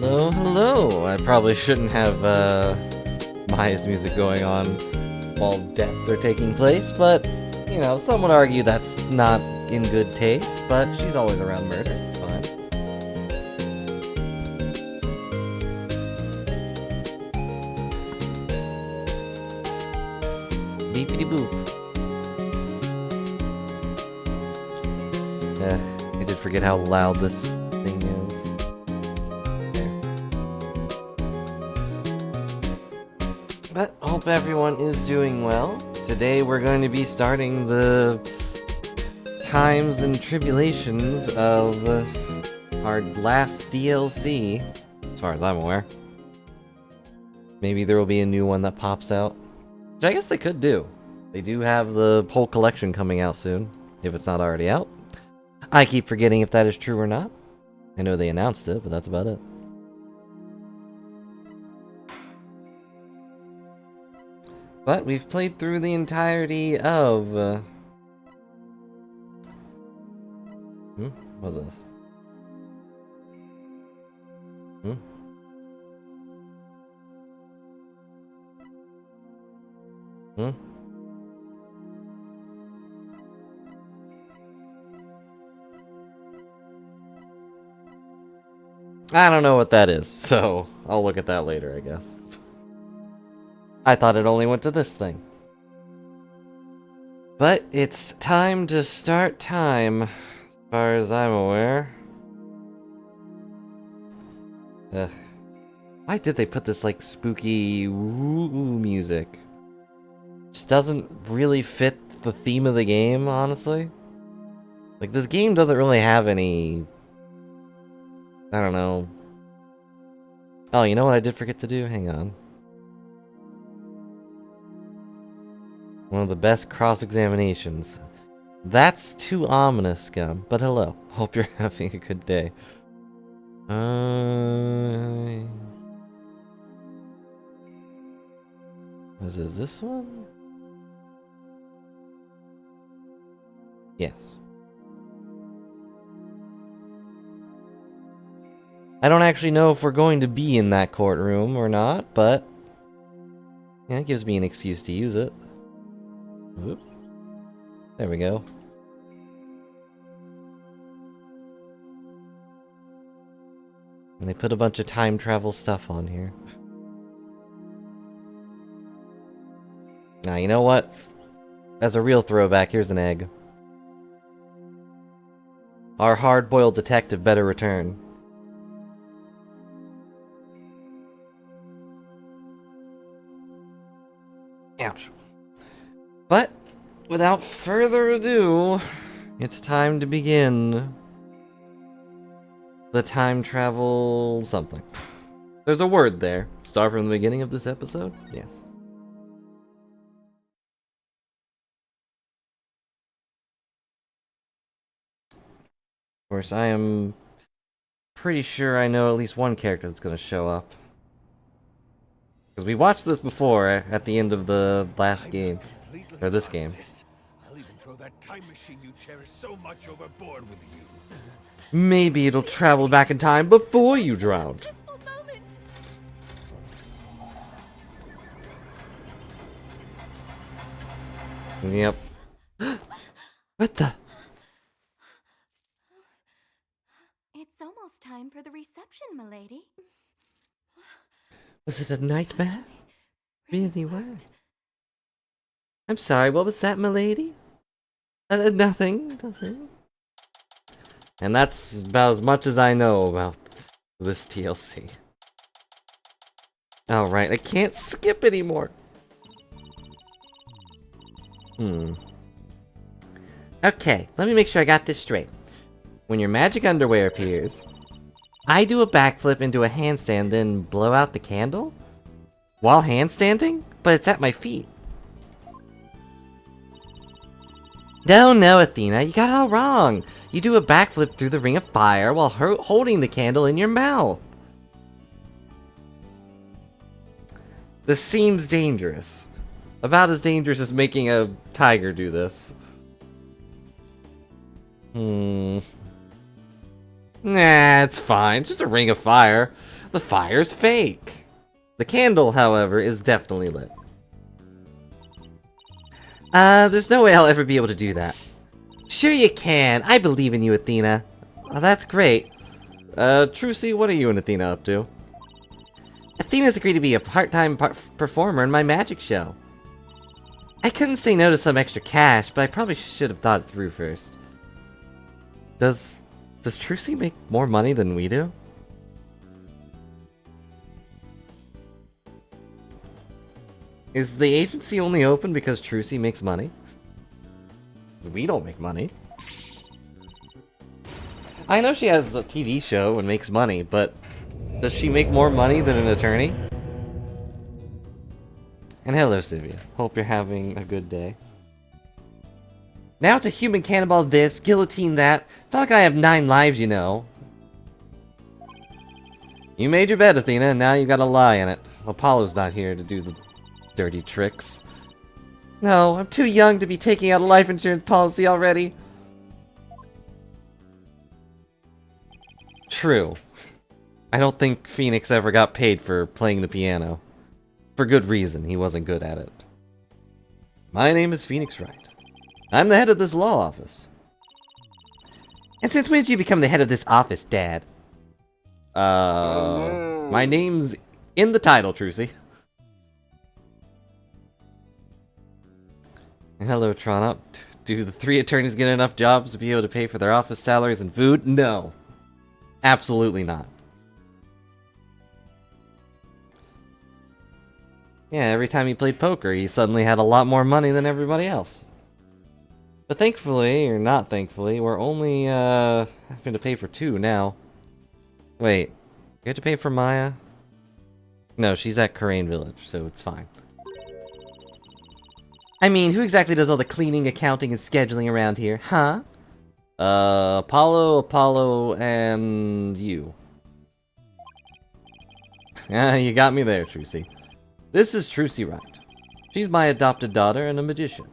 Hello, hello. I probably shouldn't have Maya's music going on while deaths are taking place, but, you know, some would argue that's not in good taste, but she's always around murder, it's fine. Beepity boop. I did forget how loud this thing is. But hope everyone is doing well. Today we're going to be starting the times and tribulations of our last DLC, as far as I'm aware. Maybe there will be a new one that pops out, which I guess they could do. They do have the whole collection coming out soon, if it's not already out. I keep forgetting if that is true or not. I know they announced it, but that's about it. But we've played through the entirety of... What's this? I don't know what that is, so I'll look at that later, I guess. I thought it only went to this thing. But it's time to start time, as far as I'm aware. Ugh. Why did they put this, like, spooky woo-woo music? Just doesn't really fit the theme of the game, honestly. Like, this game doesn't really have any... I don't know. Oh, you know what I did forget to do? Hang on. One of the best cross-examinations. That's too ominous, Scum. But hello. Hope you're having a good day. Was it this one? Yes. I don't actually know if we're going to be in that courtroom or not, but... yeah, it gives me an excuse to use it. Whoop. There we go. And they put a bunch of time travel stuff on here. Now, you know what? As a real throwback, here's an egg. Our hard-boiled detective better return. Ouch. But, without further ado, it's time to begin the time travel something. There's a word there. Start from the beginning of this episode? Yes. Of course, I am pretty sure I know at least one character that's going to show up. Because we watched this before at the end of the last game. Or this game. I'll even throw that time machine you cherish so much overboard with you. Maybe it'll travel back in time before you drown. Yep. What the? It's almost time for the reception, milady. Was it a nightmare? Really what? I'm sorry, what was that, milady? Nothing. And that's about as much as I know about this TLC. Alright, I can't skip anymore. Okay, let me make sure I got this straight. When your magic underwear appears, I do a backflip into a handstand, then blow out the candle? While handstanding? But it's at my feet. No, Athena, you got it all wrong. You do a backflip through the ring of fire while holding the candle in your mouth. This seems dangerous. About as dangerous as making a tiger do this. Nah, it's fine. It's just a ring of fire. The fire's fake. The candle, however, is definitely lit. There's no way I'll ever be able to do that. Sure you can. I believe in you, Athena. Oh, that's great. Trucy, what are you and Athena up to? Athena's agreed to be a part-time performer in my magic show. I couldn't say no to some extra cash, but I probably should have thought it through first. Does Trucy make more money than we do? Is the agency only open because Trucy makes money? 'Cause we don't make money. I know she has a TV show and makes money, but does she make more money than an attorney? And hello, Sivia. Hope you're having a good day. Now it's a human cannonball this, guillotine that. It's not like I have 9 lives, you know. You made your bed, Athena, and now you gotta lie in it. Apollo's not here to do the dirty tricks. No, I'm too young to be taking out a life insurance policy already. True. I don't think Phoenix ever got paid for playing the piano. For good reason, he wasn't good at it. My name is Phoenix Wright. I'm the head of this law office. And since when did you become the head of this office, Dad? My name's in the title, Trucy. Hello, Trona. Do the 3 attorneys get enough jobs to be able to pay for their office salaries and food? No. Absolutely not. Yeah, every time he played poker, he suddenly had a lot more money than everybody else. But thankfully, or not thankfully, we're only having to pay for 2 now. Wait, you have to pay for Maya? No, she's at Karain Village, so it's fine. I mean, who exactly does all the cleaning, accounting, and scheduling around here, huh? Apollo, and you. Yeah, you got me there, Trucy. This is Trucy Wright. She's my adopted daughter and a magician.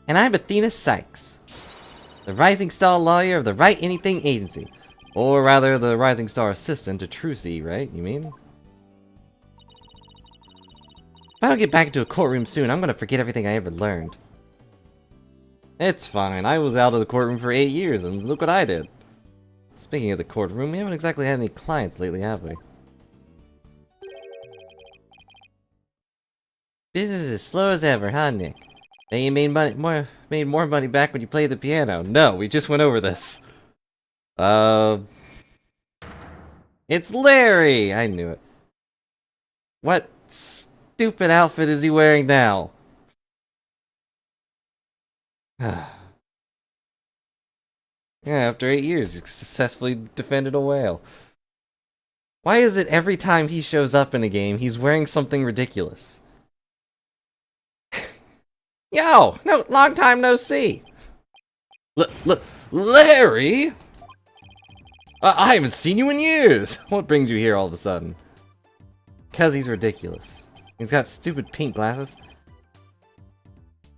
And I'm Athena Sykes, the Rising Star lawyer of the Write Anything Agency. Or rather, the Rising Star assistant to Trucy, right? You mean? If I don't get back into a courtroom soon, I'm gonna forget everything I ever learned. It's fine. I was out of the courtroom for 8 years, and look what I did. Speaking of the courtroom, we haven't exactly had any clients lately, have we? Business is as slow as ever, huh, Nick? Then you made more money back when you played the piano. No, we just went over this. It's Larry! I knew it. What stupid outfit is he wearing now? Yeah, after 8 years, he successfully defended a whale. Why is it every time he shows up in a game, he's wearing something ridiculous? Yo! No, long time no see! Larry? I haven't seen you in years! What brings you here all of a sudden? Because he's ridiculous. He's got stupid pink glasses.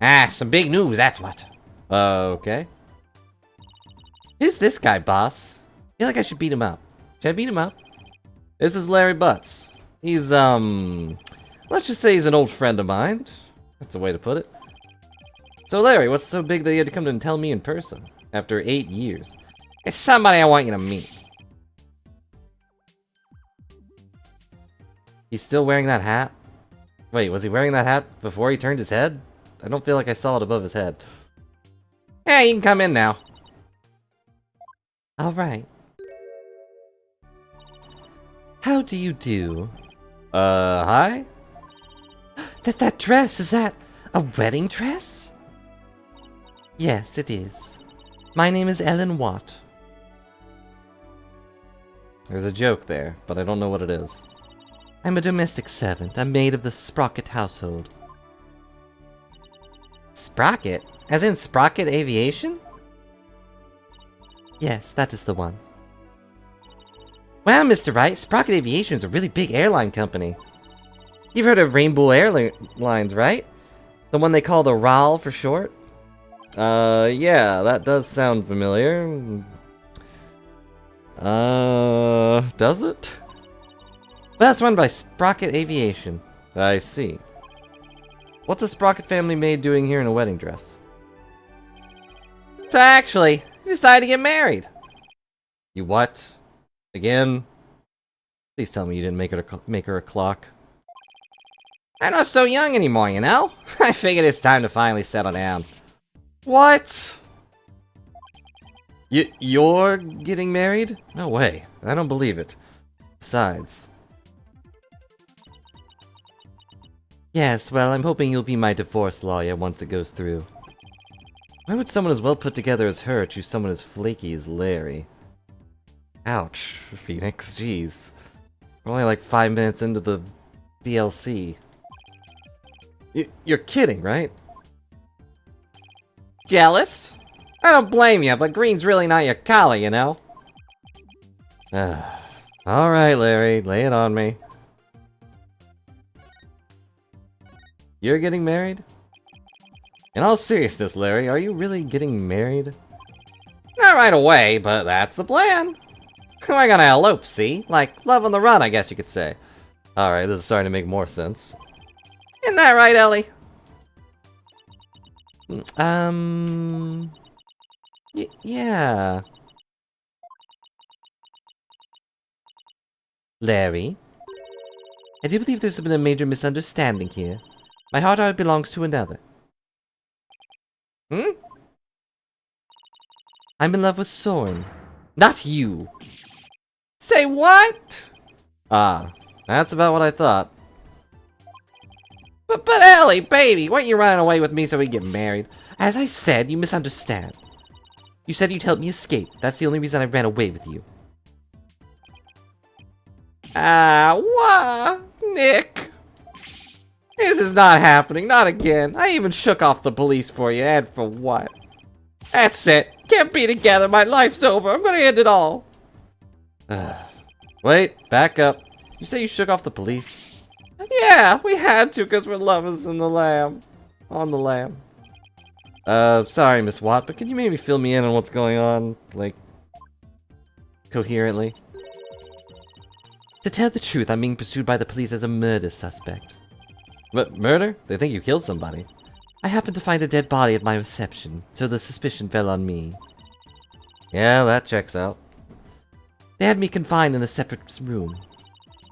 Ah, some big news, that's what. Okay. Who's this guy, boss? I feel like I should beat him up. Should I beat him up? This is Larry Butts. He's, let's just say he's an old friend of mine. That's a way to put it. So Larry, what's so big that you had to come and tell me in person? After 8 years. It's somebody I want you to meet. He's still wearing that hat? Wait, was he wearing that hat before he turned his head? I don't feel like I saw it above his head. Yeah, you can come in now. Alright. How do you do? Hi? That dress, is that a wedding dress? Yes, it is. My name is Ellen Watt. There's a joke there, but I don't know what it is. I'm a domestic servant. I'm maid of the Sprocket household. Sprocket? As in Sprocket Aviation? Yes, that is the one. Wow, Mr. Wright, Sprocket Aviation is a really big airline company. You've heard of Rainbow Airlines, right? The one they call the RAL for short? Yeah, that does sound familiar. Does it? That's run by Sprocket Aviation. I see. What's a Sprocket family maid doing here in a wedding dress? So actually, I decided to get married. You what? Again? Please tell me you didn't make her a clock. I'm not so young anymore, you know? I figured it's time to finally settle down. What? You're getting married? No way. I don't believe it. Besides. Yes, well, I'm hoping you'll be my divorce lawyer once it goes through. Why would someone as well put together as her choose someone as flaky as Larry? Ouch, Phoenix, jeez. We're only like 5 minutes into the DLC. You're kidding, right? Jealous? I don't blame you, but green's really not your color, you know? Alright, Larry, lay it on me. You're getting married? In all seriousness, Larry, are you really getting married? Not right away, but that's the plan. We're gonna elope, see? Like, love on the run, I guess you could say. Alright, this is starting to make more sense. Isn't that right, Ellie? Yeah. Larry? I do believe there's been a major misunderstanding here. My heart belongs to another. Hmm? I'm in love with Soren. Not you. Say what? Ah, that's about what I thought. But Ellie, baby, weren't you running away with me so we could get married? As I said, you misunderstand. You said you'd help me escape. That's the only reason I ran away with you. What? Nick? This is not happening, not again. I even shook off the police for you, and for what? That's it. Can't be together, my life's over. I'm gonna end it all. Wait, back up. You say you shook off the police? Yeah, we had to because we're lovers in the lamb. On the lamb. Sorry, Miss Watt, but can you maybe fill me in on what's going on, like, coherently? To tell the truth, I'm being pursued by the police as a murder suspect. What, murder? They think you killed somebody. I happened to find a dead body at my reception, so the suspicion fell on me. Yeah, that checks out. They had me confined in a separate room.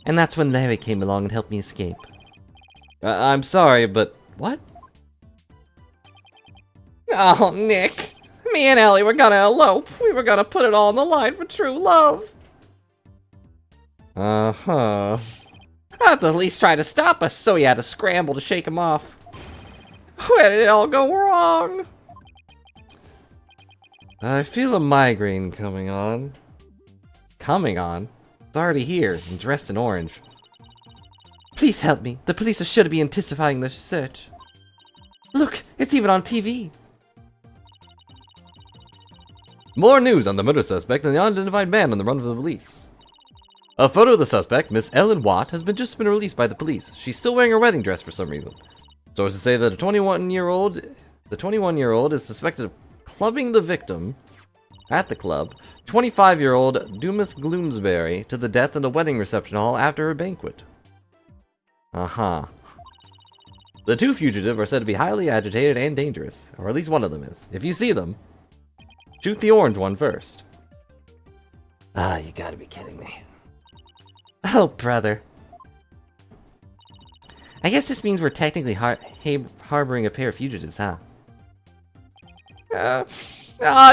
And that's when Larry came along and helped me escape. I'm sorry, but what? Oh, Nick. Me and Ellie were gonna elope. We were gonna put it all on the line for true love. Uh-huh. I thought the police tried to stop us, so we had to scramble to shake him off. Where did it all go wrong? I feel a migraine coming on. Coming on? It's already here, and dressed in orange. Please help me. The police are sure to be intensifying their search. Look, it's even on TV. More news on the murder suspect and the unidentified man on the run from the police. A photo of the suspect, Miss Ellen Watt, has just been released by the police. She's still wearing her wedding dress for some reason. Sources say that the 21-year-old is suspected of clubbing the victim at the club, 25-year-old Dumas Gloomsbury, to the death in a wedding reception hall after her banquet. Uh-huh. The two fugitives are said to be highly agitated and dangerous, or at least one of them is. If you see them, shoot the orange one first. Ah, you gotta be kidding me. Oh, brother. I guess this means we're technically harboring a pair of fugitives, huh?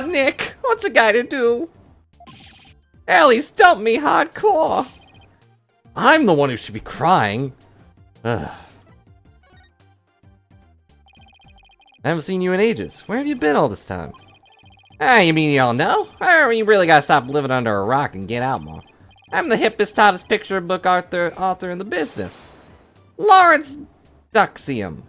Nick, what's a guy to do? Ellie's dumped me hardcore. I'm the one who should be crying. Ugh. I haven't seen you in ages. Where have you been all this time? You mean you all know? You really gotta stop living under a rock and get out more. I'm the hippest, hottest picture book author in the business. Lawrence Duxham.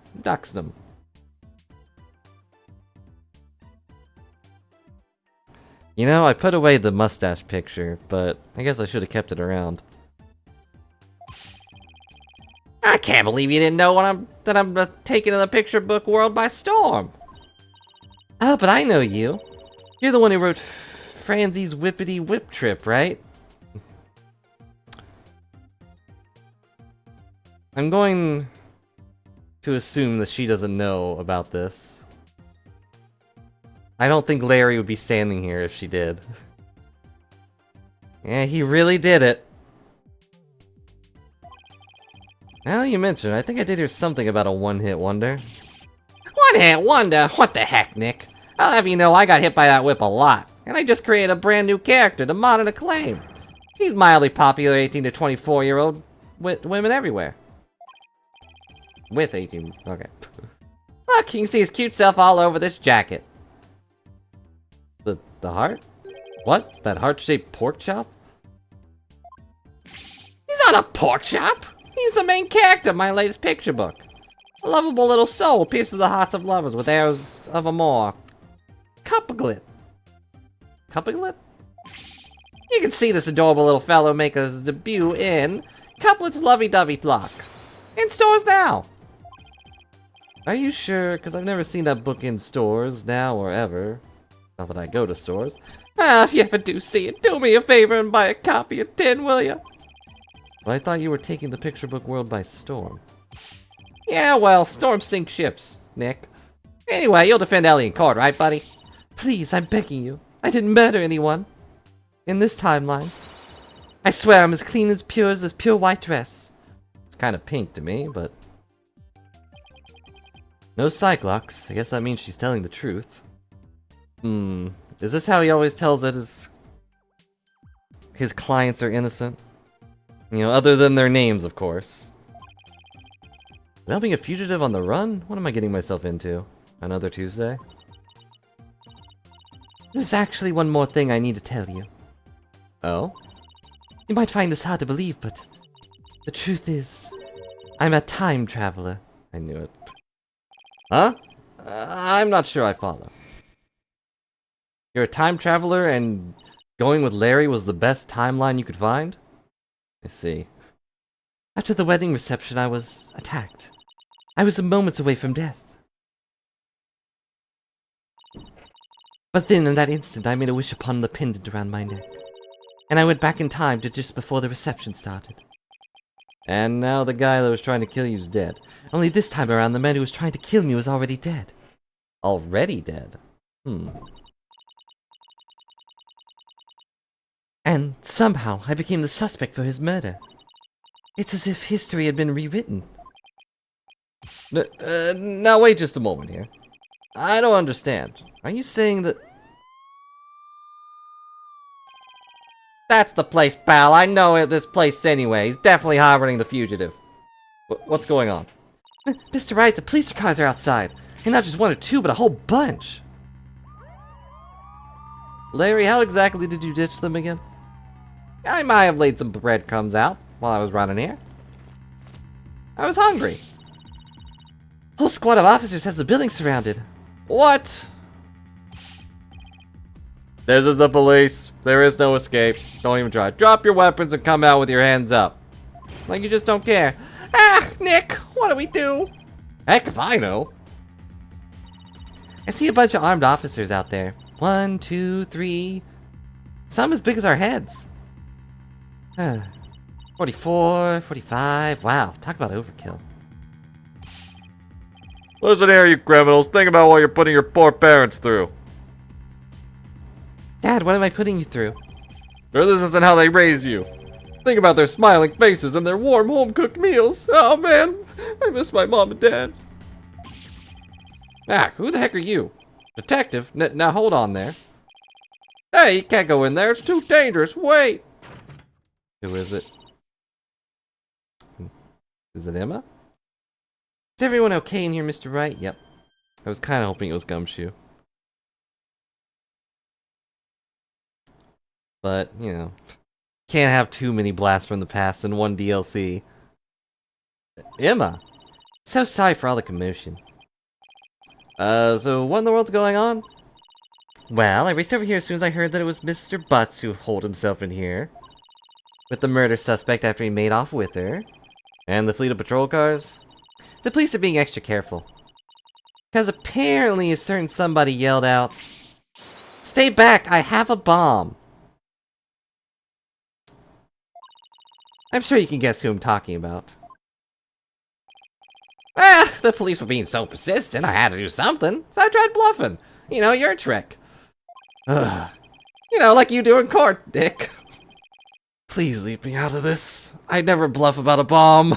You know, I put away the mustache picture, but I guess I should have kept it around. I can't believe you didn't know that I'm taking the picture book world by storm. Oh, but I know you. You're the one who wrote Franzie's whippity whip trip, right? I'm going to assume that she doesn't know about this. I don't think Larry would be standing here if she did. Yeah, he really did it. Now that you mention it, I think I did hear something about a one-hit wonder. One-hit wonder? What the heck, Nick? I'll have you know I got hit by that whip a lot, and I just created a brand new character to modern acclaim. He's mildly popular 18 to 24-year-old women everywhere. With 18, okay. Look, you can see his cute self all over this jacket. The heart? What? That heart-shaped pork chop? He's not a pork chop! He's the main character of my latest picture book. A lovable little soul pierces the hearts of lovers with arrows of amour. Couplet. Couplet? You can see this adorable little fellow make his debut in Couplet's Lovey-Dovey Flock. In stores now! Are you sure? Because I've never seen that book in stores, now or ever. Not that I go to stores. Ah, if you ever do see it, do me a favor and buy a copy of 10, will ya? Well, I thought you were taking the picture book world by storm. Yeah, well, storms sink ships, Nick. Anyway, you'll defend Ellie in court, right, buddy? Please, I'm begging you. I didn't murder anyone. In this timeline. I swear I'm as clean as this pure white dress. It's kind of pink to me, but... No Cyclops. I guess that means she's telling the truth. Is this how he always tells that his clients are innocent? You know, other than their names, of course. Now being a fugitive on the run? What am I getting myself into? Another Tuesday? There's actually one more thing I need to tell you. Oh? You might find this hard to believe, but the truth is, I'm a time traveler. I knew it. Huh? I'm not sure I follow. You're a time traveler and going with Larry was the best timeline you could find? I see. After the wedding reception, I was attacked. I was moments away from death. But then, in that instant, I made a wish upon the pendant around my neck. And I went back in time to just before the reception started. And now the guy that was trying to kill you is dead. Only this time around, the man who was trying to kill me was already dead. Already dead? And somehow, I became the suspect for his murder. It's as if history had been rewritten. Now wait just a moment here. I don't understand. Are you saying that... That's the place, pal. I know this place anyway. He's definitely harboring the fugitive. What's going on? Mr. Wright, the police cars are outside. And not just one or two, but a whole bunch. Larry, how exactly did you ditch them again? I might have laid some breadcrumbs out while I was running here. I was hungry. Whole squad of officers has the building surrounded. What? This is the police. There is no escape. Don't even try. Drop your weapons and come out with your hands up. Like you just don't care. Ah, Nick, what do we do? Heck if I know. I see a bunch of armed officers out there. 1, 2, 3. Some as big as our heads. 44, 45. Wow, talk about overkill. Listen here, you criminals. Think about what you're putting your poor parents through. Dad, what am I putting you through? Or this isn't how they raised you. Think about their smiling faces and their warm home-cooked meals. Oh, man. I miss my mom and dad. Ah, who the heck are you? Detective? Now hold on there. Hey, you can't go in there. It's too dangerous. Wait. Who is it? Is it Emma? Is everyone okay in here, Mr. Wright? Yep. I was kind of hoping it was Gumshoe. But, you know, can't have too many blasts from the past in one DLC. Emma! So sorry for all the commotion. So what in the world's going on? Well, I raced over here as soon as I heard that it was Mr. Butts who holed himself in here. With the murder suspect after he made off with her. And the fleet of patrol cars. The police are being extra careful. Because apparently a certain somebody yelled out, Stay back! I have a bomb! I'm sure you can guess who I'm talking about. Ah, the police were being so persistent, I had to do something, so I tried bluffing. You know, your trick. Ugh. You know, like you do in court, Dick. Please leave me out of this. I'd never bluff about a bomb.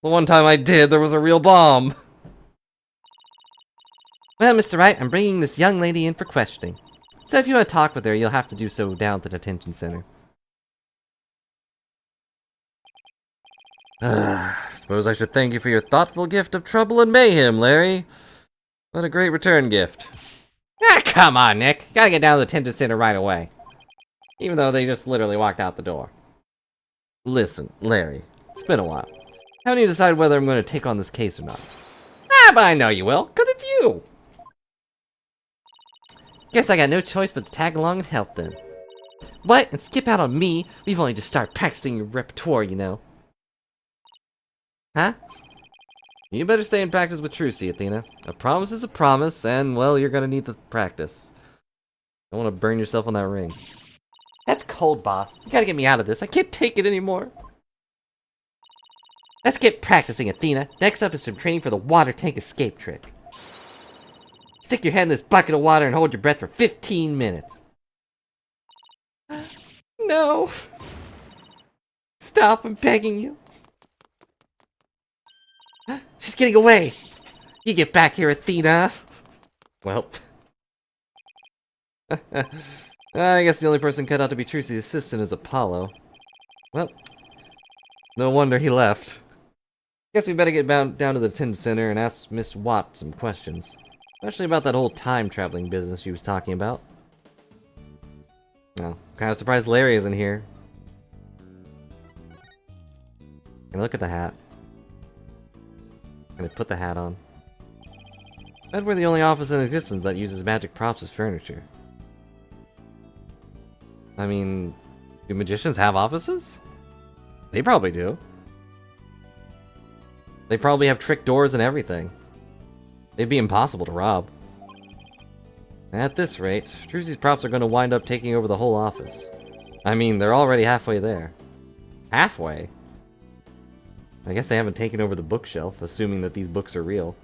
The one time I did, there was a real bomb. Well, Mr. Wright, I'm bringing this young lady in for questioning. So if you want to talk with her, you'll have to do so down at the detention center. Suppose I should thank you for your thoughtful gift of trouble and mayhem, Larry. What a great return gift. Ah, come on, Nick. You gotta get down to the detention center right away. Even though they just literally walked out the door. Listen, Larry, it's been a while. Haven't you decided whether I'm going to take on this case or not? Ah, but I know you will, because it's you! Guess I got no choice but to tag along and help then. What? And skip out on me? We've only just started practicing your repertoire, you know. Huh? You better stay in practice with Trucy, Athena. A promise is a promise, and, well, you're gonna need the practice. Don't want to burn yourself on that ring. That's cold, boss. You gotta get me out of this. I can't take it anymore. Let's get practicing, Athena. Next up is some training for the water tank escape trick. Stick your head in this bucket of water and hold your breath for 15 minutes. No. Stop, I'm begging you. She's getting away. You get back here, Athena. Well. I guess the only person cut out to be Trucy's assistant is Apollo. Well, no wonder he left. Guess we better get down to the detention center and ask Miss Watt some questions. Especially about that whole time-traveling business she was talking about. No, kind of surprised Larry isn't here. Can I look at the hat? Can I put the hat on? I bet we're the only office in existence that uses magic props as furniture. I mean, do magicians have offices? They probably do. They probably have trick doors and everything. They'd be impossible to rob. At this rate, Trucy's props are going to wind up taking over the whole office. I mean, they're already halfway there. Halfway? I guess they haven't taken over the bookshelf, assuming that these books are real.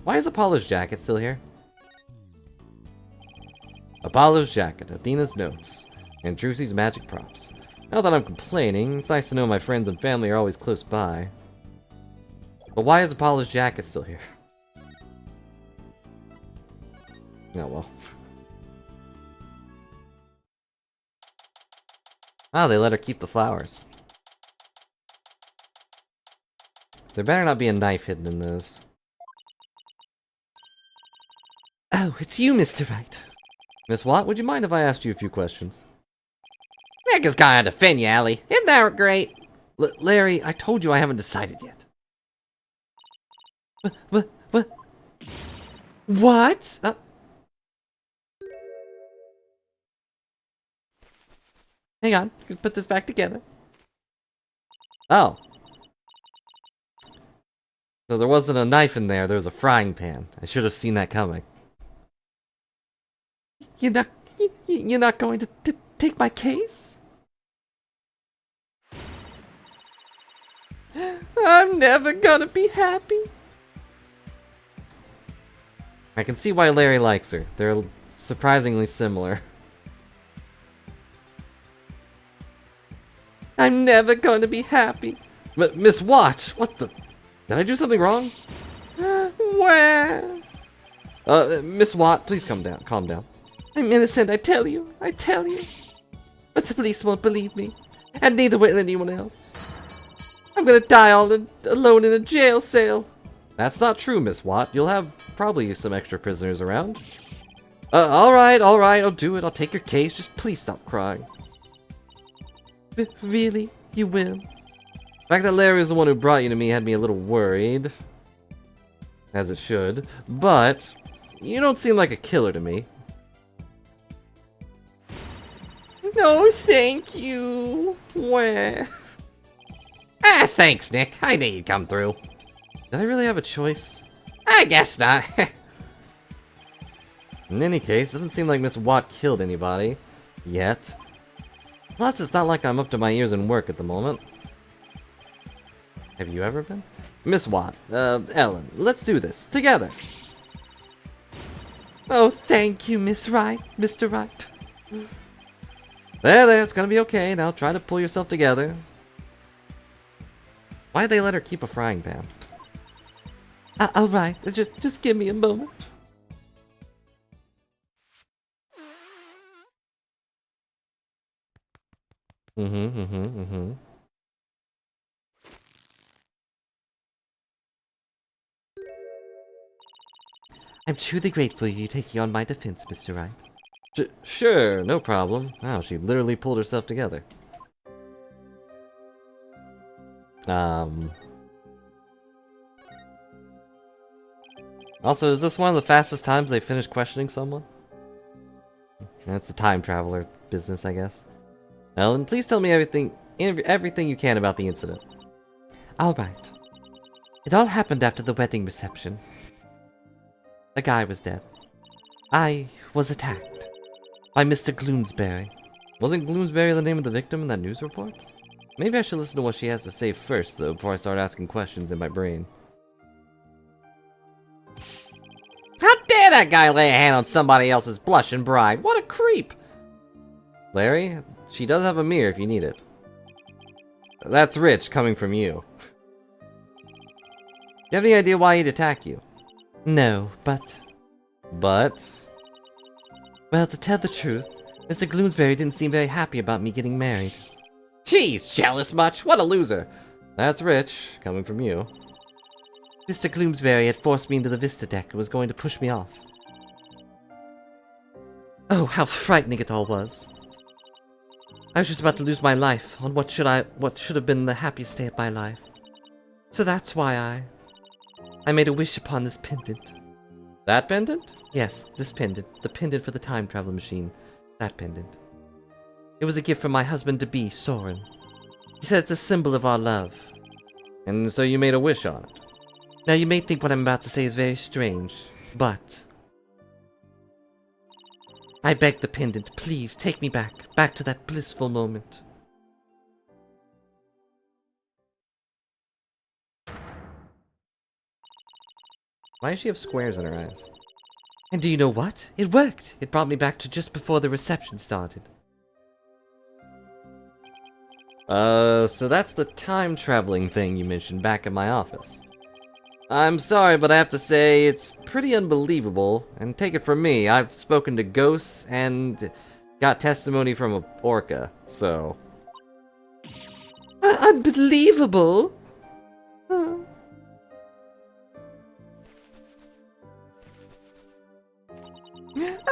Why is Apollo's jacket still here? Apollo's jacket, Athena's notes, and Trucy's magic props. Not that I'm complaining, it's nice to know my friends and family are always close by. But why is Apollo's jacket still here? Oh well. Oh, they let her keep the flowers. There better not be a knife hidden in those. Oh, it's you, Mr. Wright. Miss Watt, would you mind if I asked you a few questions? Nick is gonna defend you, Allie. Isn't that great? Larry, I told you I haven't decided yet. What? What? Hang on, let's put this back together. Oh. So there wasn't a knife in there, there was a frying pan. I should have seen that coming. You're not going to take my case? I'm never gonna be happy. I can see why Larry likes her. They're surprisingly similar. I'm never gonna be happy. Miss Watt, what the? Did I do something wrong? Where? Miss Watt, please calm down. Calm down. I'm innocent, I tell you. But the police won't believe me. And neither will anyone else. I'm gonna die all alone in a jail cell. That's not true, Miss Watt. You'll have probably some extra prisoners around. Alright, I'll do it. I'll take your case. Just please stop crying. Really? You will? The fact that Larry was the one who brought you to me had me a little worried. As it should. But, you don't seem like a killer to me. No, thank you. Where? Thanks, Nick. I knew you'd come through. Did I really have a choice? I guess not. In any case, it doesn't seem like Miss Watt killed anybody. Yet. Plus, it's not like I'm up to my ears in work at the moment. Have you ever been? Miss Watt, Ellen, let's do this. Together! Oh, thank you, Miss Wright, Mr. Wright. There, it's gonna be okay. Now try to pull yourself together. Why'd they let her keep a frying pan? Alright, just give me a moment. I'm truly grateful for you taking on my defense, Mr. Wright. Sure, no problem. Wow, she literally pulled herself together. Also, is this one of the fastest times they finished questioning someone? That's the time traveler business, I guess. Ellen, please tell me everything you can about the incident. Alright. It all happened after the wedding reception. A guy was dead. I was attacked by Mr. Gloomsbury. Wasn't Gloomsbury the name of the victim in that news report? Maybe I should listen to what she has to say first, though, before I start asking questions in my brain. How dare that guy lay a hand on somebody else's blushing bride? What a creep! Larry, she does have a mirror if you need it. That's rich, coming from you. You have any idea why he'd attack you? No, but... But? Well, to tell the truth, Mr. Gloomsbury didn't seem very happy about me getting married. Jeez, jealous much? What a loser! That's rich, coming from you. Mr. Gloomsbury had forced me into the Vista deck and was going to push me off. Oh, how frightening it all was. I was just about to lose my life on what should have been the happiest day of my life. So that's why I made a wish upon this pendant. That pendant? Yes, this pendant. The pendant for the time travel machine. That pendant. It was a gift from my husband-to-be, Soren. He said it's a symbol of our love. And so you made a wish on it. Now you may think what I'm about to say is very strange, but... I beg the pendant, please take me back to that blissful moment. Why does she have squares in her eyes? And do you know what? It worked! It brought me back to just before the reception started. So that's the time-traveling thing you mentioned back in my office. I'm sorry, but I have to say, it's pretty unbelievable, and take it from me, I've spoken to ghosts and got testimony from a orca, so... Unbelievable!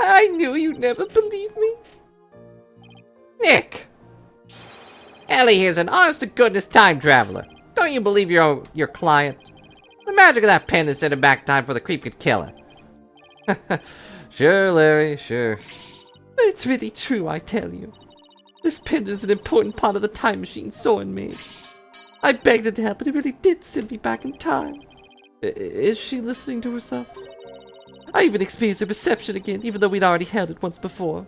I knew you'd never believe me. Nick! Ellie is an honest-to-goodness time traveler. Don't you believe your client? The magic of that pen is set in back time for the creep could kill her. Sure, Larry, sure. But it's really true, I tell you. This pen is an important part of the time machine Soren made. I begged it to help, but it really did send me back in time. Is she listening to herself? I even experienced a reception again, even though we'd already held it once before.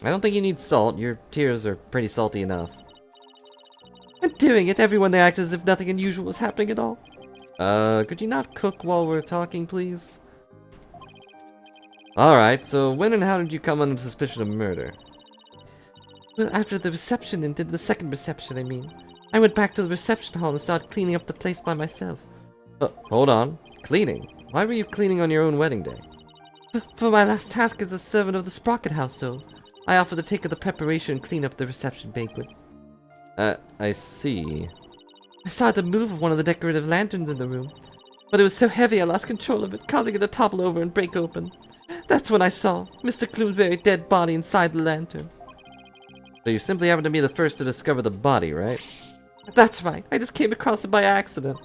I don't think you need salt. Your tears are pretty salty enough. And doing it, everyone there acted as if nothing unusual was happening at all. Could you not cook while we're talking, please? Alright, so when and how did you come under suspicion of murder? Well, after the reception ended, the second reception, I mean. I went back to the reception hall and started cleaning up the place by myself. Hold on. Cleaning? Why were you cleaning on your own wedding day? For my last task as a servant of the Sprocket household, I offered to take of the preparation and clean up the reception banquet. I see. I saw the move of one of the decorative lanterns in the room, but it was so heavy I lost control of it, causing it to topple over and break open. That's when I saw Mr. Gloomsbury's dead body inside the lantern. So you simply happened to be the first to discover the body, right? That's right, I just came across it by accident.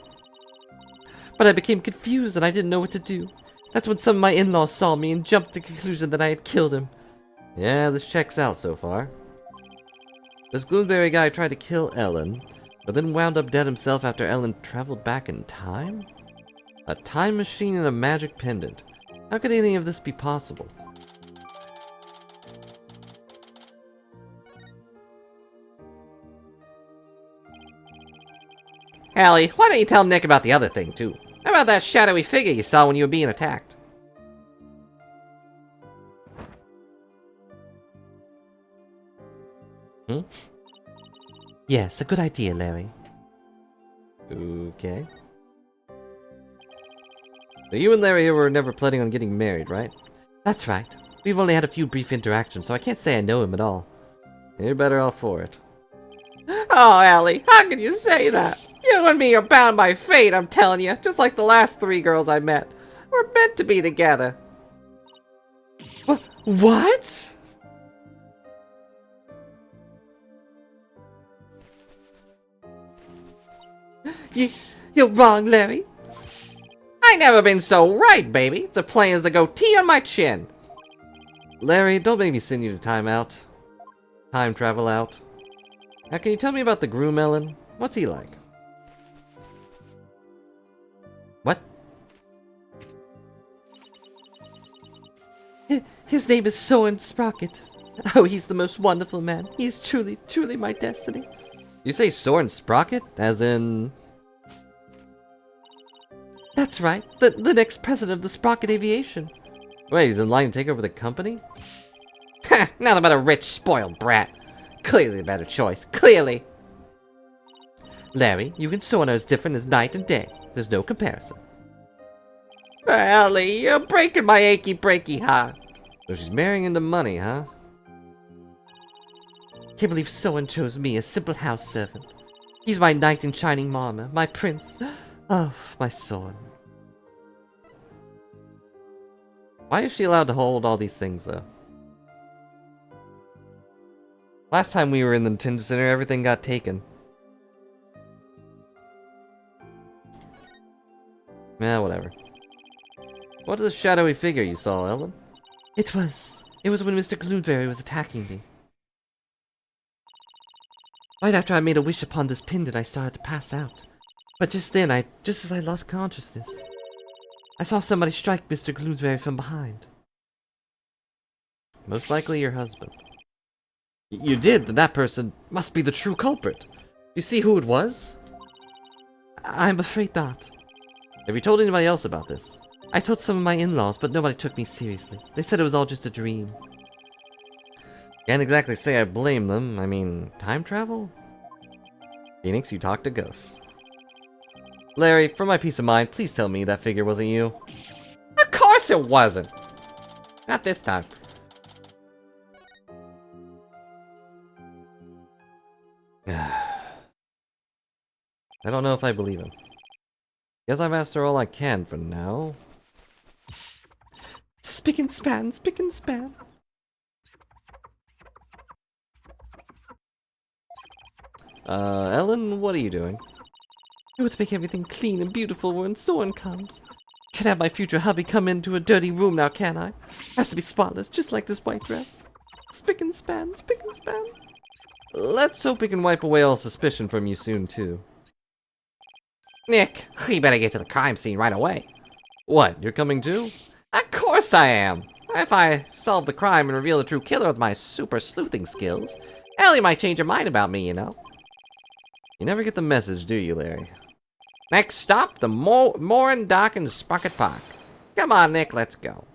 But I became confused and I didn't know what to do. That's when some of my in-laws saw me and jumped to the conclusion that I had killed him. Yeah, this checks out so far. This Gloomsbury guy tried to kill Ellen, but then wound up dead himself after Ellen traveled back in time? A time machine and a magic pendant. How could any of this be possible? Allie, why don't you tell Nick about the other thing, too? How about that shadowy figure you saw when you were being attacked? Yes, a good idea, Larry. Okay. So you and Larry were never planning on getting married, right? That's right. We've only had a few brief interactions, so I can't say I know him at all. You're better off for it. Oh, Allie, how can you say that? You and me are bound by fate, I'm telling you, just like the last 3 girls I met. We're meant to be together. What? You're wrong, Larry. I never been so right, baby. It's as plain as the goatee on my chin. Larry, don't make me send you to time out. Time travel out. Now, can you tell me about the groom, Ellen? What's he like? What? His name is Soren Sprocket. Oh, he's the most wonderful man. He's truly, truly my destiny. You say Soren Sprocket? As in... That's right. The next president of the Sprocket Aviation. Wait, he's in line to take over the company? Ha! Nothing but a rich, spoiled brat. Clearly the better choice. Clearly. Larry, you and Soren are as different as night and day. There's no comparison. Allie, you're breaking my achy breaky heart. So she's marrying into money, huh? Can't believe Soren chose me, a simple house servant. He's my knight in shining armor, my prince. Oh, my Soren. Why is she allowed to hold all these things, though? Last time we were in the Nintendo Center, everything got taken. Yeah, whatever. What is the shadowy figure you saw, Ellen? It was when Mr. Gloomberry was attacking me. Right after I made a wish upon this pendant, I started to pass out. But just then, just as I lost consciousness, I saw somebody strike Mr. Gloomberry from behind. Most likely your husband. You did, then that person must be the true culprit. You see who it was? I'm afraid not. Have you told anybody else about this? I told some of my in-laws, but nobody took me seriously. They said it was all just a dream. Can't exactly say I blame them. I mean, time travel? Phoenix, you talk to ghosts. Larry, for my peace of mind, please tell me that figure wasn't you. Of course it wasn't. Not this time. I don't know if I believe him. Guess I've asked her all I can for now. Spick and span, spick and span. Ellen, what are you doing? I want to make everything clean and beautiful when Soren comes. Can't have my future hubby come into a dirty room now, can I? Has to be spotless, just like this white dress. Spick and span, spick and span. Let's hope we can wipe away all suspicion from you soon, too. Nick, we better get to the crime scene right away. What, you're coming too? Of course I am. If I solve the crime and reveal the true killer with my super sleuthing skills, Ellie might change her mind about me, you know. You never get the message, do you, Larry? Next stop, the Morin Dock in Sprocket Park. Come on, Nick, let's go.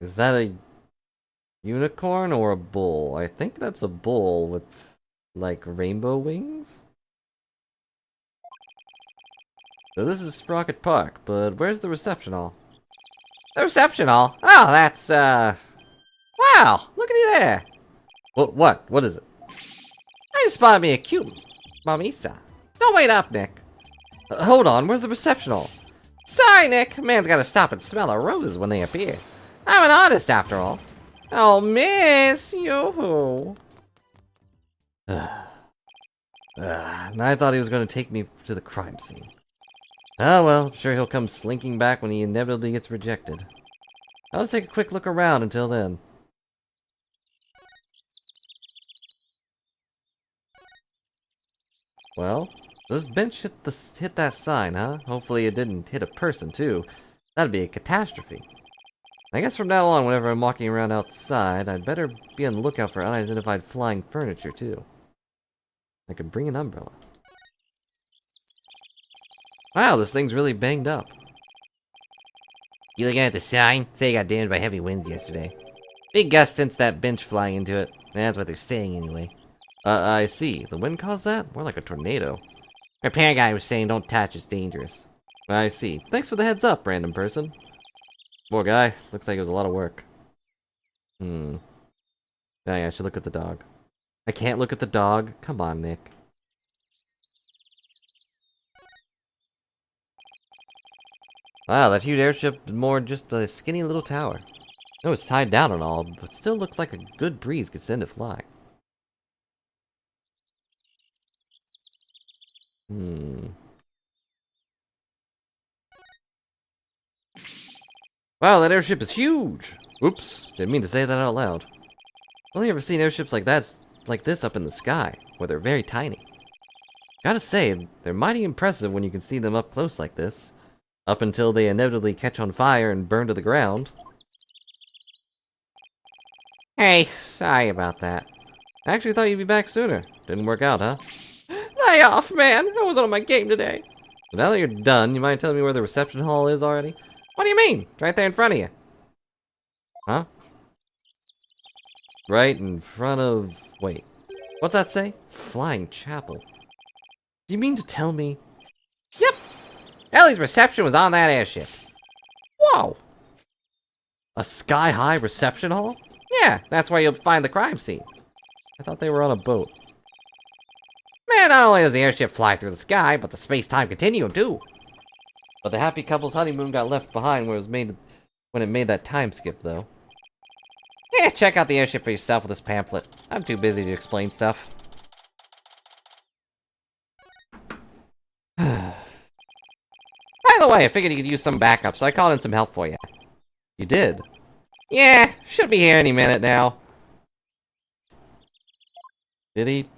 Is that a unicorn or a bull? I think that's a bull with, like, rainbow wings? So this is Sprocket Park, but where's the reception hall? The reception hall? Oh, that's, wow, look at you there. What? What is it? I just spotted me a cute mamisa. Don't wait up, Nick. Hold on, where's the reception hall? Sorry, Nick. Man's gotta stop and smell the roses when they appear. I'm an artist, after all. Oh, miss, yoo-hoo. And I thought he was going to take me to the crime scene. Oh well, I'm sure he'll come slinking back when he inevitably gets rejected. I'll just take a quick look around until then. Well, this bench hit that sign, huh? Hopefully it didn't hit a person, too. That'd be a catastrophe. I guess from now on, whenever I'm walking around outside, I'd better be on the lookout for unidentified flying furniture, too. I could bring an umbrella. Wow, this thing's really banged up. You looking at the sign? Say it got damaged by heavy winds yesterday. Big gust sent that bench flying into it. That's what they're saying anyway. I see. The wind caused that? More like a tornado. Repair guy was saying don't touch, it's dangerous. I see. Thanks for the heads up, random person. Poor guy. Looks like it was a lot of work. Oh yeah, I should look at the dog. I can't look at the dog? Come on, Nick. Wow, that huge airship is more just a skinny little tower. I know it's tied down and all, but still looks like a good breeze could send it flying. Wow, that airship is huge! Oops, didn't mean to say that out loud. I've only ever seen airships like this up in the sky, where they're very tiny. Gotta say, they're mighty impressive when you can see them up close like this. Up until they inevitably catch on fire and burn to the ground. Hey, sorry about that. I actually thought you'd be back sooner. Didn't work out, huh? Lay off, man. I wasn't on my game today. But now that you're done, you mind telling me where the reception hall is already? What do you mean? It's right there in front of you. Huh? Right in front of... Wait. What's that say? Flying Chapel. Do you mean to tell me... Yep. Ellie's reception was on that airship. Whoa! A sky-high reception hall? Yeah, that's where you'll find the crime scene. I thought they were on a boat. Man, not only does the airship fly through the sky, but the space-time continuum, too. But the happy couple's honeymoon got left behind when it made that time skip, though. Yeah, check out the airship for yourself with this pamphlet. I'm too busy to explain stuff. By the way, I figured you could use some backup, so I called in some help for you. You did? Yeah, should be here any minute now. Did he?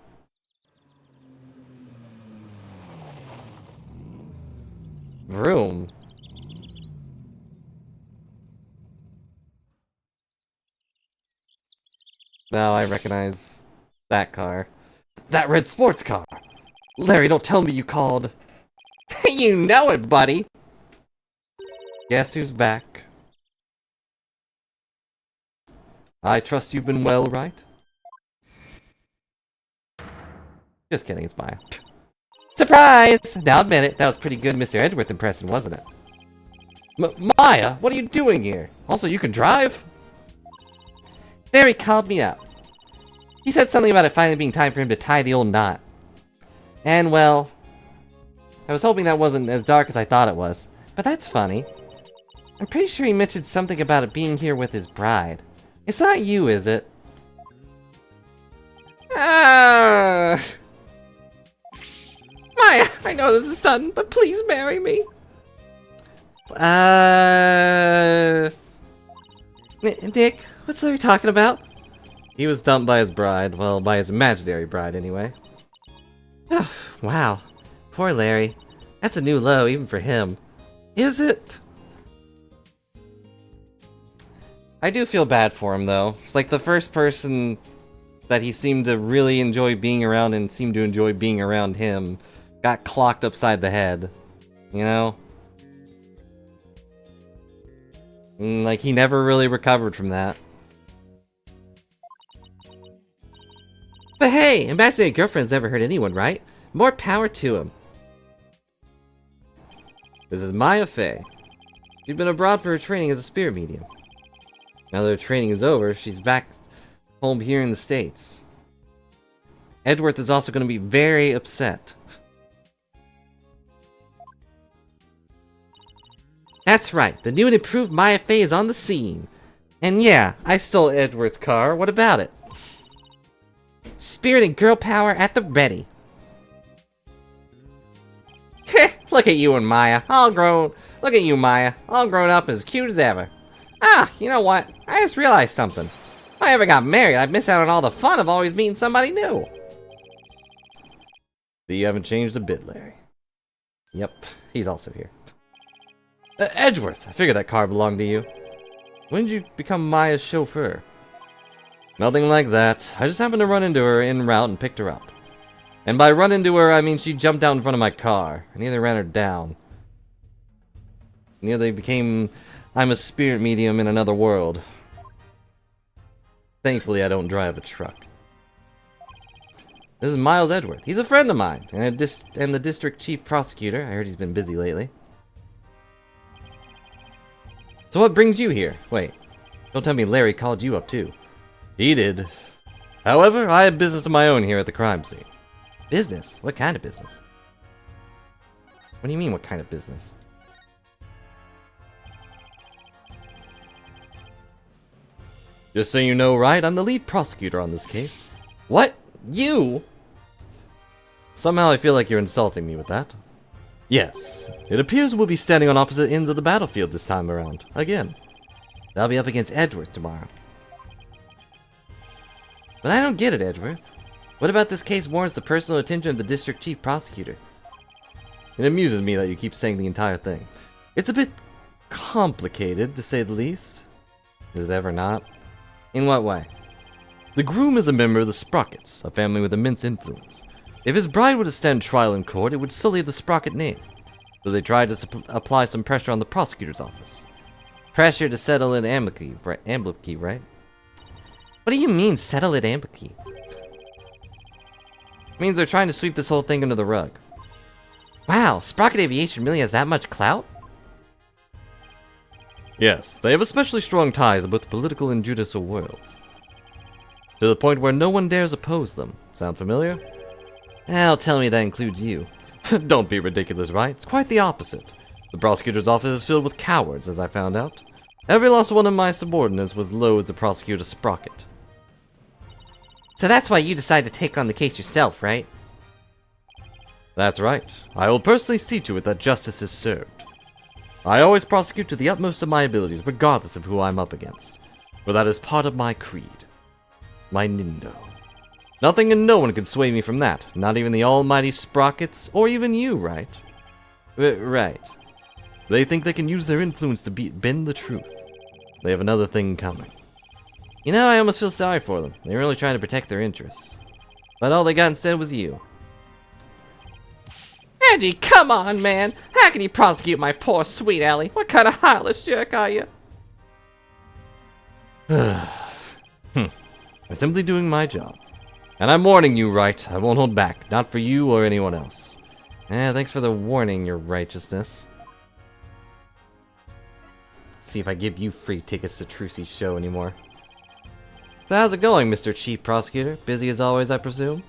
Vroom. Now I recognize that car. That red sports car! Larry, don't tell me you called. You know it, buddy. Guess who's back? I trust you've been well, right? Just kidding, it's Maya. Surprise! Now admit it, that was pretty good Mr. Edgeworth impression, wasn't it? Maya, what are you doing here? Also, you can drive? Barry called me up. He said something about it finally being time for him to tie the old knot. And, well, I was hoping that wasn't as dark as I thought it was. But that's funny. I'm pretty sure he mentioned something about it being here with his bride. It's not you, is it? Ah! Maya, I know this is sudden, but please marry me. Nick, what's Larry talking about? He was dumped by his bride. Well, by his imaginary bride, anyway. Oh, wow. Poor Larry. That's a new low, even for him. Is it? I do feel bad for him, though. It's like the first person that he seemed to really enjoy being around and seemed to enjoy being around him got clocked upside the head. You know? And, like, he never really recovered from that. But hey, imaginary girlfriend's never hurt anyone, right? More power to him. This is Maya Fey. She's been abroad for her training as a spirit medium. Now that her training is over, she's back home here in the States. Edgeworth is also going to be very upset. That's right, the new and improved Maya Fey is on the scene. And yeah, I stole Edgeworth's car. What about it? Spirit and girl power at the ready. Look at you and Maya, all grown. Look at you, Maya, all grown up as cute as ever. Ah, you know what? I just realized something. If I ever got married, I'd miss out on all the fun of always meeting somebody new. So you haven't changed a bit, Larry. Yep, he's also here. Edgeworth, I figured that car belonged to you. When did you become Maya's chauffeur? Nothing like that. I just happened to run into her en route and picked her up. And by run into her, I mean she jumped out in front of my car. I nearly ran her down. Nearly became... I'm a spirit medium in another world. Thankfully, I don't drive a truck. This is Miles Edgeworth. He's a friend of mine, and the district chief prosecutor. I heard he's been busy lately. So what brings you here? Wait, don't tell me Larry called you up too. He did. However, I have business of my own here at the crime scene. Business? What kind of business? What do you mean, what kind of business? Just so you know, right, I'm the lead prosecutor on this case. What? You? Somehow I feel like you're insulting me with that. Yes, it appears we'll be standing on opposite ends of the battlefield this time around. Again. I'll be up against Edgeworth tomorrow. But I don't get it, Edgeworth. What about this case warrants the personal attention of the district chief prosecutor? It amuses me that you keep saying the entire thing. It's a bit complicated, to say the least. Is it ever not? In what way? The groom is a member of the Sprockets, a family with immense influence. If his bride were to stand trial in court, it would sully the Sprocket name. So they tried to apply some pressure on the prosecutor's office. Pressure to settle it amicably, right? What do you mean, settle it amicably? It means they're trying to sweep this whole thing under the rug. Wow, Sprocket Aviation really has that much clout? Yes, they have especially strong ties in both the political and judicial worlds. To the point where no one dares oppose them. Sound familiar? Well, tell me that includes you. Don't be ridiculous, right? It's quite the opposite. The prosecutor's office is filled with cowards, as I found out. Every last one of my subordinates was loathed the prosecutor Sprocket. So that's why you decided to take on the case yourself, right? That's right. I will personally see to it that justice is served. I always prosecute to the utmost of my abilities, regardless of who I'm up against. For that is part of my creed. My Nindo. Nothing and no one can sway me from that. Not even the almighty Sprockets, or even you, right? Right. They think they can use their influence to bend the truth. They have another thing coming. You know, I almost feel sorry for them. They're really trying to protect their interests. But all they got instead was you. Angie, come on, man! How can you prosecute my poor sweet Ellie? What kind of heartless jerk are you? I'm simply doing my job. And I'm warning you, Wright. I won't hold back. Not for you or anyone else. Thanks for the warning, your righteousness. See if I give you free tickets to Trucy's show anymore. So how's it going, Mr. Chief Prosecutor? Busy as always, I presume?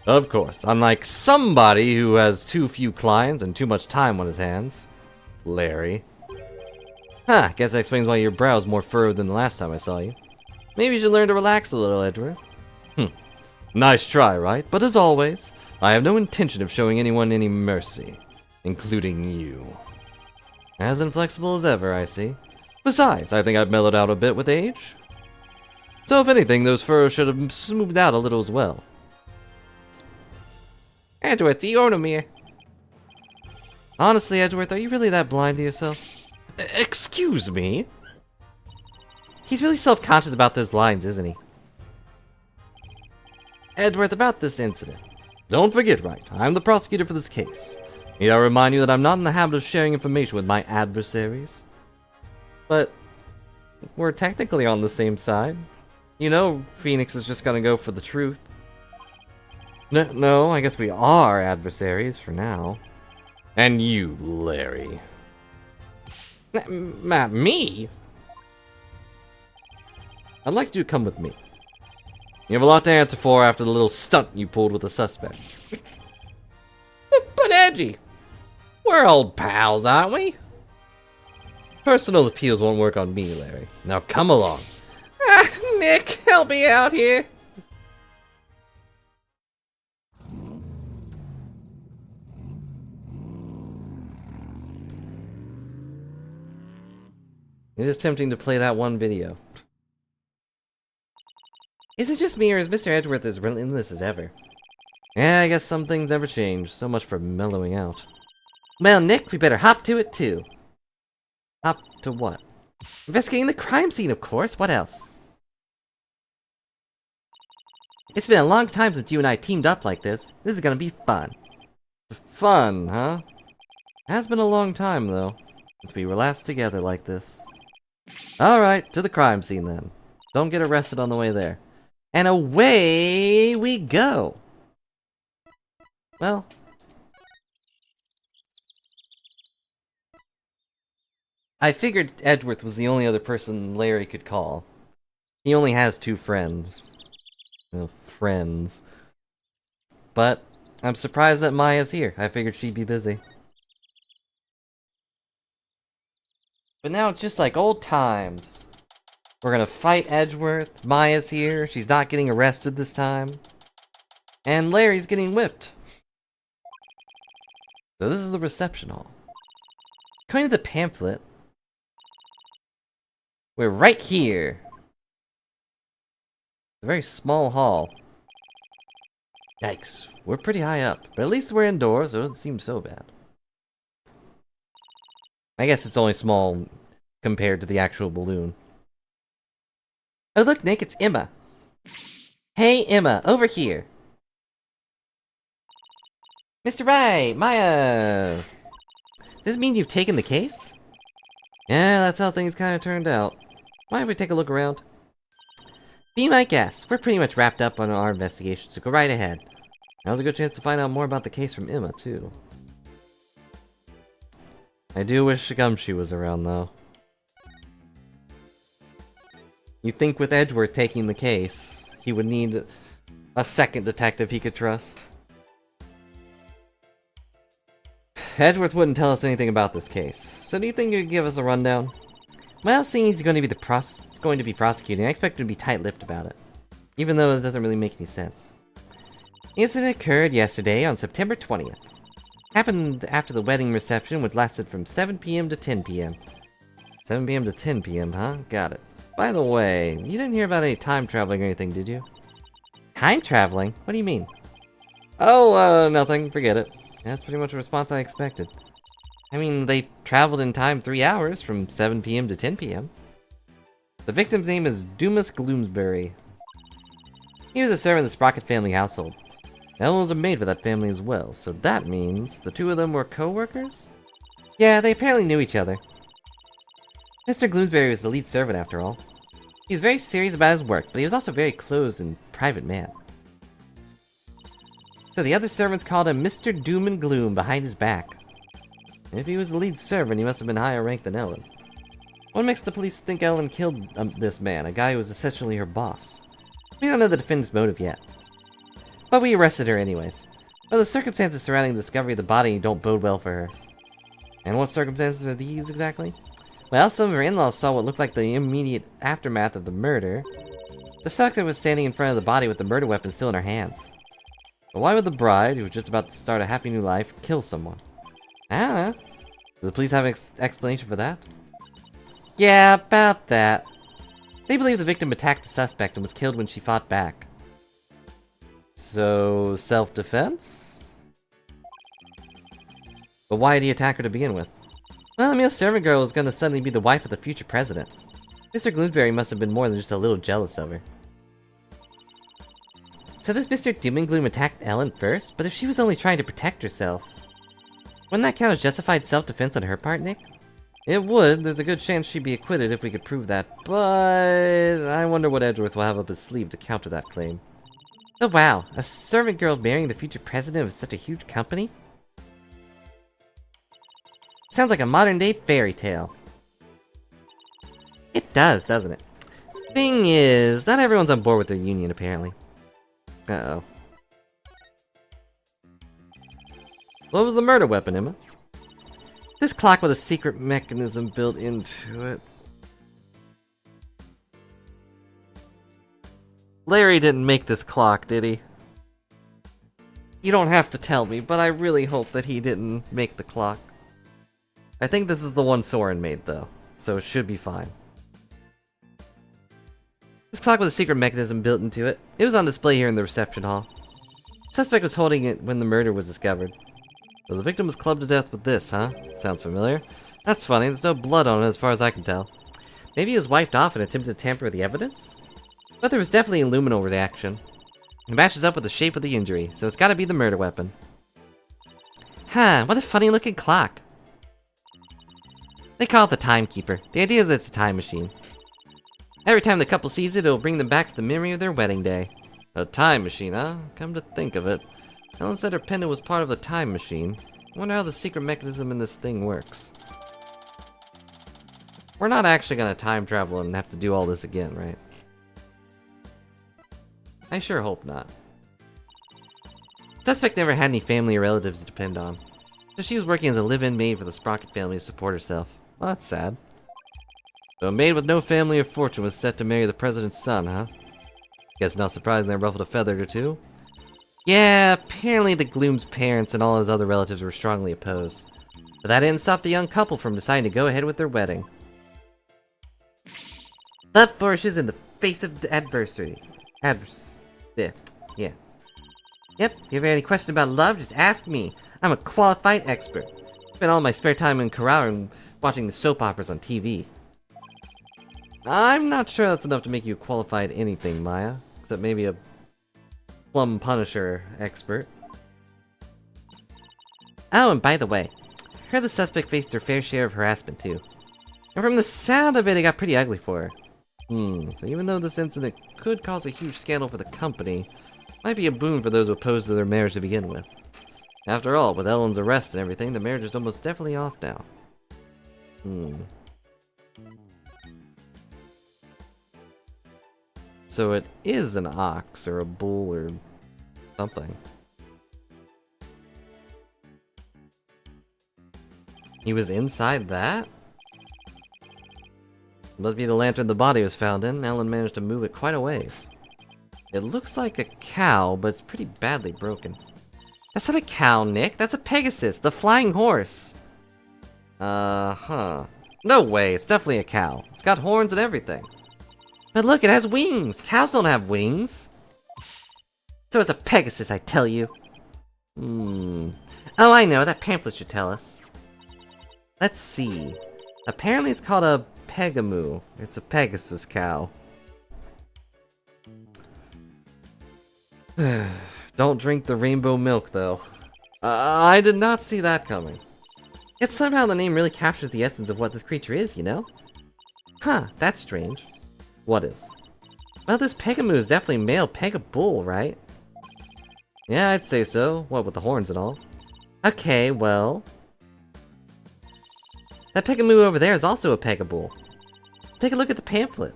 Of course, unlike somebody who has too few clients and too much time on his hands. Larry. Huh, guess that explains why your brow's more furrowed than the last time I saw you. Maybe you should learn to relax a little, Edgeworth. Nice try, right? But as always, I have no intention of showing anyone any mercy, including you. As inflexible as ever, I see. Besides, I think I've mellowed out a bit with age. So if anything, those furrows should have smoothed out a little as well. Edgeworth, do you own a mirror? Honestly, Edgeworth, are you really that blind to yourself? Excuse me? He's really self-conscious about those lines, isn't he? Edgeworth, about this incident. Don't forget, Wright, I'm the prosecutor for this case. Need I remind you that I'm not in the habit of sharing information with my adversaries? But we're technically on the same side. You know Phoenix is just gonna go for the truth. No, I guess we are adversaries for now. And you, Larry. Me? I'd like you to come with me. You have a lot to answer for after the little stunt you pulled with the suspect. But Edgy, we're old pals, aren't we? Personal appeals won't work on me, Larry. Now come along. Nick, help me out here. It's just tempting to play that one video. Is it just me, or is Mr. Edgeworth as relentless as ever? Yeah, I guess some things never change. So much for mellowing out. Well, Nick, we better hop to it, too. Hop to what? Investigating the crime scene, of course. What else? It's been a long time since you and I teamed up like this. This is gonna be fun. Fun, huh? Has been a long time, though, since we were last together like this. Alright, to the crime scene then. Don't get arrested on the way there. And away we go. Well, I figured Edgeworth was the only other person Larry could call. He only has 2 friends. Well, friends. But I'm surprised that Maya's here. I figured she'd be busy. But now it's just like old times. We're gonna fight Edgeworth. Maya's here. She's not getting arrested this time. And Larry's getting whipped. So this is the reception hall. According to the pamphlet, we're right here. A very small hall. Yikes. We're pretty high up. But at least we're indoors, so it doesn't seem so bad. I guess it's only small compared to the actual balloon. Oh look, Nick, it's Emma. Hey, Emma, over here. Mr. Wright, Maya. Does this mean you've taken the case? Yeah, that's how things kind of turned out. Mind if we take a look around? Be my guest. We're pretty much wrapped up on our investigation, so go right ahead. Now's a good chance to find out more about the case from Emma, too. I do wish Gumshoe was around, though. You'd think with Edgeworth taking the case, he would need a second detective he could trust. Edgeworth wouldn't tell us anything about this case, so do you think you could give us a rundown? Well, seeing he's going to be prosecuting, I expect him to be tight-lipped about it. Even though it doesn't really make any sense. The incident occurred yesterday on September 20th. Happened after the wedding reception, which lasted from 7 p.m. to 10 p.m. 7 p.m. to 10 p.m., huh? Got it. By the way, you didn't hear about any time traveling or anything, did you? Time traveling? What do you mean? Oh, nothing. Forget it. That's pretty much a response I expected. I mean, they traveled in time 3 hours, from 7 p.m. to 10 p.m. The victim's name is Dumas Gloomsbury. He was a servant of the Sprocket family household. Ellen was a maid for that family as well, so that means the 2 of them were co-workers? Yeah, they apparently knew each other. Mr. Gloomsbury was the lead servant, after all. He was very serious about his work, but he was also a very closed and private man. So the other servants called him Mr. Doom and Gloom behind his back. If he was the lead servant, he must have been higher ranked than Ellen. What makes the police think Ellen killed this man, a guy who was essentially her boss? We don't know the defendant's motive yet. But we arrested her anyways. Well, the circumstances surrounding the discovery of the body don't bode well for her. And what circumstances are these exactly? Well, some of her in-laws saw what looked like the immediate aftermath of the murder. The suspect was standing in front of the body with the murder weapon still in her hands. But why would the bride, who was just about to start a happy new life, kill someone? I don't know. Does the police have an explanation for that? Yeah, about that. They believe the victim attacked the suspect and was killed when she fought back. So, self-defense? But why did he attack her to begin with? Well, I mean, a servant girl was gonna suddenly be the wife of the future president. Mr. Gloomsbury must have been more than just a little jealous of her. So this Mr. Doom and Gloom attacked Ellen first, but if she was only trying to protect herself, wouldn't that count as justified self-defense on her part, Nick? It would. There's a good chance she'd be acquitted if we could prove that, but I wonder what Edgeworth will have up his sleeve to counter that claim. Oh wow, a servant girl marrying the future president of such a huge company? Sounds like a modern-day fairy tale. It does, doesn't it? Thing is, not everyone's on board with their union, apparently. Uh-oh. What was the murder weapon, Emma? This clock with a secret mechanism built into it. Larry didn't make this clock, did he? You don't have to tell me, but I really hope that he didn't make the clock. I think this is the one Soren made, though. so it should be fine. This clock with a secret mechanism built into it. It was on display here in the reception hall. The suspect was holding it when the murder was discovered. So the victim was clubbed to death with this, huh? Sounds familiar. That's funny, there's no blood on it as far as I can tell. Maybe it was wiped off and attempted to tamper with the evidence? But there was definitely a luminal reaction. It matches up with the shape of the injury, so it's gotta be the murder weapon. Huh, what a funny looking clock. They call it the timekeeper. The idea is that it's a time machine. Every time the couple sees it, it'll bring them back to the memory of their wedding day. A time machine, huh? Come to think of it. Ellen said her pendant was part of the time machine. I wonder how the secret mechanism in this thing works. We're not actually gonna time travel and have to do all this again, right? I sure hope not. Suspect never had any family or relatives to depend on, so she was working as a live-in maid for the Sprocket family to support herself. Well, that's sad. So a maid with no family or fortune was set to marry the president's son, huh? Guess not surprising they ruffled a feather or two. Yeah, apparently the Gloom's parents and all his other relatives were strongly opposed. But that didn't stop the young couple from deciding to go ahead with their wedding. Love flourishes in the face of adversity. Yeah. Yep, if you have any question about love, just ask me. I'm a qualified expert. Spend all my spare time in Corral and watching the soap operas on TV. I'm not sure that's enough to make you qualified anything, Maya. Except maybe a plum punisher expert. Oh, and by the way, I heard the suspect faced her fair share of harassment too. And from the sound of it, it got pretty ugly for her. So even though this incident could cause a huge scandal for the company, it might be a boon for those opposed to their marriage to begin with. After all, with Ellen's arrest and everything, the marriage is almost definitely off now. So it is an ox or a bull or something. He was inside that? Must be the lantern the body was found in. Ellen managed to move it quite a ways. It looks like a cow, but it's pretty badly broken. That's not a cow, Nick. That's a Pegasus, the flying horse. No way. It's definitely a cow. It's got horns and everything. But look, it has wings. Cows don't have wings. So it's a Pegasus, I tell you. Oh, I know. That pamphlet should tell us. Let's see. Apparently it's called a Pegamoo. It's a Pegasus cow. Don't drink the rainbow milk, though. I did not see that coming. Yet somehow the name really captures the essence of what this creature is, you know? Huh, that's strange. What is? Well, this Pegamoo is definitely male Pegabull, right? Yeah, I'd say so. What, with the horns and all? Okay, well... that Pegamoo over there is also a Pegabull. Take a look at the pamphlet.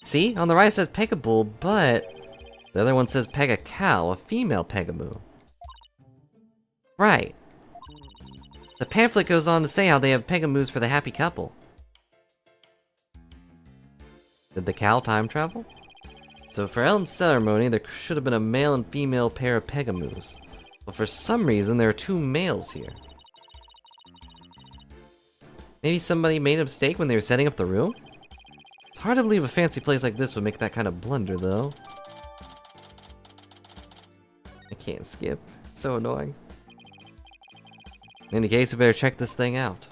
See? On the right it says Pegabull, but... the other one says Pegacow, a female Pegamoo. Right. The pamphlet goes on to say how they have Pegamoos for the happy couple. Did the cow time travel? So for Ellen's ceremony, there should have been a male and female pair of Pegamoos. But for some reason, there are two males here. Maybe somebody made a mistake when they were setting up the room? It's hard to believe a fancy place like this would make that kind of blunder, though. I can't skip. It's so annoying. In any case, we better check this thing out.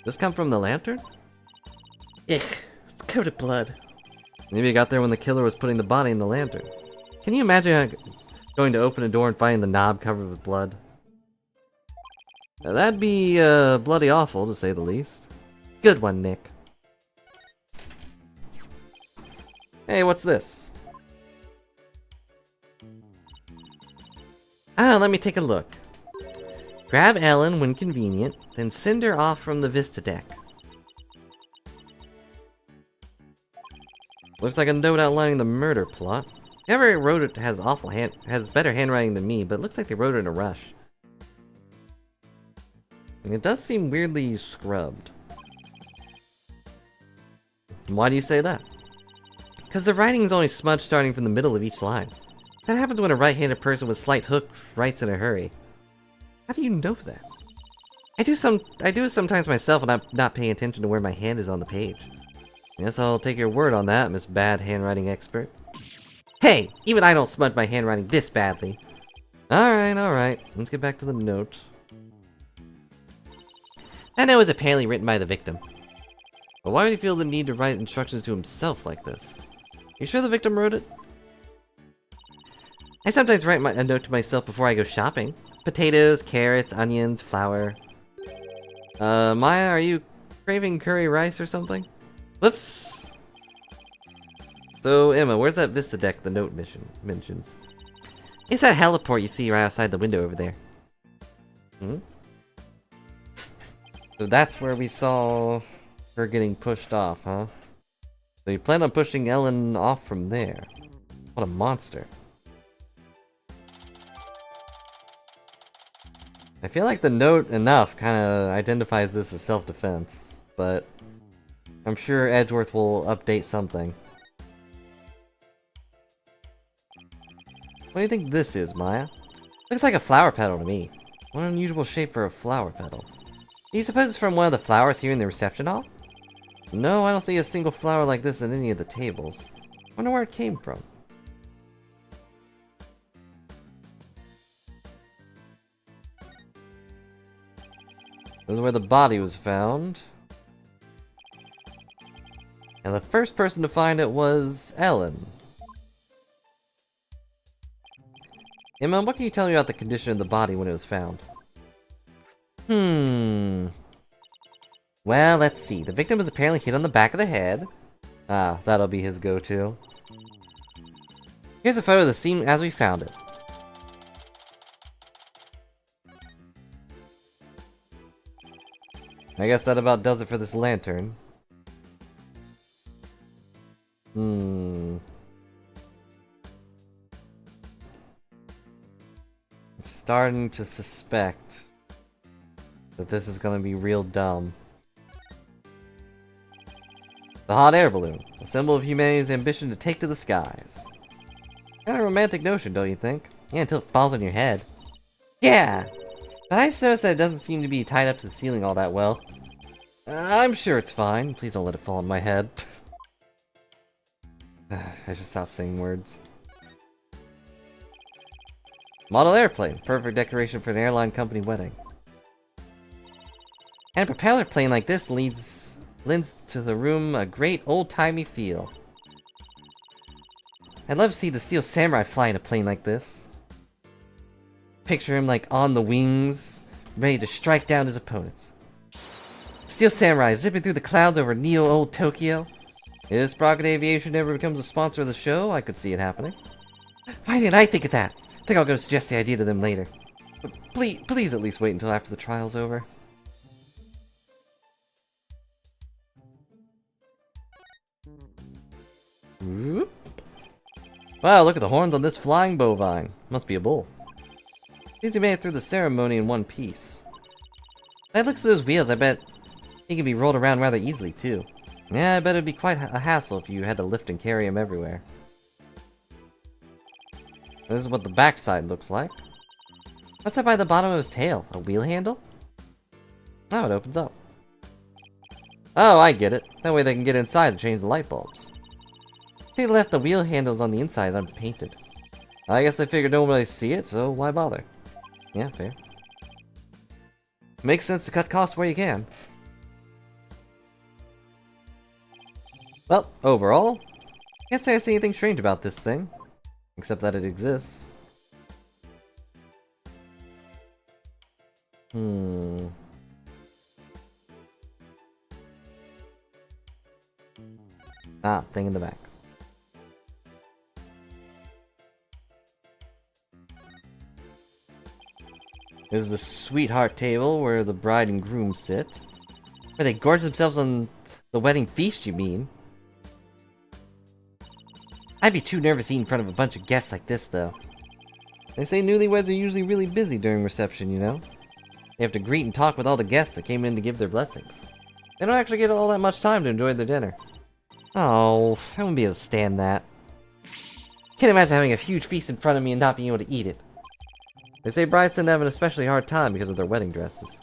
This come from the lantern? Ugh, it's covered in blood. Maybe it got there when the killer was putting the body in the lantern. Can you imagine going to open a door and finding the knob covered with blood? Now, that'd be bloody awful, to say the least. Good one, Nick. Hey, what's this? Ah, let me take a look. Grab Ellen when convenient, then send her off from the Vista deck. Looks like a note outlining the murder plot. Whoever wrote it has better handwriting than me, but it looks like they wrote it in a rush. And it does seem weirdly scrubbed. Why do you say that? Because the writing is only smudged starting from the middle of each line. That happens when a right-handed person with slight hook writes in a hurry. How do you know that? I do it sometimes myself when I'm not paying attention to where my hand is on the page. Guess I'll take your word on that, Miss Bad Handwriting Expert. Hey! Even I don't smudge my handwriting this badly. Alright. Let's get back to the note. That note was apparently written by the victim. But why would he feel the need to write instructions to himself like this? You sure the victim wrote it? I sometimes write a note to myself before I go shopping. Potatoes, carrots, onions, flour. Maya, are you craving curry rice or something? Whoops! So, Emma, where's that Vista deck the note mentions? It's that heliport you see right outside the window over there. Hmm? So that's where we saw her getting pushed off, huh? So you plan on pushing Ellen off from there. What a monster. I feel like the note enough kind of identifies this as self-defense, but I'm sure Edgeworth will update something. What do you think this is, Maya? Looks like a flower petal to me. What an unusual shape for a flower petal. Do you suppose it's from one of the flowers here in the reception hall? No, I don't see a single flower like this in any of the tables. Wonder where it came from. This is where the body was found. And the first person to find it was Ellen. Emma, what can you tell me about the condition of the body when it was found? Well, let's see. The victim was apparently hit on the back of the head. Ah, that'll be his go-to. Here's a photo of the scene as we found it. I guess that about does it for this lantern. I'm starting to suspect that this is gonna be real dumb. The hot air balloon, a symbol of humanity's ambition to take to the skies. Kind of romantic notion, don't you think? Yeah, until it falls on your head. Yeah! But I just noticed that it doesn't seem to be tied up to the ceiling all that well. I'm sure it's fine. Please don't let it fall on my head. I should stop saying words. Model airplane. Perfect decoration for an airline company wedding. And a propeller plane like this lends to the room a great old-timey feel. I'd love to see the Steel Samurai fly in a plane like this. Picture him like on the wings, ready to strike down his opponents. Steel Samurai zipping through the clouds over Neo Old Tokyo. If Sprocket Aviation ever becomes a sponsor of the show, I could see it happening. Why didn't I think of that? I think I'll go suggest the idea to them later. But please at least wait until after the trial's over. Whoop. Wow, look at the horns on this flying bovine. Must be a bull. Seems he made it through the ceremony in one piece. When I look at those wheels, I bet he can be rolled around rather easily, too. Yeah, I bet it'd be quite a hassle if you had to lift and carry him everywhere. This is what the backside looks like. What's that by the bottom of his tail? A wheel handle? Oh, it opens up. Oh, I get it. That way they can get inside and change the light bulbs. They left the wheel handles on the inside unpainted. I guess they figured nobody would see it, so why bother? Yeah, fair. Makes sense to cut costs where you can. Well, overall, can't say I see anything strange about this thing. Except that it exists. Ah, thing in the back. This is the sweetheart table where the bride and groom sit. Where they gorge themselves on the wedding feast, you mean? I'd be too nervous eating in front of a bunch of guests like this, though. They say newlyweds are usually really busy during reception, you know? They have to greet and talk with all the guests that came in to give their blessings. They don't actually get all that much time to enjoy their dinner. Oh, I wouldn't be able to stand that. Can't imagine having a huge feast in front of me and not being able to eat it. They say brides tend to have an especially hard time because of their wedding dresses.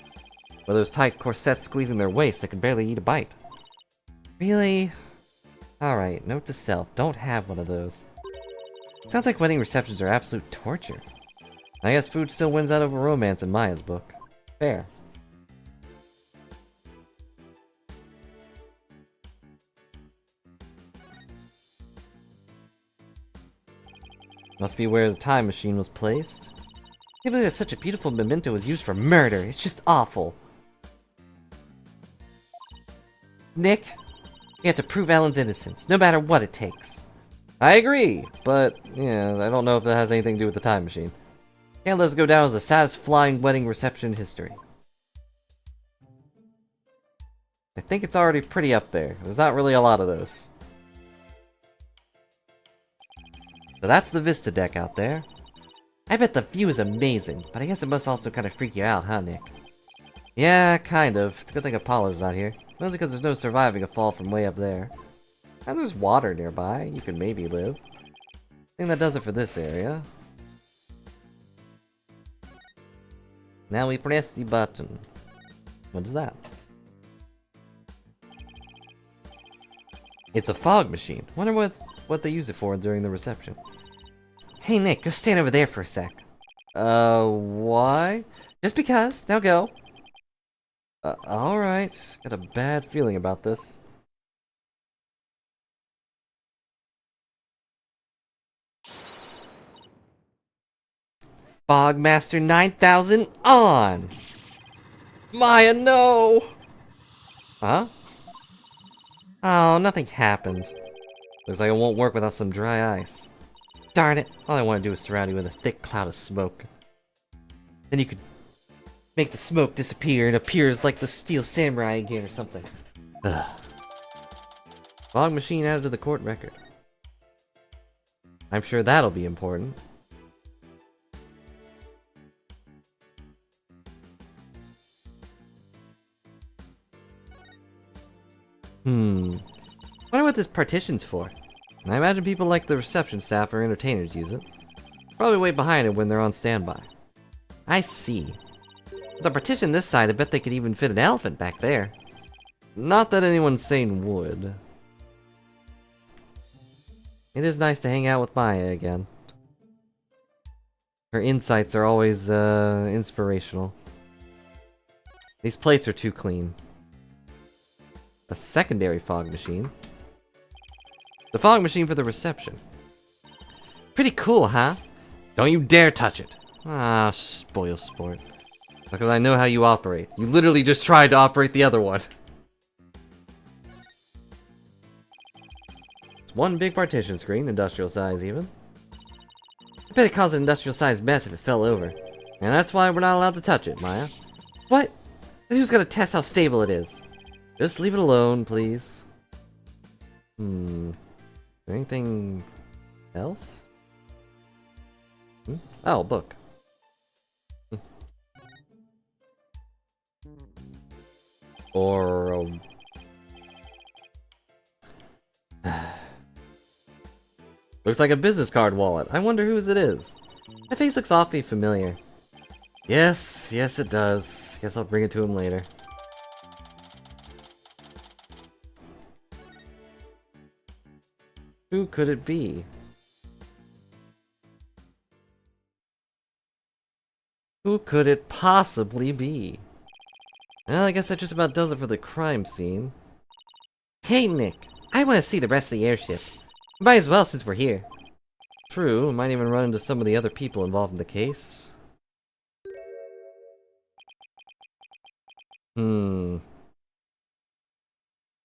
With those tight corsets squeezing their waists, they can barely eat a bite. Really? Alright, note to self, don't have one of those. Sounds like wedding receptions are absolute torture. I guess food still wins out over romance in Maya's book. Fair. Must be where the time machine was placed. Can't believe that such a beautiful memento was used for murder. It's just awful. Nick, you have to prove Ellen's innocence, no matter what it takes. I agree, but, yeah, I don't know if it has anything to do with the time machine. Can't let us go down as the saddest flying wedding reception in history. I think it's already pretty up there. There's not really a lot of those. So that's the Vista deck out there. I bet the view is amazing, but I guess it must also kind of freak you out, huh, Nick? Yeah, kind of. It's a good thing Apollo's not here. Mostly because there's no surviving a fall from way up there. And there's water nearby. You can maybe live. I think that does it for this area. Now we press the button. What's that? It's a fog machine. Wonder what they use it for during the reception. Hey Nick, go stand over there for a sec. Why? Just because. Now go. Alright. Got a bad feeling about this. Fogmaster 9000 on! Maya, no! Huh? Oh, nothing happened. Looks like it won't work without some dry ice. Darn it! All I want to do is surround you with a thick cloud of smoke. Then you could make the smoke disappear and appears like the Steel Samurai again or something. Ugh. Fog machine added to the court record. I'm sure that'll be important. Wonder what this partition's for. I imagine people like the reception staff or entertainers use it. Probably wait behind it when they're on standby. I see. With the partition this side, I bet they could even fit an elephant back there. Not that anyone sane would. It is nice to hang out with Maya again. Her insights are always, inspirational. These plates are too clean. A secondary fog machine. The fog machine for the reception. Pretty cool, huh? Don't you dare touch it. Ah, spoil sport. Because I know how you operate. You literally just tried to operate the other one. It's one big partition screen, industrial size even. I bet it caused an industrial sized mess if it fell over. And that's why we're not allowed to touch it, Maya. What? Then who's gonna test how stable it is? Just leave it alone, please. Anything else? Oh, book. Or looks like a business card wallet. I wonder whose it is. That face looks awfully familiar. Yes, it does. Guess I'll bring it to him later. Who could it be? Who could it possibly be? Well, I guess that just about does it for the crime scene. Hey, Nick. I want to see the rest of the airship. Might as well since we're here. True, we might even run into some of the other people involved in the case.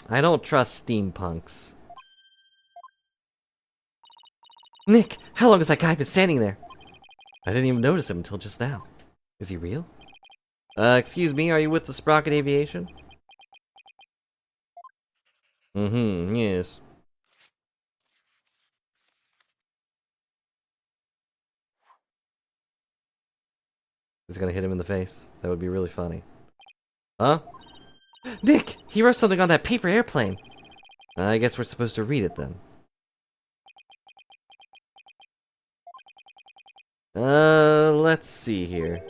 I don't trust steampunks. Nick, how long has that guy been standing there? I didn't even notice him until just now. Is he real? Excuse me, are you with the Sprocket Aviation? Yes. He's gonna hit him in the face. That would be really funny. Huh? Nick! He wrote something on that paper airplane! I guess we're supposed to read it then. Let's see here.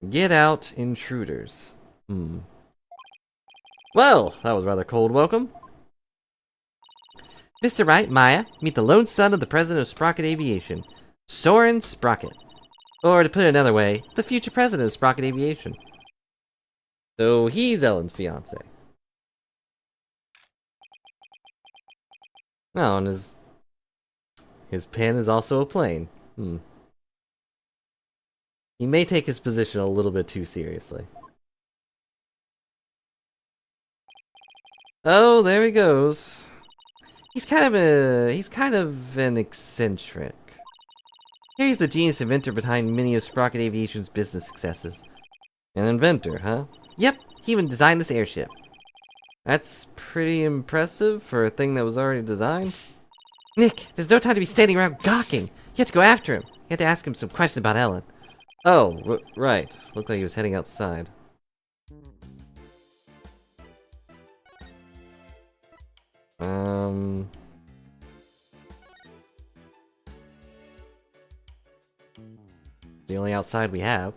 Get out, intruders. Well, that was rather cold welcome. Mr. Wright, Maya, meet the lone son of the president of Sprocket Aviation, Soren Sprocket. Or to put it another way, the future president of Sprocket Aviation. So he's Ellen's fiance. Oh, and his pen is also a plane. He may take his position a little bit too seriously. Oh, there he goes. He's kind of an eccentric. Here he's the genius inventor behind many of Sprocket Aviation's business successes. An inventor, huh? Yep, he even designed this airship. That's pretty impressive for a thing that was already designed. Nick, there's no time to be standing around gawking. You have to go after him. You have to ask him some questions about Ellen. Oh, right. Looked like he was heading outside. The only outside we have.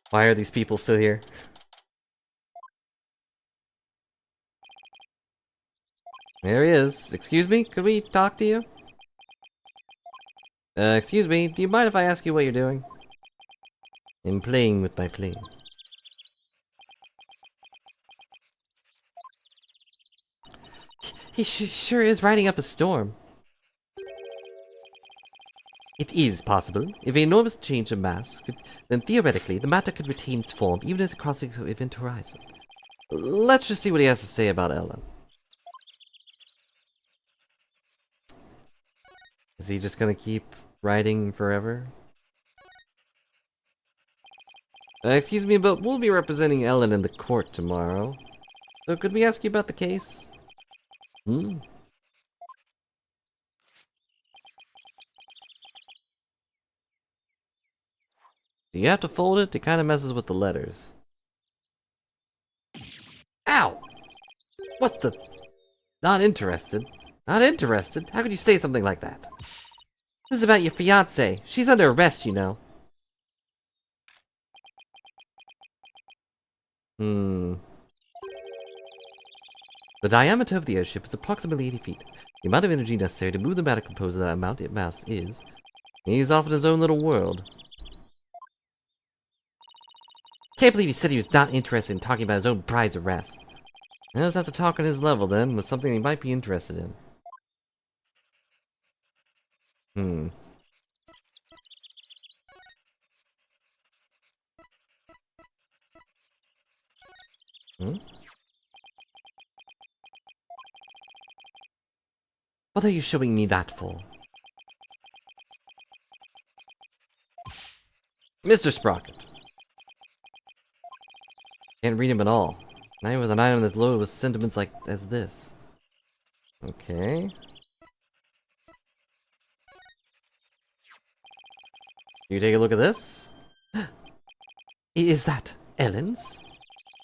Why are these people still here? There he is. Excuse me? Could we talk to you? Excuse me, do you mind if I ask you what you're doing? I'm playing with my plane. He sure is riding up a storm. It is possible. If an enormous change of mass, then theoretically the matter could retain its form even as it crosses the event horizon. Let's just see what he has to say about Ellen. Is he just gonna keep riding forever? Excuse me, but we'll be representing Ellen in the court tomorrow. So could we ask you about the case? Do you have to fold it? It kind of messes with the letters. Ow! What the? Not interested. Not interested? How could you say something like that? This is about your fiancée. She's under arrest, you know. The diameter of the airship is approximately 80 feet. The amount of energy necessary to move the matter composed of that amount of mass is... He's off in his own little world. Can't believe he said he was not interested in talking about his own prize arrest. He'll just have to talk on his level then, with something he might be interested in. What are you showing me that for? Mr. Sprocket. Can't read him at all. Not even with an item that's loaded with sentiments like as this. Okay. You take a look at this? Is that Ellen's?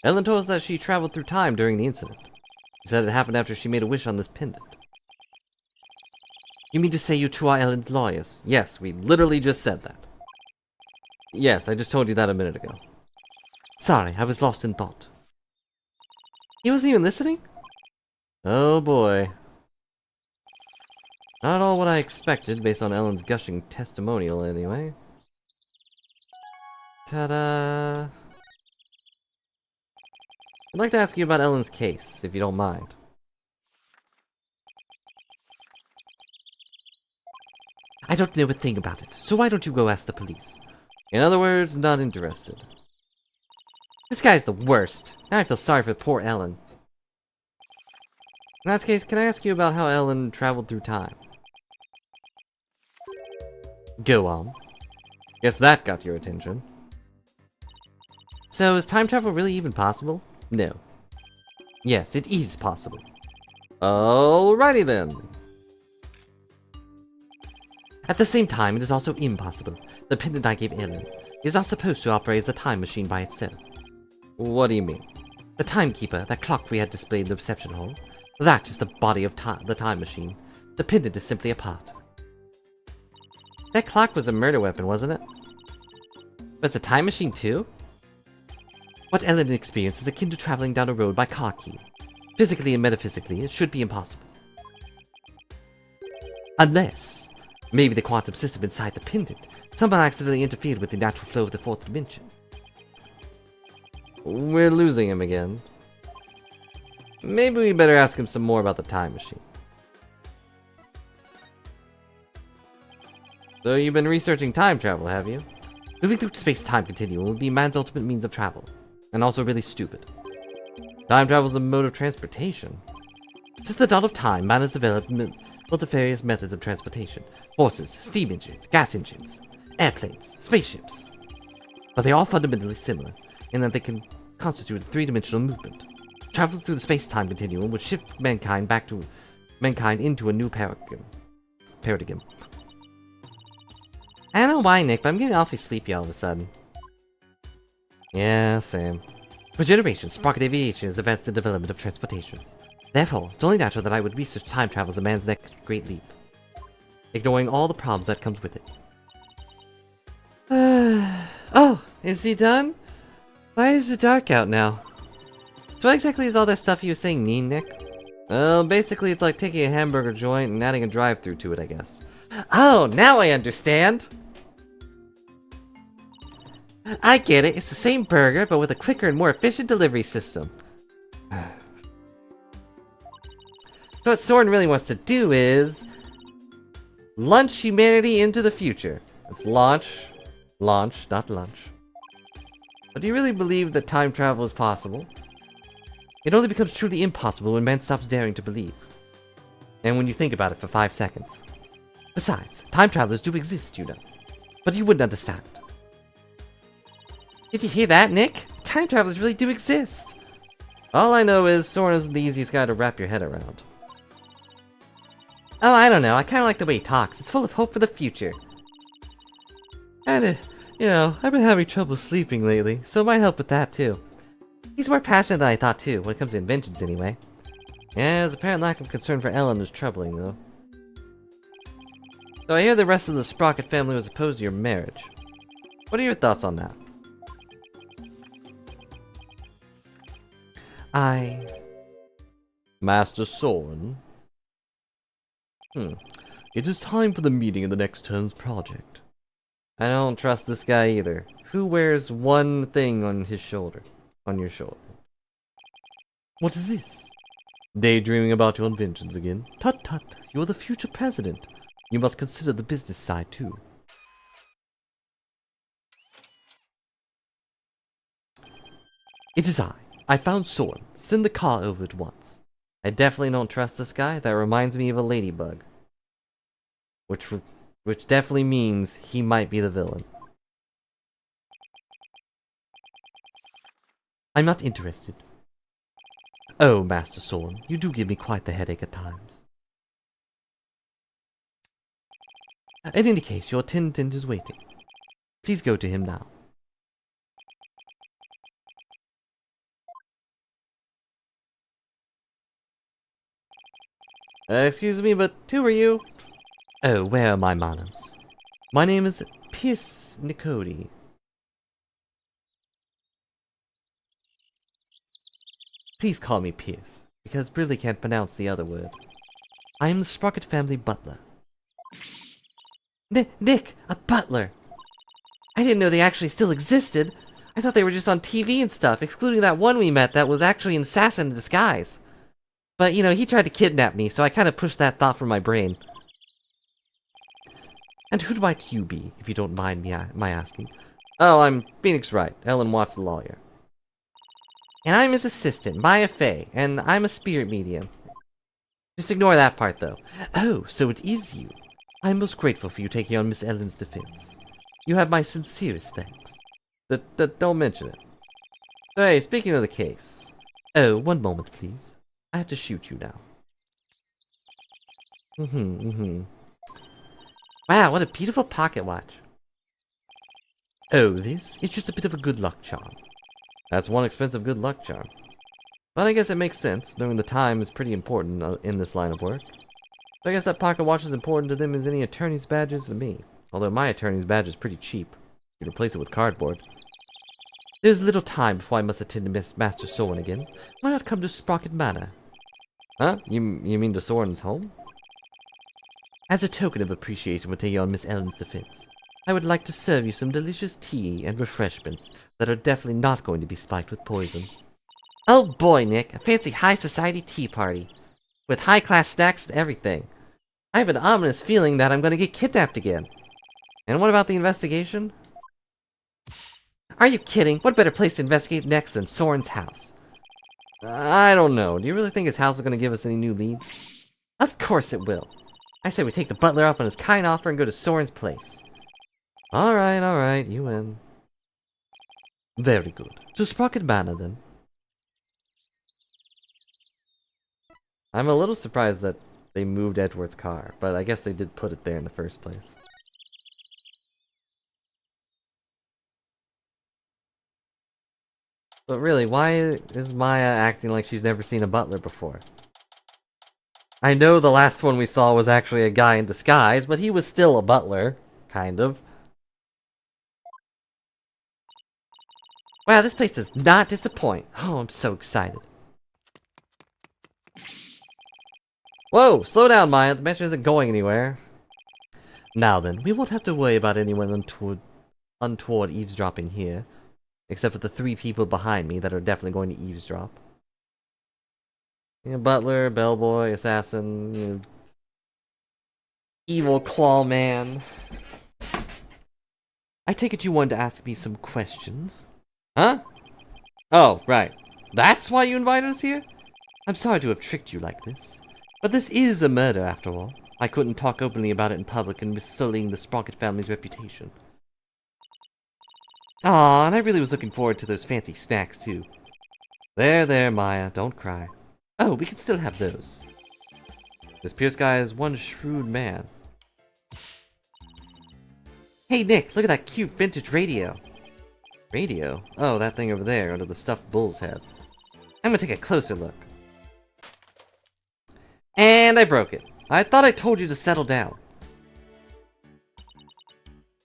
Ellen told us that she traveled through time during the incident. She said it happened after she made a wish on this pendant. You mean to say you two are Ellen's lawyers? Yes, we literally just said that. Yes, I just told you that a minute ago. Sorry, I was lost in thought. He wasn't even listening? Oh boy. Not all what I expected, based on Ellen's gushing testimonial anyway. Ta-da! I'd like to ask you about Ellen's case, if you don't mind. I don't know a thing about it, so why don't you go ask the police? In other words, not interested. This guy's the worst. Now I feel sorry for poor Ellen. In that case, can I ask you about how Ellen traveled through time? Go on. Guess that got your attention. So, is time travel really even possible? No. Yes, it is possible. Alrighty then. At the same time, it is also impossible. The pendant I gave Ellen is not supposed to operate as a time machine by itself. What do you mean? The timekeeper, that clock we had displayed in the reception hall, that is the body of the time machine. The pendant is simply a pot. That clock was a murder weapon, wasn't it? But it's a time machine too? What Ellen experienced is akin to traveling down a road by car key. Physically and metaphysically, it should be impossible. Unless, maybe the quantum system inside the pendant somehow accidentally interfered with the natural flow of the fourth dimension. We're losing him again. Maybe we better ask him some more about the time machine. So you've been researching time travel, have you? Moving through space-time continuum would be man's ultimate means of travel, and also really stupid. Time travel is a mode of transportation. Since the dawn of time, man has developed multifarious methods of transportation. Horses, steam engines, gas engines, airplanes, spaceships. But they are all fundamentally similar, in that they can constitute a three-dimensional movement. Traveling through the space-time continuum would shift mankind into a new paradigm. I don't know why, Nick, but I'm getting awfully sleepy all of a sudden. Yeah, same. For generations, sprocket aviation has advanced the development of transportations. Therefore, it's only natural that I would research time travel as a man's next great leap, ignoring all the problems that comes with it. Oh, is he done? Why is it dark out now? So what exactly is all that stuff you were saying mean, Nick? Well, basically it's like taking a hamburger joint and adding a drive-thru to it, I guess. Oh, now I understand! I get it, it's the same burger, but with a quicker and more efficient delivery system. So what Soren really wants to do is... launch humanity into the future. It's launch, not lunch. But do you really believe that time travel is possible? It only becomes truly impossible when man stops daring to believe. And when you think about it for 5 seconds. Besides, time travelers do exist, you know. But you wouldn't understand. Did you hear that, Nick? Time travelers really do exist. All I know is Soren isn't the easiest guy to wrap your head around. Oh, I don't know. I kind of like the way he talks. It's full of hope for the future. And, you know, I've been having trouble sleeping lately, so it might help with that too. He's more passionate than I thought too, when it comes to inventions anyway. Yeah, his apparent lack of concern for Ellen is troubling, though. So I hear the rest of the Sprocket family was opposed to your marriage. What are your thoughts on that? Master Soren? It is time for the meeting of the next term's project. I don't trust this guy either. Who wears one thing on his shoulder? On your shoulder. What is this? Daydreaming about your inventions again? Tut tut, you're the future president. You must consider the business side too. It is I found Soren. Send the car over at once. I definitely don't trust this guy. That reminds me of a ladybug. Which definitely means he might be the villain. I'm not interested. Oh, Master Soren, you do give me quite the headache at times. In any case, your attendant is waiting. Please go to him now. Excuse me, but who are you? Oh, where are my manners? My name is Pierce Nicody. Please call me Pierce, because Brilly can't pronounce the other word. I am the Sprocket family butler. Nick, a butler! I didn't know they actually still existed. I thought they were just on TV and stuff, excluding that one we met that was actually an assassin in disguise. But, you know, he tried to kidnap me, so I kind of pushed that thought from my brain. And who might you be, if you don't mind my asking? Oh, I'm Phoenix Wright, Ellen Watts the lawyer. And I'm his assistant, Maya Fey, and I'm a spirit medium. Just ignore that part, though. Oh, so it is you. I'm most grateful for you taking on Miss Ellen's defense. You have my sincerest thanks. Don't mention it. Hey, speaking of the case... Oh, one moment, please. I have to shoot you now. Wow, what a beautiful pocket watch. Oh, this? It's just a bit of a good luck charm. That's one expensive good luck charm. But I guess it makes sense, knowing the time is pretty important in this line of work. I guess that pocket watch is important to them as any attorney's badge is to me. Although my attorney's badge is pretty cheap. You can replace it with cardboard. There's little time before I must attend to Miss Master Soren again. Why not come to Sprocket Manor? Huh? You mean to Soren's home? As a token of appreciation for taking on Miss Ellen's defense, I would like to serve you some delicious tea and refreshments that are definitely not going to be spiked with poison. Oh boy, Nick, a fancy high society tea party. With high-class snacks and everything. I have an ominous feeling that I'm going to get kidnapped again. And what about the investigation? Are you kidding? What better place to investigate next than Soren's house? I don't know. Do you really think his house is going to give us any new leads? Of course it will. I say we take the butler up on his kind offer and go to Soren's place. Alright, you win. Very good. To Sprocket Manor, then. I'm a little surprised that they moved Edward's car, but I guess they did put it there in the first place. But really, why is Maya acting like she's never seen a butler before? I know the last one we saw was actually a guy in disguise, but he was still a butler. Kind of. Wow, this place does not disappoint. Oh, I'm so excited. Whoa, slow down, Maya. The mansion isn't going anywhere. Now then, we won't have to worry about anyone untoward eavesdropping here. Except for the 3 people behind me that are definitely going to eavesdrop. You know, butler, bellboy, assassin, you know, evil claw man. I take it you wanted to ask me some questions. Huh? Oh, right. That's why you invited us here? I'm sorry to have tricked you like this. But this is a murder, after all. I couldn't talk openly about it in public and risk sullying the Sprocket family's reputation. Aw, and I really was looking forward to those fancy snacks, too. There, Maya, don't cry. Oh, we can still have those. This Pierce guy is one shrewd man. Hey, Nick, look at that cute vintage radio. Radio? Oh, that thing over there, under the stuffed bull's head. I'm gonna take a closer look. And I broke it. I thought I told you to settle down.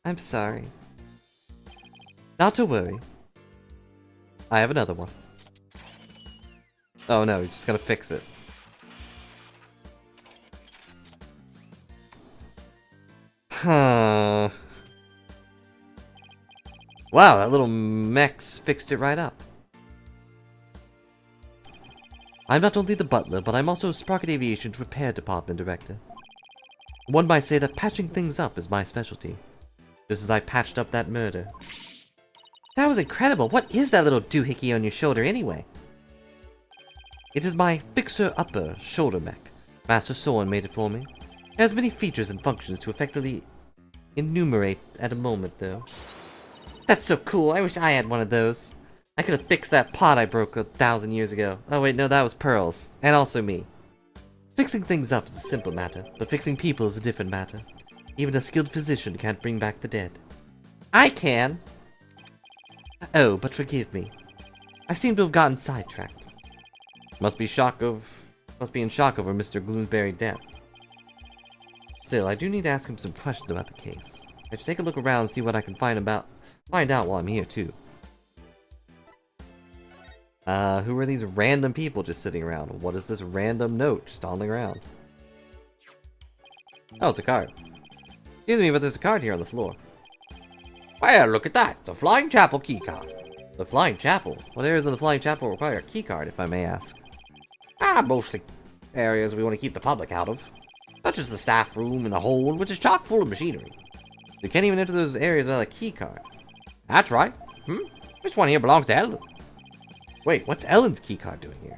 I'm sorry. Not to worry. I have another one. Oh no, you just gotta fix it. Huh. Wow, that little mech's fixed it right up. I'm not only the butler, but I'm also Sprocket Aviation's repair department director. One might say that patching things up is my specialty. Just as I patched up that murder. That was incredible. What is that little doohickey on your shoulder anyway? It is my fixer-upper shoulder mech. Master Soren made it for me. It has many features and functions to effectively enumerate at a moment, though. That's so cool. I wish I had one of those. I could have fixed that pot I broke 1,000 years ago. Oh wait, no, that was Pearl's. And also me. Fixing things up is a simple matter, but fixing people is a different matter. Even a skilled physician can't bring back the dead. I can! Oh, but forgive me. I seem to have gotten sidetracked. Must be in shock over Mr. Gloomsbury's death. Still, I do need to ask him some questions about the case. I should take a look around and see what I can find out while I'm here, too. Who are these random people just sitting around? What is this random note just on the ground? Oh, it's a card. Excuse me, but there's a card here on the floor. Well, look at that. It's a Flying Chapel keycard. The Flying Chapel? What areas of the Flying Chapel require a keycard, if I may ask? Mostly areas we want to keep the public out of. Such as the staff room and the hold, which is chock full of machinery. You can't even enter those areas without a keycard. That's right. This one here belongs to Ellen. Wait, what's Ellen's keycard doing here?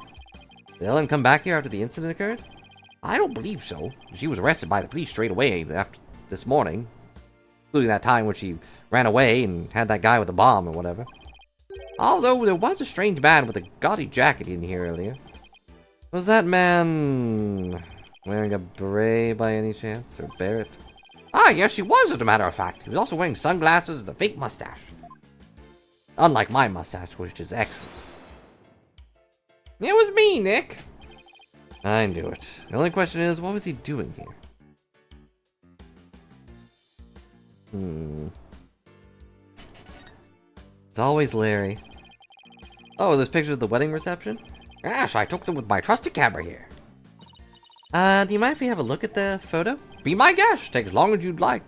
Did Ellen come back here after the incident occurred? I don't believe so. She was arrested by the police straight away after this morning. Including that time when she ran away and had that guy with the bomb or whatever. Although there was a strange man with a gaudy jacket in here earlier. Was that man wearing a beret by any chance? Or Barrett? Yes, he was, as a matter of fact. He was also wearing sunglasses and a fake mustache. Unlike my mustache, which is excellent. It was me, Nick. I knew it. The only question is, what was he doing here? It's always Larry. Oh, there's pictures of the wedding reception? Yes, I took them with my trusty camera here. Do you mind if we have a look at the photo? Be my guest. Take as long as you'd like.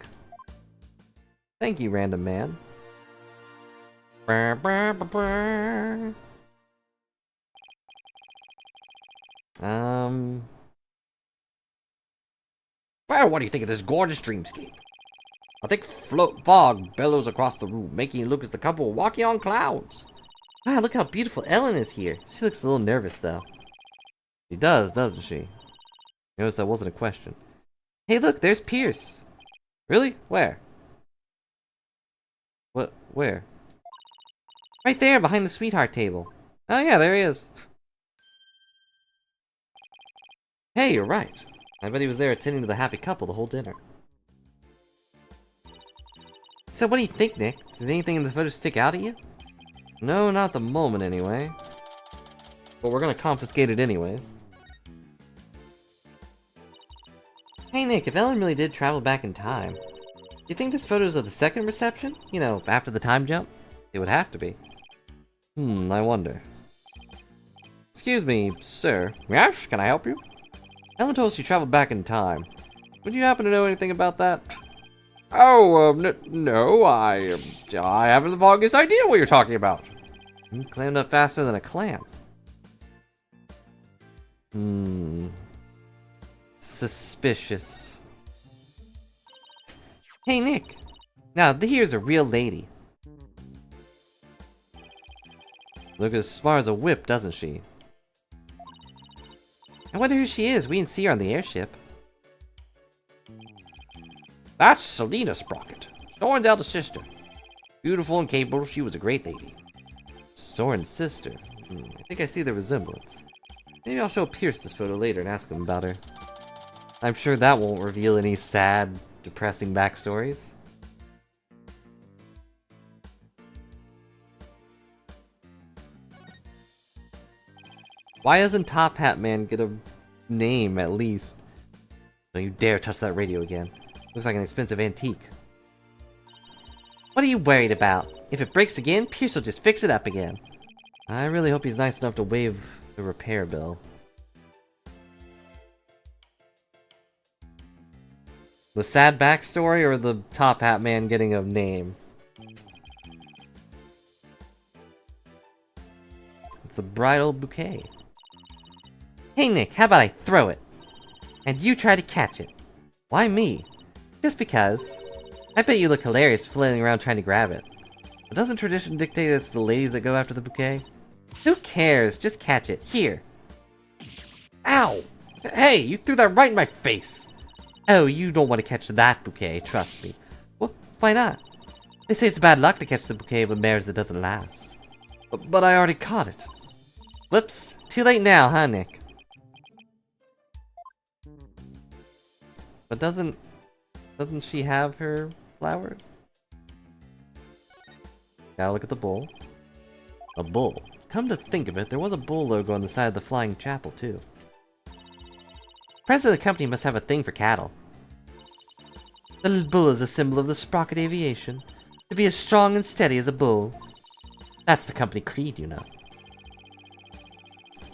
Thank you, random man. Well, what do you think of this gorgeous dreamscape? A thick fog billows across the room, making it look as the couple were walking on clouds. Wow, look how beautiful Ellen is here. She looks a little nervous, though. She does, doesn't she? Notice that wasn't a question. Hey, look, there's Pierce. Really? Where? What? Where? Right there, behind the sweetheart table. Oh yeah, there he is. Hey, you're right. I bet he was there attending to the happy couple the whole dinner. So what do you think, Nick? Does anything in the photo stick out at you? No, not at the moment anyway. But we're gonna confiscate it anyways. Hey Nick, if Ellen really did travel back in time, do you think this photo's of the second reception? You know, after the time jump? It would have to be. I wonder. Excuse me, sir. Yes, can I help you? Ellen told us you traveled back in time. Would you happen to know anything about that? Oh, no, I haven't the foggiest idea what you're talking about. You clammed up faster than a clam. Suspicious. Hey, Nick. Now, here's a real lady. Look as smart as a whip, doesn't she? I wonder who she is. We didn't see her on the airship. That's Selena Sprocket, Soren's eldest sister. Beautiful and capable, she was a great lady. Soren's sister. I think I see the resemblance. Maybe I'll show Pierce this photo later and ask him about her. I'm sure that won't reveal any sad, depressing backstories. Why doesn't Top Hat Man get a name at least? Don't you dare touch that radio again. Looks like an expensive antique. What are you worried about? If it breaks again, Pierce will just fix it up again. I really hope he's nice enough to waive the repair bill. The sad backstory or the Top Hat Man getting a name? It's the bridal bouquet. Hey Nick, how about I throw it? And you try to catch it. Why me? Just because. I bet you look hilarious flailing around trying to grab it. But doesn't tradition dictate it's the ladies that go after the bouquet? Who cares? Just catch it. Here. Ow! Hey, you threw that right in my face! Oh, you don't want to catch that bouquet, trust me. Well, why not? They say it's bad luck to catch the bouquet of a marriage that doesn't last. But I already caught it. Whoops. Too late now, huh, Nick? But doesn't she have her flower? Gotta look at the bull. A bull. Come to think of it, there was a bull logo on the side of the flying chapel, too. President of the company must have a thing for cattle. The little bull is a symbol of the Sprocket Aviation. To be as strong and steady as a bull. That's the company creed, you know.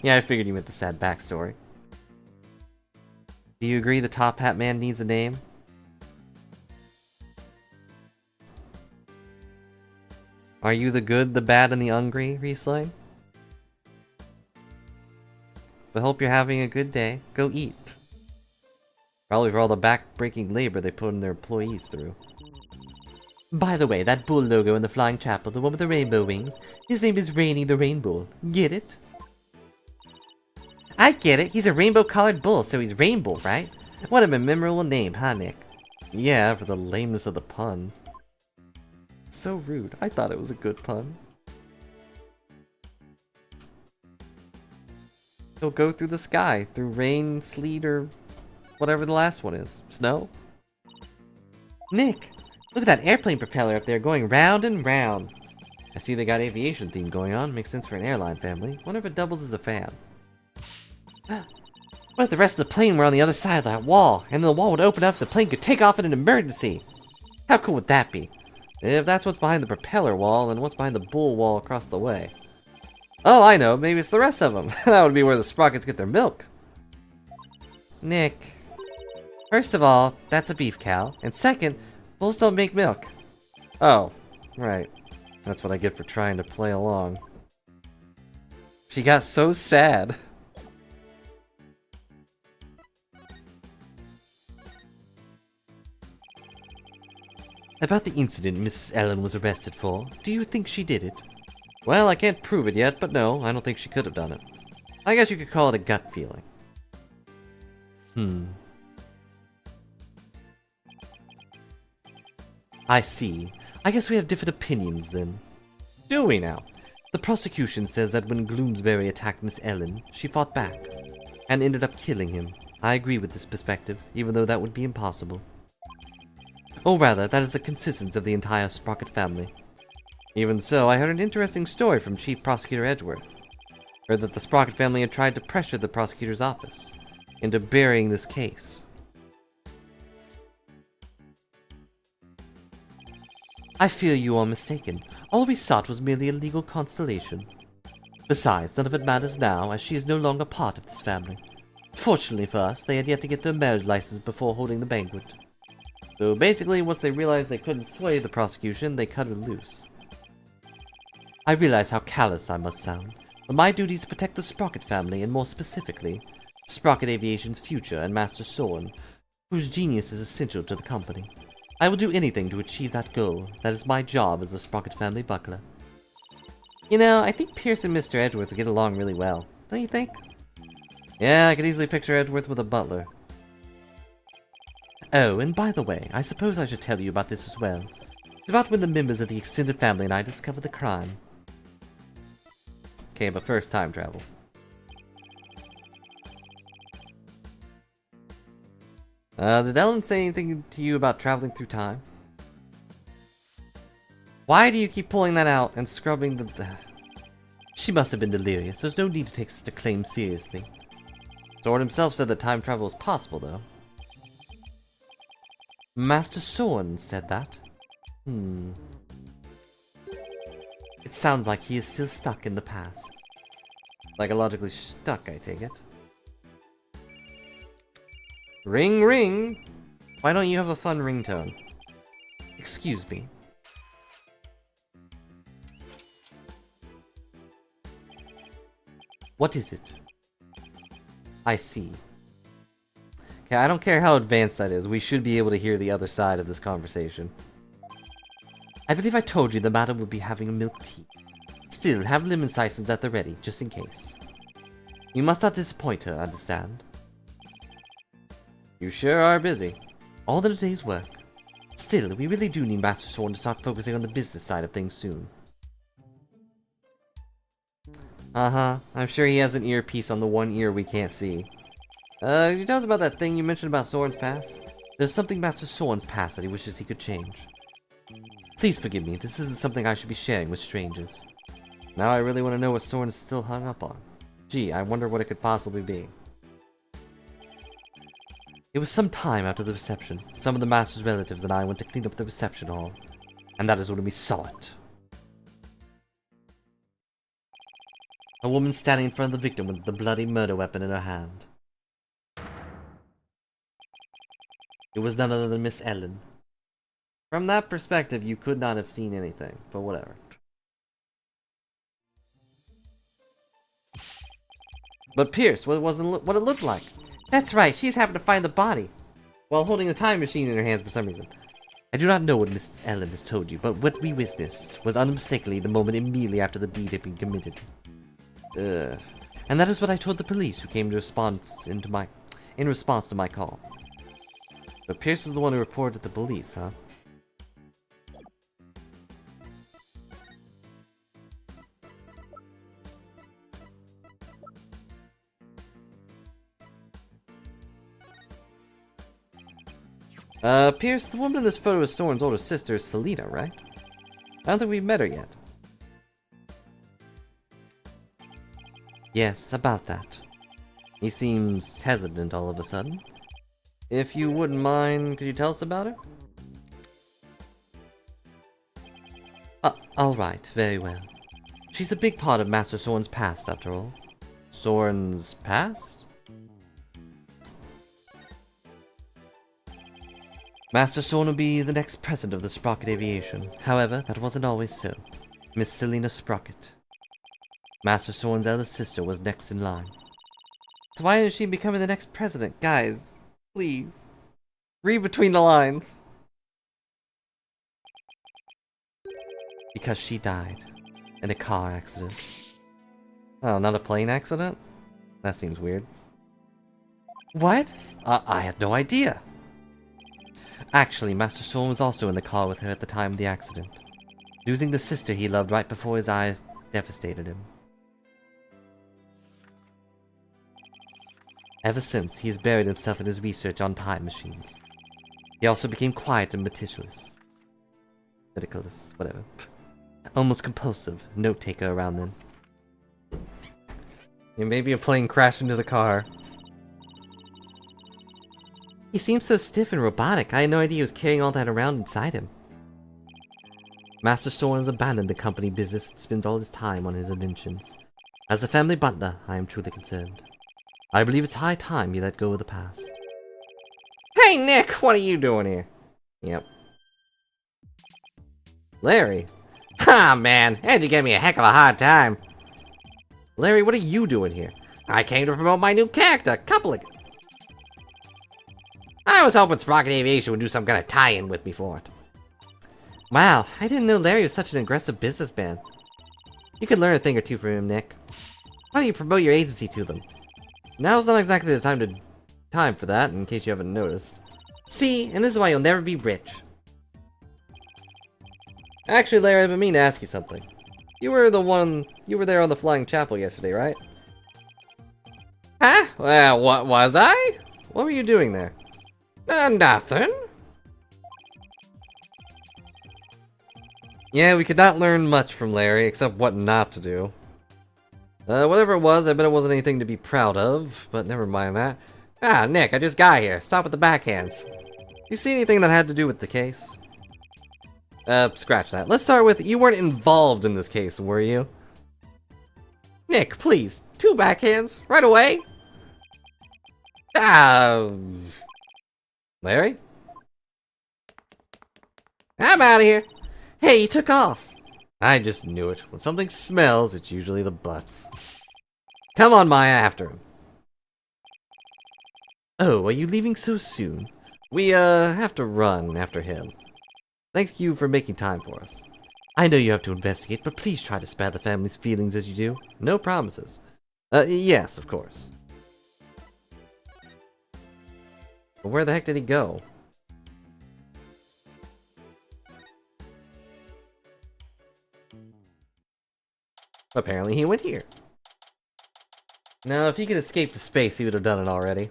Yeah, I figured you meant the sad backstory. Do you agree the Top Hat Man needs a name? Are you the good, the bad, and the hungry, Riesling? But hope you're having a good day. Go eat. Probably for all the back-breaking labor they put in their employees through. By the way, that bull logo in the flying chapel, the one with the rainbow wings, his name is Rainy the Rainbow. Get it? I get it. He's a rainbow-colored bull, so he's Rainbow, right? What a memorable name, huh, Nick? Yeah, for the lameness of the pun. So rude. I thought it was a good pun. He'll go through the sky, through rain, sleet, or whatever the last one is. Snow? Nick! Look at that airplane propeller up there going round and round. I see they got aviation theme going on. Makes sense for an airline family. Wonder if it doubles as a fan. What if the rest of the plane were on the other side of that wall, and then the wall would open up and the plane could take off in an emergency? How cool would that be? If that's what's behind the propeller wall, then what's behind the bull wall across the way? Oh, I know. Maybe it's the rest of them. That would be where the sprockets get their milk. Nick. First of all, that's a beef cow. And second, bulls don't make milk. Oh, right. That's what I get for trying to play along. She got so sad. About the incident Mrs. Ellen was arrested for, do you think she did it? Well, I can't prove it yet, but no, I don't think she could have done it. I guess you could call it a gut feeling. I see. I guess we have different opinions then. Do we now? The prosecution says that when Gloomsbury attacked Miss Ellen, she fought back, and ended up killing him. I agree with this perspective, even though that would be impossible. Or rather, that is the consistency of the entire Sprocket family. Even so, I heard an interesting story from Chief Prosecutor Edgeworth. Heard that the Sprocket family had tried to pressure the prosecutor's office into burying this case. I fear you are mistaken. All we sought was merely a legal constellation. Besides, none of it matters now, as she is no longer part of this family. Fortunately for us, they had yet to get their marriage license before holding the banquet. So basically, once they realized they couldn't sway the prosecution, they cut her loose. I realize how callous I must sound, but my duty is to protect the Sprocket family, and more specifically, Sprocket Aviation's future and Master Soren, whose genius is essential to the company. I will do anything to achieve that goal. That is my job as the Sprocket family buckler. You know, I think Pierce and Mr. Edgeworth would get along really well. Don't you think? Yeah, I could easily picture Edgeworth with a butler. Oh, and by the way, I suppose I should tell you about this as well. It's about when the members of the extended family and I discovered the crime. Okay, but first time travel. Did Ellen say anything to you about traveling through time? Why do you keep pulling that out and scrubbing the... She must have been delirious. There's no need to take such a claim seriously. Soren himself said that time travel is possible, though. Master Soren said that? It sounds like he is still stuck in the past. Psychologically stuck, I take it. Ring, ring! Why don't you have a fun ringtone? Excuse me. What is it? I see. Okay, I don't care how advanced that is. We should be able to hear the other side of this conversation. I believe I told you the madam would be having a milk tea. Still, have lemon slices at the ready, just in case. You must not disappoint her, understand? You sure are busy. All in a day's work. Still, we really do need Master Soren to start focusing on the business side of things soon. Uh-huh. I'm sure he has an earpiece on the one ear we can't see. Could you tell us about that thing you mentioned about Soren's past? There's something Master Soren's past that he wishes he could change. Please forgive me, this isn't something I should be sharing with strangers. Now I really want to know what Soren is still hung up on. Gee, I wonder what it could possibly be. It was some time after the reception. Some of the Master's relatives and I went to clean up the reception hall. And that is when we saw it. A woman standing in front of the victim with the bloody murder weapon in her hand. It was none other than Miss Ellen. From that perspective, you could not have seen anything, but whatever. But Pierce, what it looked like? That's right, she's happened to find the body, while holding a time machine in her hands for some reason. I do not know what Miss Ellen has told you, but what we witnessed was unmistakably the moment immediately after the deed had been committed. And that is what I told the police, who came in response to my call. But Pierce is the one who reported to the police, huh? Pierce, the woman in this photo is Soren's older sister, Selena, right? I don't think we've met her yet. Yes, about that. He seems hesitant all of a sudden. If you wouldn't mind, could you tell us about her? Alright, very well. She's a big part of Master Soren's past, after all. Soren's past? Master Soren will be the next president of the Sprocket Aviation. However, that wasn't always so. Miss Selena Sprocket. Master Soren's eldest sister was next in line. So why is she becoming the next president? Guys, please. Read between the lines. Because she died. In a car accident. Oh, not a plane accident? That seems weird. What? I had no idea. Actually, Master Soren was also in the car with her at the time of the accident. Losing the sister he loved right before his eyes devastated him. Ever since, he has buried himself in his research on time machines. He also became quiet and meticulous. Meticulous, whatever. Almost compulsive, note-taker around then. Maybe a plane crashed into the car. He seems so stiff and robotic, I had no idea he was carrying all that around inside him. Master Soren has abandoned the company business and spends all his time on his inventions. As the family butler, I am truly concerned. I believe it's high time you let go of the past. Hey, Nick, what are you doing here? Yep. Larry? Ha, man, had you give me a heck of a hard time. Larry, what are you doing here? I came to promote my new character, Coupling. I was hoping Sprocket Aviation would do some kind of tie-in with me for it. Wow, I didn't know Larry was such an aggressive businessman. You could learn a thing or two from him, Nick. Why don't you promote your agency to them? Now's not exactly the time for that, in case you haven't noticed. See, and this is why you'll never be rich. Actually, Larry, I've been meaning to ask you something. You were there on the Flying Chapel yesterday, right? Huh? Well, what was I? What were you doing there? Nothing. Yeah, we could not learn much from Larry, except what not to do. Whatever it was, I bet it wasn't anything to be proud of, but never mind that. Ah, Nick, I just got here. Stop with the backhands. You see anything that had to do with the case? Scratch that. Let's start with, you weren't involved in this case, were you? Nick, please. 2 backhands, right away. Larry? I'm out of here. Hey, you took off. I just knew it. When something smells, it's usually the butts. Come on, Maya, after him. Oh, are you leaving so soon? We, have to run after him. Thank you for making time for us. I know you have to investigate, but please try to spare the family's feelings as you do. No promises. Yes, of course. But where the heck did he go? Apparently he went here. Now, if he could escape to space, he would have done it already.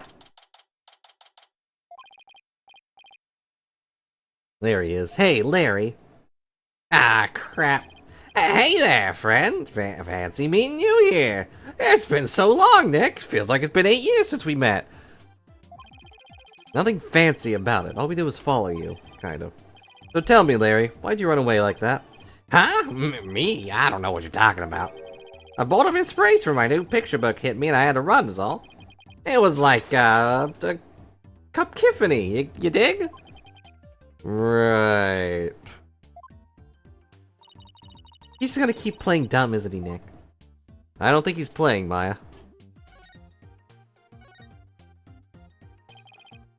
There he is. Hey, Larry! Ah, crap. Hey there, friend. Fancy meeting you here. It's been so long, Nick. Feels like it's been 8 years since we met. Nothing fancy about it. All we did was follow you, kind of. So tell me, Larry, why'd you run away like that? Huh? Me? I don't know what you're talking about. A bolt of inspiration for my new picture book hit me and I had to run, is all. It was like, a Cup-kiffany, you dig? Right. He's just gonna keep playing dumb, isn't he, Nick? I don't think he's playing, Maya.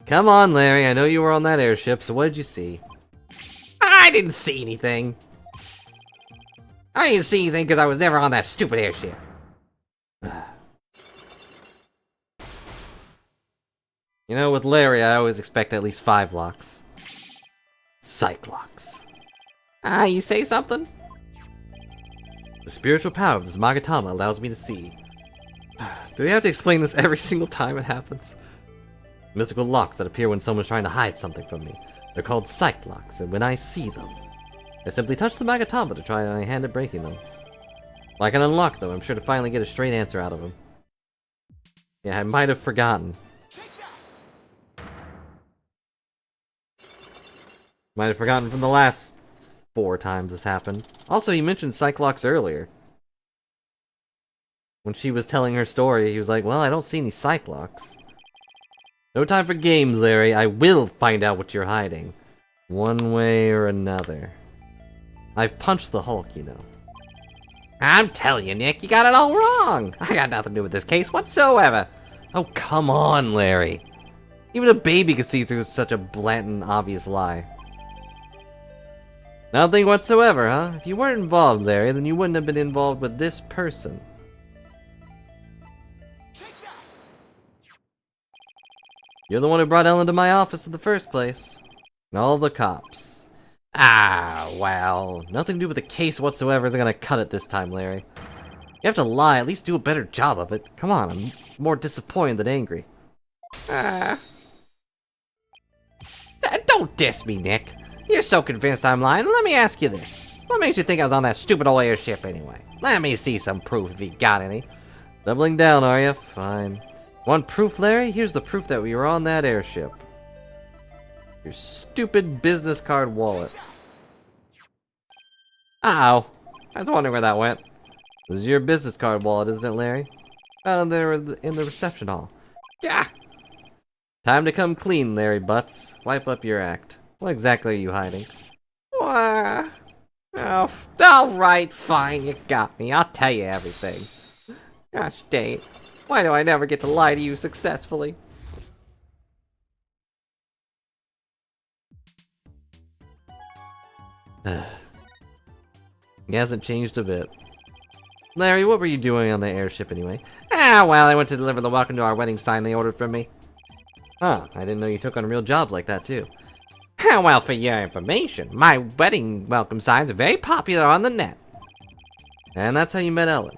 Come on, Larry, I know you were on that airship, so what did you see? I didn't see anything. I didn't see anything because I was never on that stupid airship. You know, with Larry, I always expect at least 5 locks. Psych locks. Ah, you say something? The spiritual power of this Magatama allows me to see. Do we have to explain this every single time it happens? Mystical locks that appear when someone's trying to hide something from me. They're called psych locks, and when I see them, I simply touch the Magatama to try my hand at breaking them. If I can unlock them, I'm sure to finally get a straight answer out of him. Yeah, I might have forgotten. Might have forgotten from the last 4 times this happened. Also, he mentioned Cyclops earlier. When she was telling her story, he was like, well, I don't see any Cyclops. No time for games, Larry. I will find out what you're hiding. One way or another. I've punched the Hulk, you know. I'm telling you, Nick, you got it all wrong. I got nothing to do with this case whatsoever. Oh, come on, Larry. Even a baby could see through such a blatant, obvious lie. Nothing whatsoever, huh? If you weren't involved, Larry, then you wouldn't have been involved with this person. You're the one who brought Ellen to my office in the first place. And all the cops. Ah, well, nothing to do with the case whatsoever isn't gonna cut it this time, Larry. You have to lie, at least do a better job of it. Come on, I'm more disappointed than angry. Don't diss me, Nick. You're so convinced I'm lying, let me ask you this. What makes you think I was on that stupid old airship anyway? Let me see some proof if you got any. Doubling down, are you? Fine. Want proof, Larry? Here's the proof that we were on that airship. Your stupid business card wallet. Ow. I was wondering where that went. This is your business card wallet, isn't it, Larry? Found there in the reception hall. Yeah. Time to come clean, Larry Butts. Wipe up your act. What exactly are you hiding? Oh, alright, fine, you got me. I'll tell you everything. Gosh dang it. Why do I never get to lie to you successfully? He hasn't changed a bit. Larry, what were you doing on the airship anyway? Ah, well, I went to deliver the welcome to our wedding sign they ordered from me. Huh, I didn't know you took on real jobs like that, too. Well, for your information, my wedding welcome signs are very popular on the net. And that's how you met Ellen?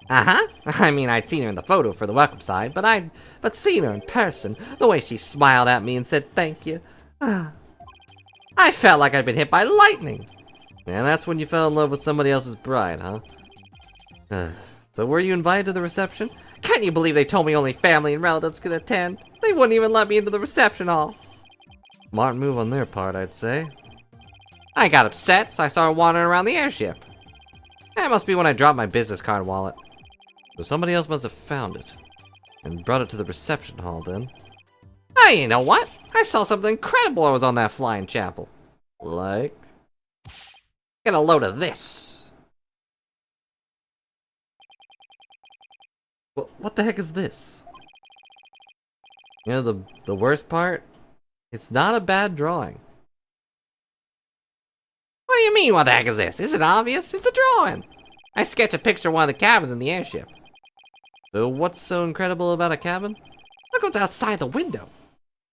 Uh-huh. I mean, I'd seen her in the photo for the welcome sign, but seeing her in person, the way she smiled at me and said thank you, I felt like I'd been hit by lightning. And that's when you fell in love with somebody else's bride, huh? So were you invited to the reception? Can't you believe they told me only family and relatives could attend? They wouldn't even let me into the reception hall. Smart move on their part, I'd say. I got upset, so I started wandering around the airship. That must be when I dropped my business card wallet. So somebody else must have found it. And brought it to the reception hall then. Hey, you know what? I saw something incredible I was on that flying chapel. Like? Get a load of this. What the heck is this? You know, the worst part? It's not a bad drawing. What do you mean, what the heck is this? Is it obvious? It's a drawing. I sketched a picture of one of the cabins in the airship. So what's so incredible about a cabin? Look what's outside the window.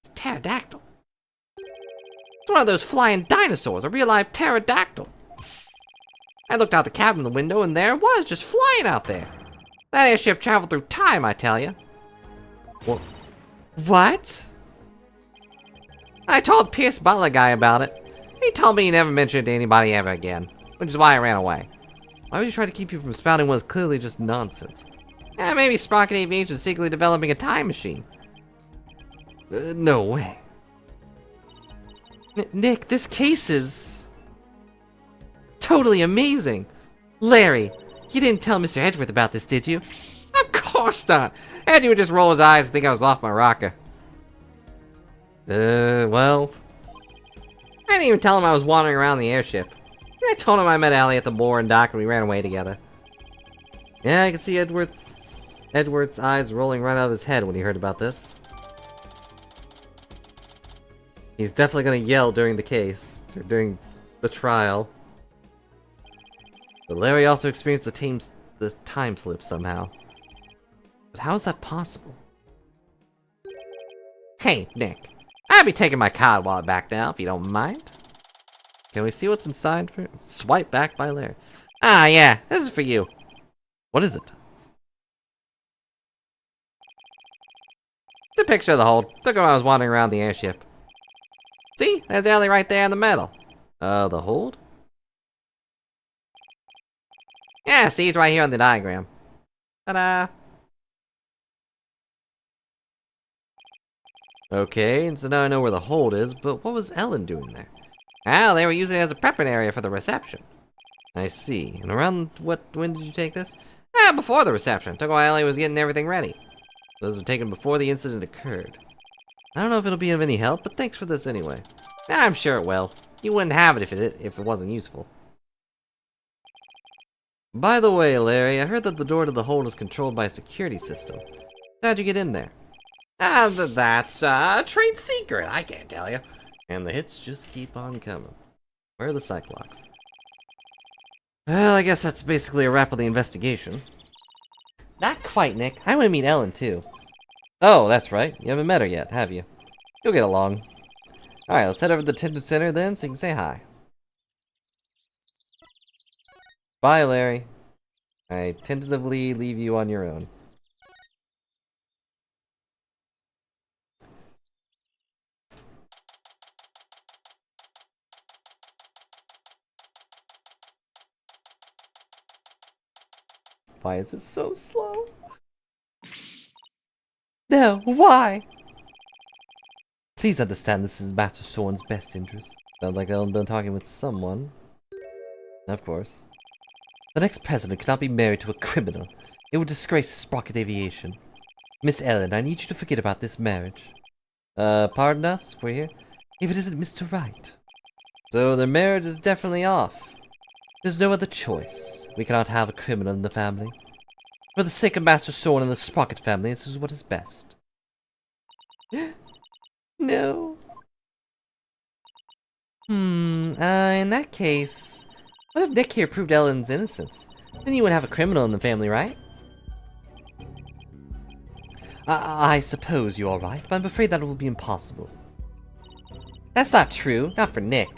It's a pterodactyl. It's one of those flying dinosaurs, a real live pterodactyl. I looked out the cabin window and there it was, just flying out there. That airship traveled through time, I tell you. What? I told Pierce Butler guy about it. He told me he never mentioned it to anybody ever again, which is why I ran away. Why would he try to keep you from spouting what's clearly just nonsense? Maybe Sprocket Aviation is secretly developing a time machine. No way. Nick, this case is totally amazing. Larry, you didn't tell Mr. Edgeworth about this, did you? Of course not. Eddie would just roll his eyes and think I was off my rocker. Well, I didn't even tell him I was wandering around the airship. I told him I met Allie at the mooring dock and we ran away together. Yeah, I can see Edward's eyes rolling right out of his head when he heard about this. He's definitely gonna yell during the case, or during the trial. But Larry also experienced the time slip somehow. But how is that possible? Hey, Nick. I'll be taking my card wallet back now, if you don't mind. Can we see what's inside? Swipe back by Larry. Ah, yeah, this is for you. What is it? It's a picture of the hold. Took it when I was wandering around the airship. See? There's Ellie right there in the middle. The hold? Yeah, see, it's right here on the diagram. Ta-da! Okay, and so now I know where the hold is, but what was Ellen doing there? Ah, they were using it as a prepping area for the reception. I see. And around when did you take this? Ah, before the reception. Took while Ellie was getting everything ready. Those were taken before the incident occurred. I don't know if it'll be of any help, but thanks for this anyway. I'm sure it will. You wouldn't have it if it wasn't useful. By the way, Larry, I heard that the door to the hold is controlled by a security system. How'd you get in there? Ah, that's a trade secret. I can't tell you. And the hits just keep on coming. Where are the Cyclops? Well, I guess that's basically a wrap of the investigation. Not quite, Nick. I want to meet Ellen, too. Oh, that's right. You haven't met her yet, have you? You'll get along. Alright, let's head over to the Tendon Center then so you can say hi. Bye, Larry. I tentatively leave you on your own. Why is it so slow? No, why? Please understand this is Master Soren's best interest. Sounds like Ellen's been talking with someone. Of course. The next president cannot be married to a criminal. It would disgrace Sprocket Aviation. Miss Ellen, I need you to forget about this marriage. Pardon us? We're here? If it isn't Mr. Wright. So their marriage is definitely off. There's no other choice. We cannot have a criminal in the family. For the sake of Master Soren and the Sprocket family, this is what is best. No. In that case, what if Nick here proved Ellen's innocence? Then you wouldn't have a criminal in the family, right? I suppose you're right, but I'm afraid that will be impossible. That's not true, not for Nick.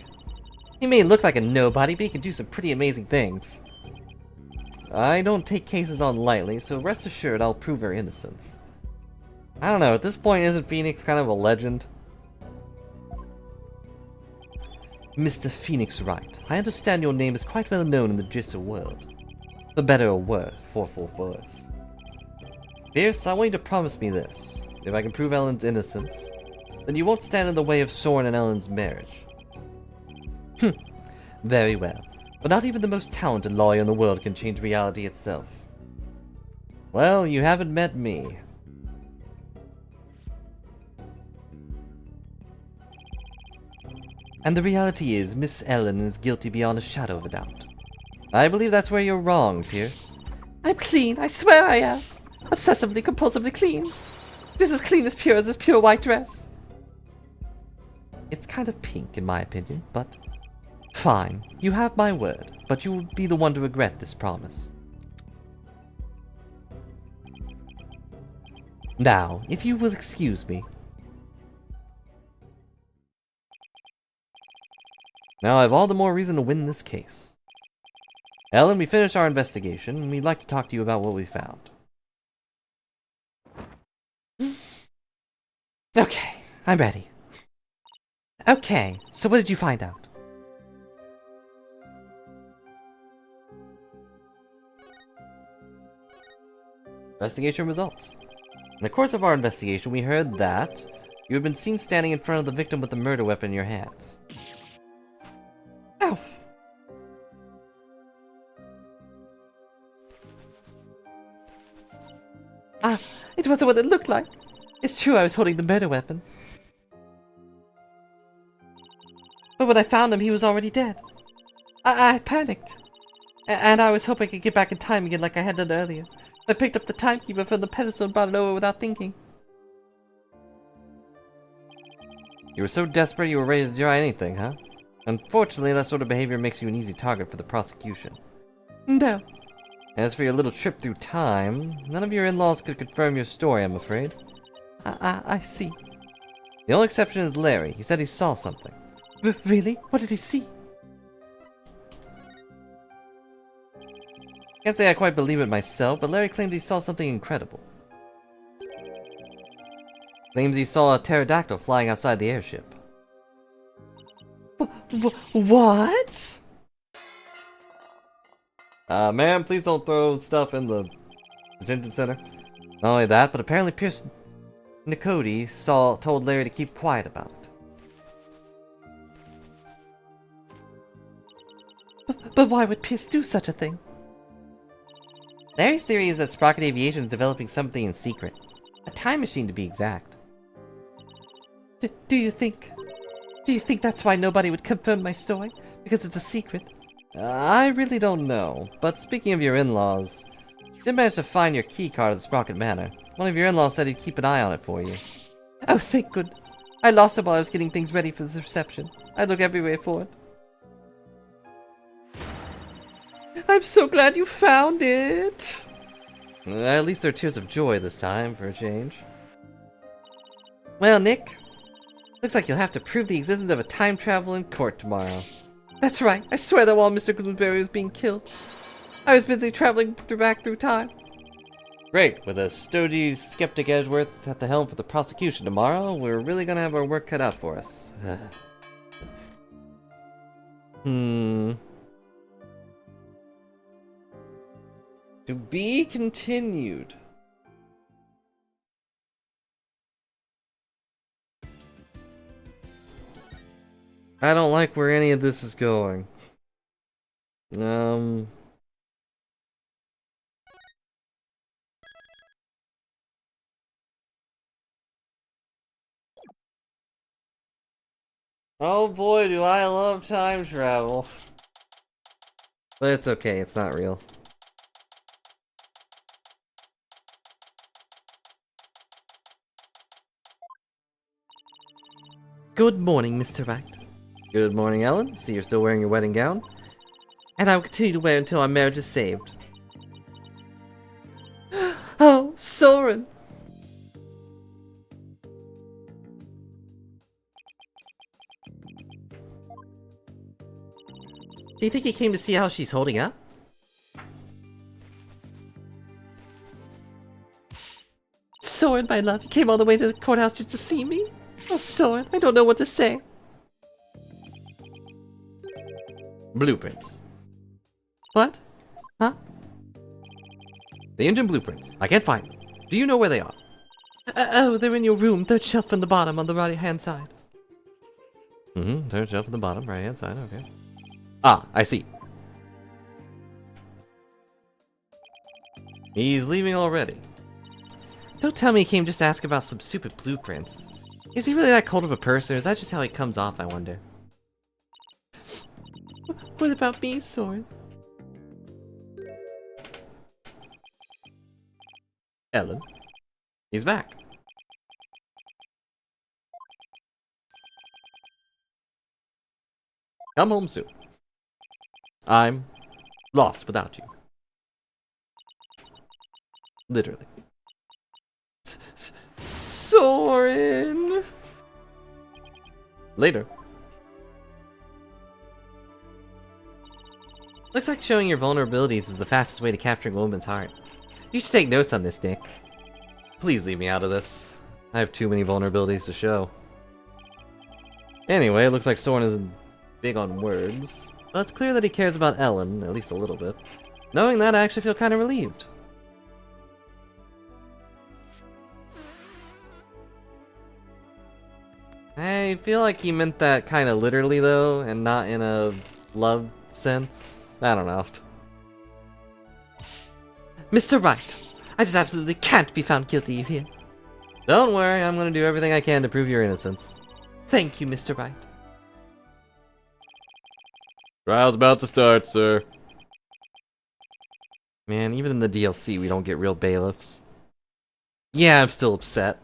He may look like a nobody, but he can do some pretty amazing things. I don't take cases on lightly, so rest assured I'll prove her innocence. I don't know, at this point isn't Phoenix kind of a legend? Mr. Phoenix Wright, I understand your name is quite well known in the Jisser world. For better or worse, for worse. Pierce, I want you to promise me this. If I can prove Ellen's innocence, then you won't stand in the way of Soren and Ellen's marriage. Very well. But not even the most talented lawyer in the world can change reality itself. Well, you haven't met me. And the reality is, Miss Ellen is guilty beyond a shadow of a doubt. I believe that's where you're wrong, Pierce. I'm clean. I swear I am. Obsessively, compulsively clean. Just as clean as pure as this pure white dress. It's kind of pink, in my opinion, but... Fine. You have my word, but you will be the one to regret this promise. Now, if you will excuse me... Now I have all the more reason to win this case. Ellen, we finished our investigation, and we'd like to talk to you about what we found. Okay, I'm ready. Okay, so what did you find out? Investigation results. In the course of our investigation, we heard that you had been seen standing in front of the victim with the murder weapon in your hands. Ow. It wasn't what it looked like. It's true I was holding the murder weapon. But when I found him, he was already dead. I panicked. And I was hoping I could get back in time again like I had done earlier. I picked up the timekeeper from the pedestal and brought it over without thinking. You were so desperate you were ready to try anything, huh? Unfortunately, that sort of behavior makes you an easy target for the prosecution. No. As for your little trip through time, none of your in-laws could confirm your story, I'm afraid. I see. The only exception is Larry. He said he saw something. Really? What did he see? Can't say I quite believe it myself, but Larry claimed he saw something incredible. Claims he saw a pterodactyl flying outside the airship. What? Ma'am, please don't throw stuff in the detention center. Not only that, but apparently Pierce Nicody told Larry to keep quiet about it. But why would Pierce do such a thing? Larry's theory is that Sprocket Aviation is developing something in secret. A time machine, to be exact. Do you think that's why nobody would confirm my story? Because it's a secret? I really don't know, but speaking of your in-laws, you did manage to find your key card at the Sprocket Manor. One of your in-laws said he'd keep an eye on it for you. Oh, thank goodness. I lost it while I was getting things ready for the reception. I look everywhere for it. I'm so glad you found it! At least they're tears of joy this time, for a change. Well, Nick, looks like you'll have to prove the existence of a time travel in court tomorrow. That's right. I swear that while Mr. Gloomberry was being killed, I was busy traveling back through time. Great. With a stodgy skeptic Edgeworth at the helm for the prosecution tomorrow, we're really gonna have our work cut out for us. To be continued. I don't like where any of this is going. Oh boy, do I love time travel. But it's okay, it's not real. Good morning, Mr. Wright. Good morning, Ellen. See, you're still wearing your wedding gown? And I will continue to wear until our marriage is saved. Oh, Soren! Do you think he came to see how she's holding up? Soren, my love, you came all the way to the courthouse just to see me? Oh, Soren, I don't know what to say. Blueprints. What? Huh? The engine blueprints. I can't find them. Do you know where they are? Oh, they're in your room, third shelf from the bottom on the right-hand side. Third shelf at the bottom, right-hand side, okay. Ah, I see. He's leaving already. Don't tell me he came just to ask about some stupid blueprints. Is he really that cold of a person, or is that just how he comes off, I wonder? What about me, Soren? Ellen. He's back. Come home soon. I'm lost without you. Literally. Soren! Later. Looks like showing your vulnerabilities is the fastest way to capturing a woman's heart. You should take notes on this, Nick. Please leave me out of this. I have too many vulnerabilities to show. Anyway, it looks like Soren isn't big on words, but it's clear that he cares about Ellen, at least a little bit. Knowing that, I actually feel kind of relieved. I feel like he meant that kind of literally, though, and not in a love sense. I don't know. Mr. Wright, I just absolutely can't be found guilty, you hear? Don't worry, I'm gonna do everything I can to prove your innocence. Thank you, Mr. Wright. Trial's about to start, sir. Man, even in the DLC, we don't get real bailiffs. Yeah, I'm still upset.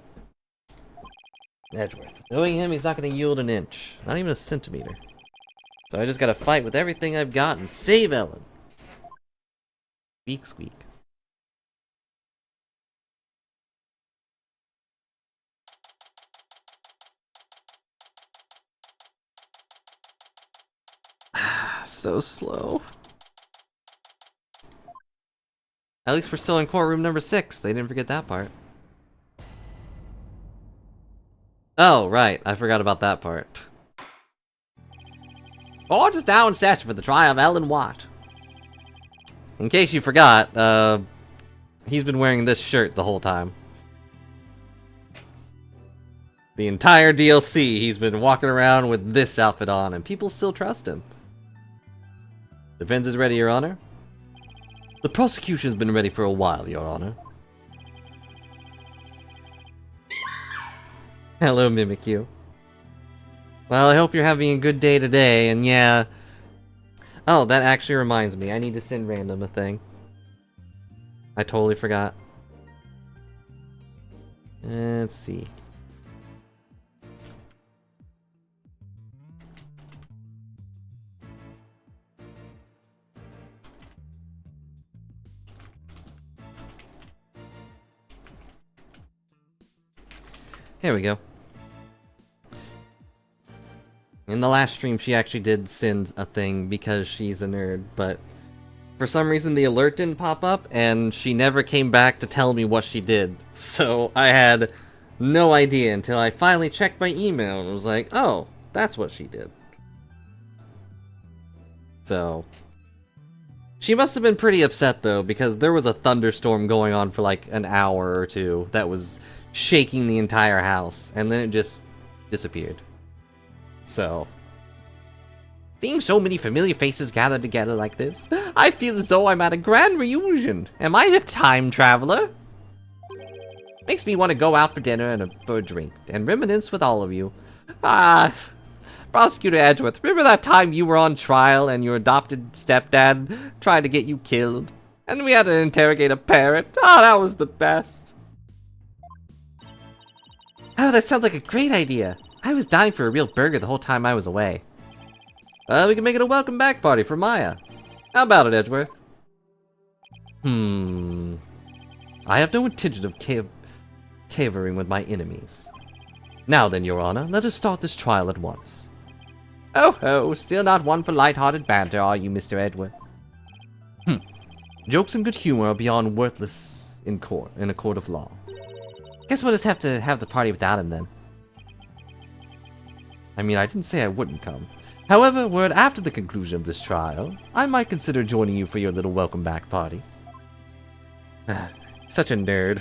Edgeworth. Knowing him, he's not gonna yield an inch. Not even a centimeter. So I just gotta fight with everything I've got and save Ellen. Squeak, squeak. So slow. At least we're still in courtroom number 6. They didn't forget that part. Oh, right. I forgot about that part. Court is now in session for the trial of Ellen Watt. In case you forgot, he's been wearing this shirt the whole time. The entire DLC, he's been walking around with this outfit on, and people still trust him. Defense is ready, Your Honor. The prosecution's been ready for a while, Your Honor. Hello, Mimikyu. Well, I hope you're having a good day today, and yeah... Oh, that actually reminds me, I need to send Random a thing. I totally forgot. Let's see. Here we go. In the last stream, she actually did send a thing because she's a nerd, but for some reason the alert didn't pop up, and she never came back to tell me what she did. So I had no idea until I finally checked my email and was like, oh, that's what she did. So she must have been pretty upset though, because there was a thunderstorm going on for like an hour or two that was shaking the entire house, and then it just disappeared. So, seeing so many familiar faces gathered together like this, I feel as though I'm at a grand reunion. Am I a time traveler? Makes me want to go out for dinner and for a drink, and reminisce with all of you. Ah, Prosecutor Edgeworth, remember that time you were on trial and your adopted stepdad tried to get you killed? And we had to interrogate a parrot? Ah, that was the best. Oh, that sounds like a great idea. I was dying for a real burger the whole time I was away. We can make it a welcome back party for Maya. How about it, Edgeworth? I have no intention of cavering with my enemies. Now then, Your Honor, let us start this trial at once. Oh, still not one for light-hearted banter, are you, Mr. Edgeworth? Jokes and good humor are beyond worthless in a court of law. Guess we'll just have to have the party without him then. I mean, I didn't say I wouldn't come. However, were it after the conclusion of this trial, I might consider joining you for your little welcome back party. Such a nerd.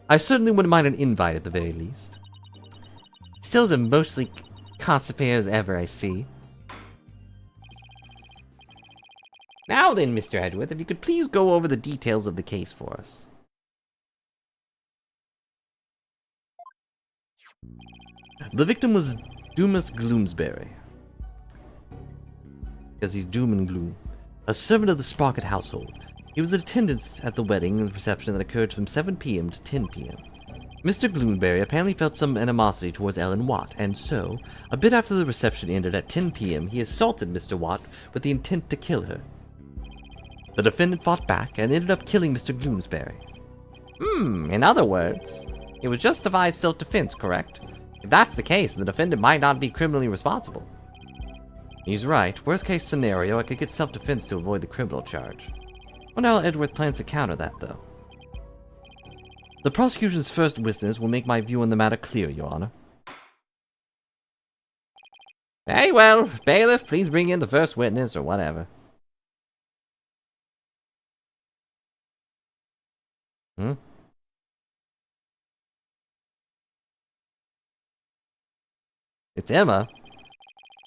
I certainly wouldn't mind an invite at the very least. Still as emotionally constipated as ever, I see. Now then, Mr. Edgeworth, if you could please go over the details of the case for us. The victim was Dumas Gloomsbury, because he's doom and gloom, a servant of the Sprocket household. He was in attendance at the wedding and reception that occurred from 7 p.m. to 10 p.m. Mr. Gloomsbury apparently felt some animosity towards Ellen Watt, and so, a bit after the reception ended at 10 p.m., he assaulted Mr. Watt with the intent to kill her. The defendant fought back and ended up killing Mr. Gloomsbury. In other words, it was justified self-defense, correct? If that's the case, the defendant might not be criminally responsible. He's right. Worst case scenario, I could get self-defense to avoid the criminal charge. Wonder how Edgeworth plans to counter that, though. The prosecution's first witness will make my view on the matter clear, Your Honor. Very well. Bailiff, please bring in the first witness, or whatever. It's Emma.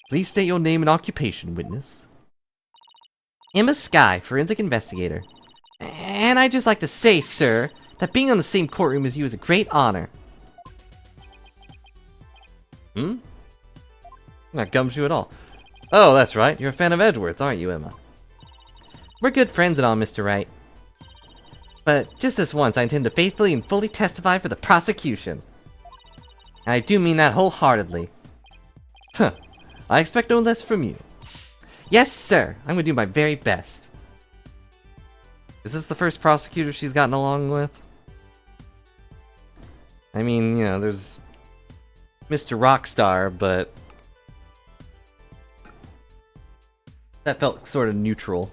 Please state your name and occupation, witness. Emma Skye, forensic investigator. And I'd just like to say, sir, that being on the same courtroom as you is a great honor. Not gumshoe at all. Oh, that's right. You're a fan of Edgeworth, aren't you, Emma? We're good friends and all, Mr. Wright. But just this once, I intend to faithfully and fully testify for the prosecution. And I do mean that wholeheartedly. I expect no less from you. Yes, sir. I'm gonna do my very best. Is this the first prosecutor she's gotten along with? I mean, you know, there's Mr. Rockstar, but that felt sort of neutral.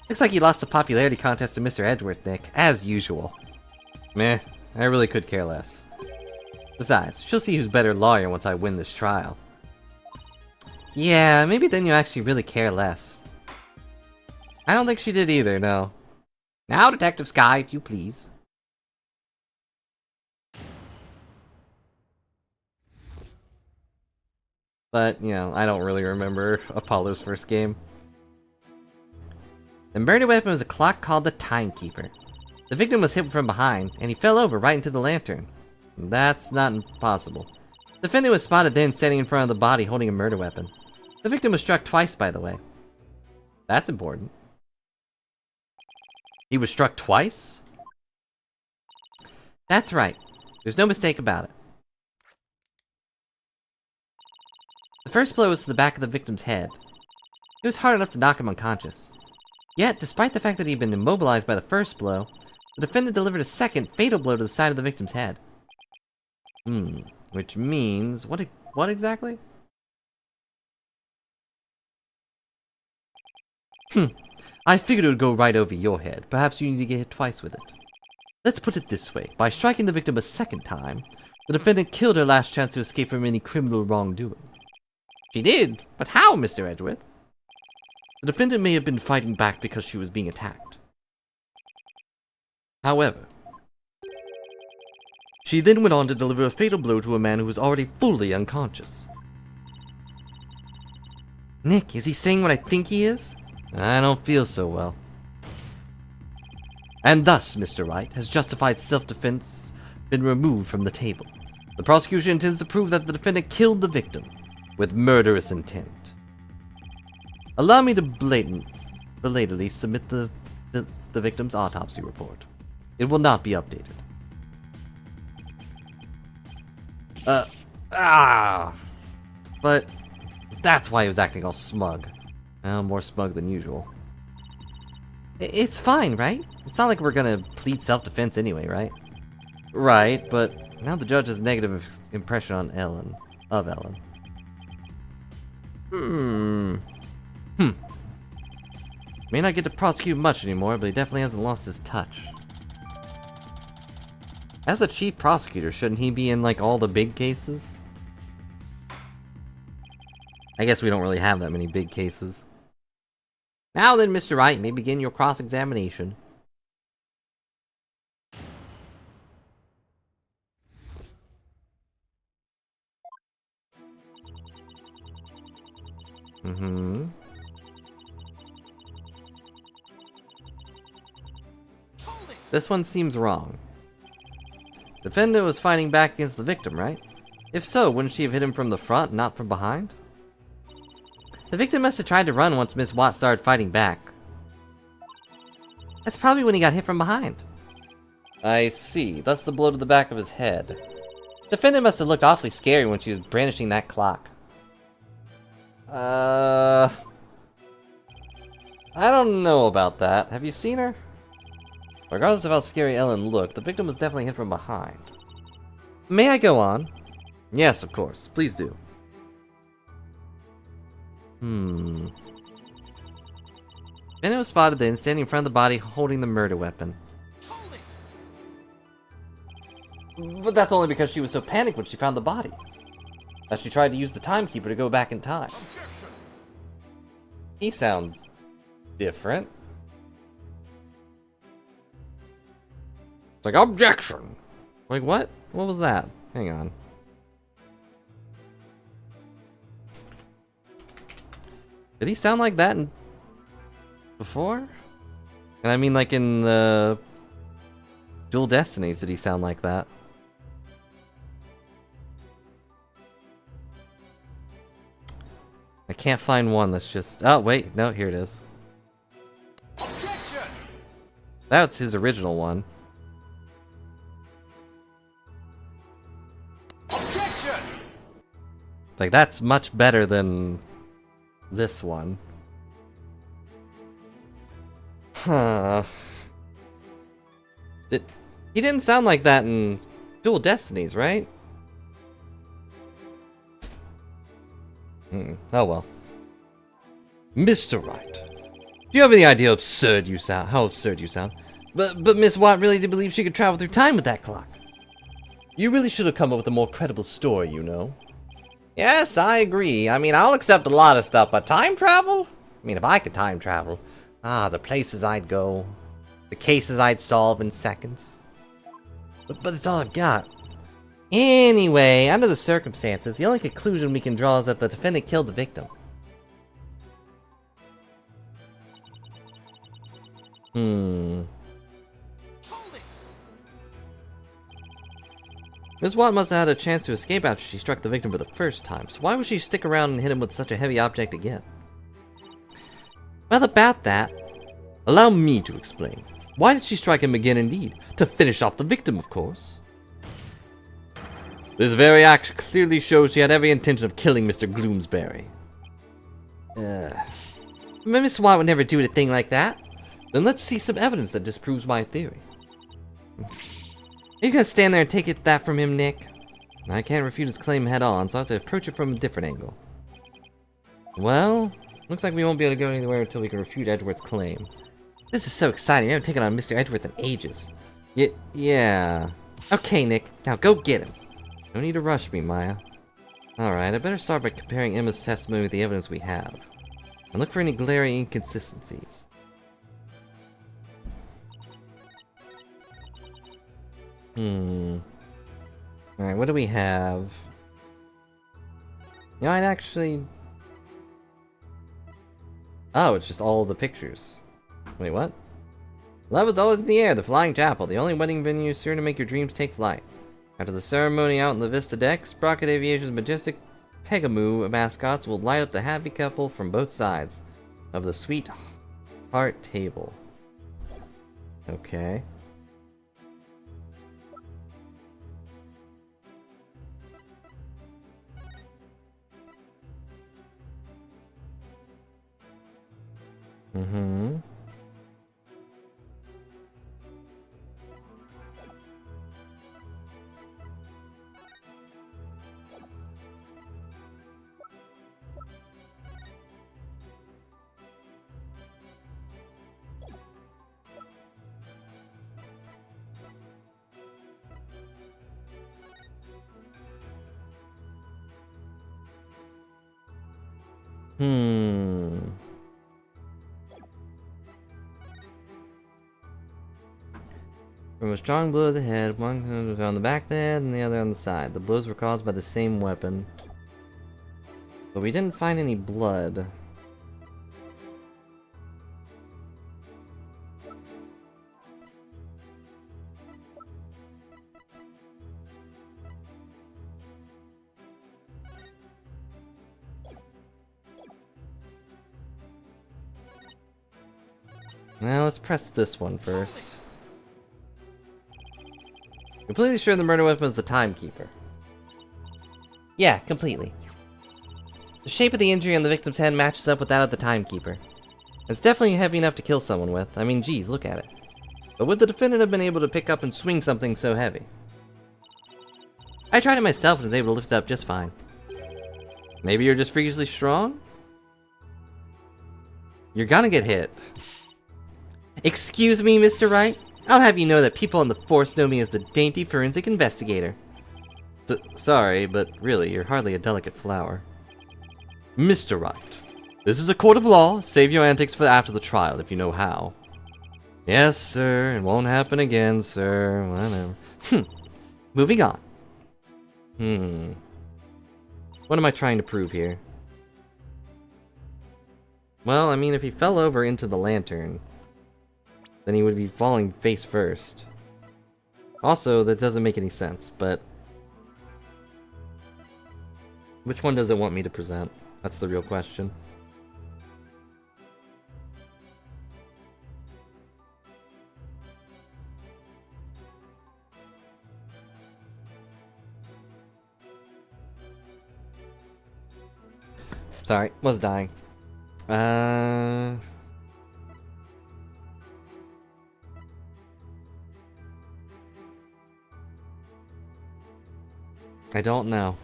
Looks like you lost the popularity contest to Mr. Edgeworth, Nick, as usual. Meh, I really could care less. Besides, she'll see who's better lawyer once I win this trial. Yeah, maybe then you actually really care less. I don't think she did either, no. Now, Detective Skye, if you please. But, you know, I don't really remember Apollo's first game. The murder weapon was a clock called the Timekeeper. The victim was hit from behind, and he fell over right into the lantern. That's not impossible. The defendant was spotted then standing in front of the body holding a murder weapon. The victim was struck twice, by the way. That's important. He was struck twice? That's right. There's no mistake about it. The first blow was to the back of the victim's head. It was hard enough to knock him unconscious. Yet, despite the fact that he'd been immobilized by the first blow, the defendant delivered a second, fatal blow to the side of the victim's head. Which means... What exactly? I figured it would go right over your head. Perhaps you need to get hit twice with it. Let's put it this way. By striking the victim a second time, the defendant killed her last chance to escape from any criminal wrongdoing. She did? But how, Mr. Edgeworth? The defendant may have been fighting back because she was being attacked. However, she then went on to deliver a fatal blow to a man who was already fully unconscious. Nick, is he saying what I think he is? I don't feel so well. And thus, Mr. Wright, has justified self-defense been removed from the table. The prosecution intends to prove that the defendant killed the victim with murderous intent. Allow me to belatedly submit the victim's autopsy report. It will not be updated. But that's why he was acting all smug. Well, more smug than usual. It's fine, right? It's not like we're gonna plead self-defense anyway, right? Right, but now the judge has a negative impression on Ellen. May not get to prosecute much anymore, but he definitely hasn't lost his touch. As the chief prosecutor, shouldn't he be in, like, all the big cases? I guess we don't really have that many big cases. Now then, Mr. Wright, you may begin your cross-examination. This one seems wrong. Defendant was fighting back against the victim, right? If so, wouldn't she have hit him from the front, not from behind? The victim must have tried to run once Miss Watt started fighting back. That's probably when he got hit from behind. I see. That's the blow to the back of his head. Defendant must have looked awfully scary when she was brandishing that clock. I don't know about that. Have you seen her? Regardless of how scary Ellen looked, the victim was definitely hit from behind. May I go on? Yes, of course. Please do. Bennett was spotted then, standing in front of the body, holding the murder weapon. But that's only because she was so panicked when she found the body. That she tried to use the timekeeper to go back in time. Objection. He sounds different. It's like, objection! Like, what? What was that? Hang on. Did he sound like that before? And I mean, like in the Dual Destinies, did he sound like that? I can't find one that's just... Oh, wait. No, here it is. Objection. That's his original one. Objection. It's like, that's much better than this one. Huh. He didn't sound like that in Dual Destinies, right? Oh well. Mr. Wright, do you have any idea how absurd you sound? But Miss Watt really did believe she could travel through time with that clock. You really should have come up with a more credible story, you know. Yes, I agree. I mean, I'll accept a lot of stuff, but time travel? I mean, if I could time travel, the places I'd go, the cases I'd solve in seconds. But it's all I've got. Anyway, under the circumstances, the only conclusion we can draw is that the defendant killed the victim. Miss Watt must have had a chance to escape after she struck the victim for the first time, so why would she stick around and hit him with such a heavy object again? Well, about that, allow me to explain. Why did she strike him again indeed? To finish off the victim, of course. This very act clearly shows she had every intention of killing Mr. Gloomsbury. Miss Watt would never do a thing like that. Then let's see some evidence that disproves my theory. Are you gonna stand there and take that from him, Nick? I can't refute his claim head on, so I have to approach it from a different angle. Well, looks like we won't be able to go anywhere until we can refute Edgeworth's claim. This is so exciting. We haven't taken on Mr. Edgeworth in ages. Yeah. Okay, Nick. Now go get him. No need to rush me, Maya. Alright, I better start by comparing Emma's testimony with the evidence we have. And look for any glaring inconsistencies. Alright, what do we have? You know, I'd actually... Oh, it's just all the pictures. Wait, what? Love is always in the air, the Flying Chapel, the only wedding venue sure to make your dreams take flight. After the ceremony out in the Vista deck, Sprocket Aviation's majestic Pegamoo mascots will light up the happy couple from both sides of the sweetheart table. Okay. Mm-hmm. From a strong blow to the head, one was on the back of the head and the other on the side. The blows were caused by the same weapon. But we didn't find any blood. Now let's press this one first. Completely sure the murder weapon was the timekeeper. Yeah, completely. The shape of the injury on the victim's head matches up with that of the timekeeper. It's definitely heavy enough to kill someone with. I mean, geez, look at it. But would the defendant have been able to pick up and swing something so heavy? I tried it myself and was able to lift it up just fine. Maybe you're just freakishly strong? You're gonna get hit. Excuse me, Mr. Wright? I'll have you know that people on the force know me as the dainty forensic investigator. Sorry, but really, you're hardly a delicate flower. Mr. Wright, this is a court of law. Save your antics for after the trial, if you know how. Yes, sir. It won't happen again, sir. Whatever. Moving on. What am I trying to prove here? Well, I mean, if he fell over into the lantern, then he would be falling face first. Also, that doesn't make any sense, but... which one does it want me to present? That's the real question. Sorry, was dying. I don't know.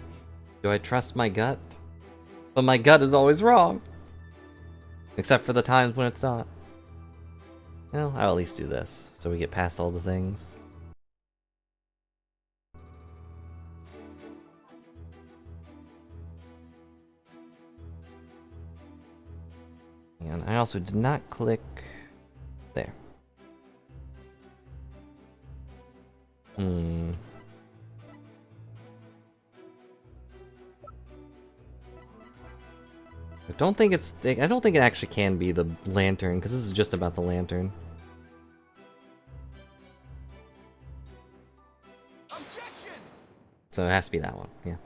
Do I trust my gut? But my gut is always wrong. Except for the times when it's not. Well, I'll at least do this, so we get past all the things. And I also did not click there. I don't think it actually can be the lantern, because this is just about the lantern. Objection! So it has to be that one, yeah.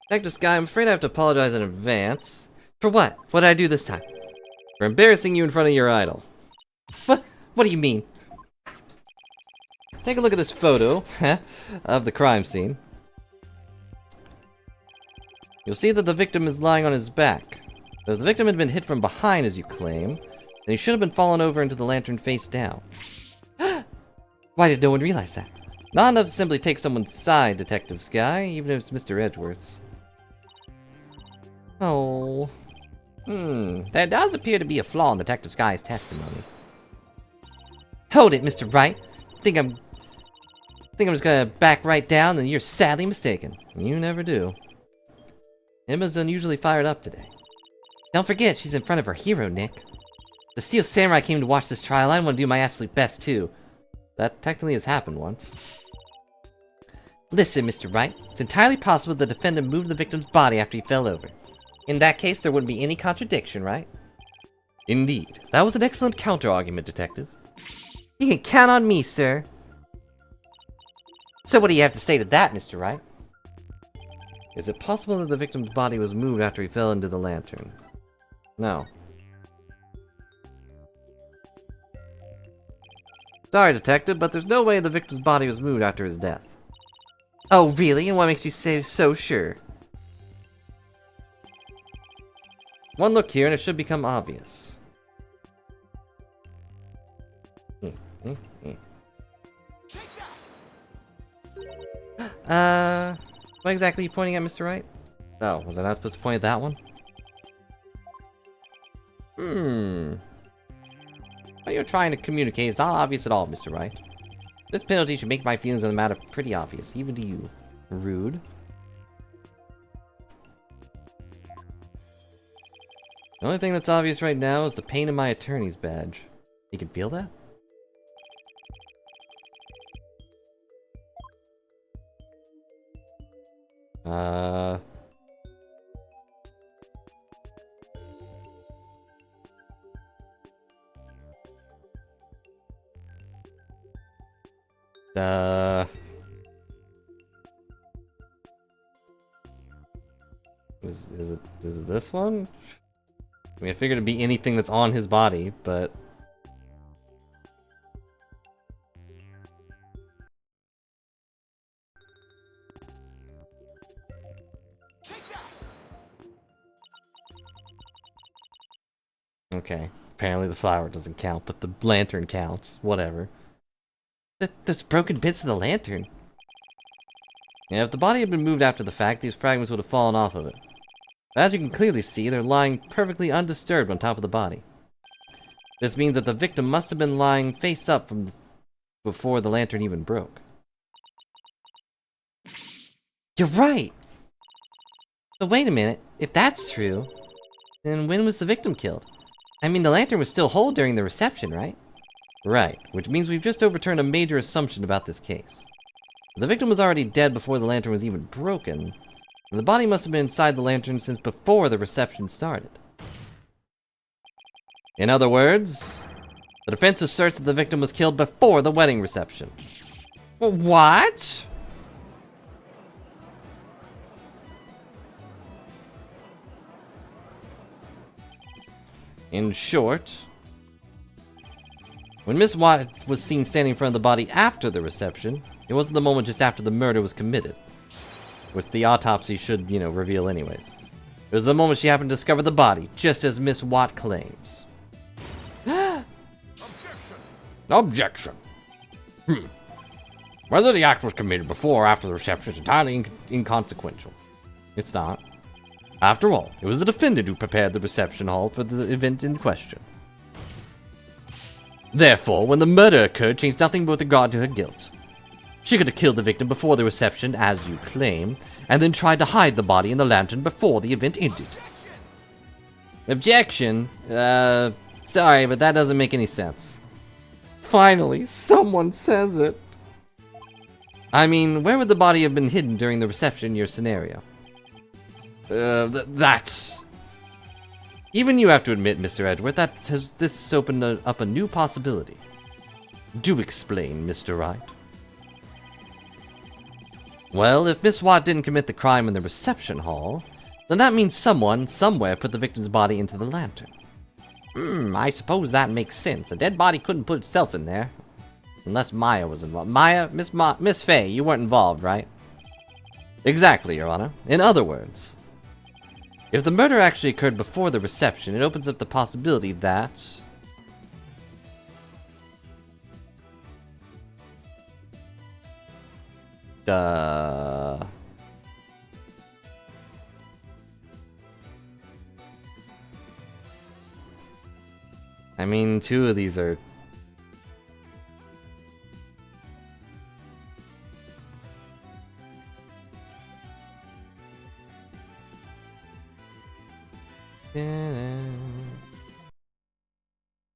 Detective Sky, I'm afraid I have to apologize in advance. For what? What did I do this time? For embarrassing you in front of your idol. What? What do you mean? Take a look at this photo of the crime scene. You'll see that the victim is lying on his back. If the victim had been hit from behind, as you claim, then he should have been fallen over into the lantern face down. Why did no one realize that? Not enough to simply take someone's side, Detective Sky, even if it's Mr. Edgeworth's. Oh. There does appear to be a flaw in Detective Sky's testimony. Hold it, Mr. Wright. Think I'm just gonna back right down, then you're sadly mistaken. You never do. Emma's unusually fired up today. Don't forget, she's in front of her hero, Nick. The Steel Samurai came to watch this trial. I want to do my absolute best, too. That technically has happened once. Listen, Mr. Wright. It's entirely possible the defendant moved the victim's body after he fell over. In that case, there wouldn't be any contradiction, right? Indeed. That was an excellent counter-argument, Detective. You can count on me, sir. So what do you have to say to that, Mr. Wright? Is it possible that the victim's body was moved after he fell into the lantern? No. Sorry, Detective, but there's no way the victim's body was moved after his death. Oh, really? And what makes you say so sure? One look here and it should become obvious. What exactly are you pointing at, Mr. Wright? Oh, was I not supposed to point at that one? What you're trying to communicate is not obvious at all, Mr. Wright. This penalty should make my feelings on the matter pretty obvious, even to you. Rude. The only thing that's obvious right now is the pain in my attorney's badge. You can feel that? Is it this one? I mean, I figured it'd be anything that's on his body, but... Okay, apparently the flower doesn't count, but the lantern counts. Whatever. There's broken bits of the lantern. Yeah, if the body had been moved after the fact, these fragments would have fallen off of it. But as you can clearly see, they're lying perfectly undisturbed on top of the body. This means that the victim must have been lying face up from before the lantern even broke. You're right! But wait a minute, if that's true, then when was the victim killed? I mean, the lantern was still whole during the reception, right? Right, which means we've just overturned a major assumption about this case. The victim was already dead before the lantern was even broken, and the body must have been inside the lantern since before the reception started. In other words, the defense asserts that the victim was killed before the wedding reception. What? In short, when Miss Watt was seen standing in front of the body after the reception, it wasn't the moment just after the murder was committed, which the autopsy should, reveal anyways. It was the moment she happened to discover the body, just as Miss Watt claims. Objection! Objection. Whether the act was committed before or after the reception is entirely inconsequential. It's not. After all, it was the defendant who prepared the reception hall for the event in question. Therefore, when the murder occurred, changed nothing with regard to her guilt. She could have killed the victim before the reception, as you claim, and then tried to hide the body in the lantern before the event ended. Objection? Sorry, but that doesn't make any sense. Finally, someone says it. I mean, where would the body have been hidden during the reception in your scenario? That's... Even you have to admit, Mr. Edward, that this has opened up a new possibility. Do explain, Mr. Wright. Well, if Miss Watt didn't commit the crime in the reception hall, then that means someone, somewhere, put the victim's body into the lantern. I suppose that makes sense. A dead body couldn't put itself in there. Unless Maya was involved. Miss Fay, you weren't involved, right? Exactly, Your Honor. In other words, if the murder actually occurred before the reception, it opens up the possibility that... I mean, two of these are...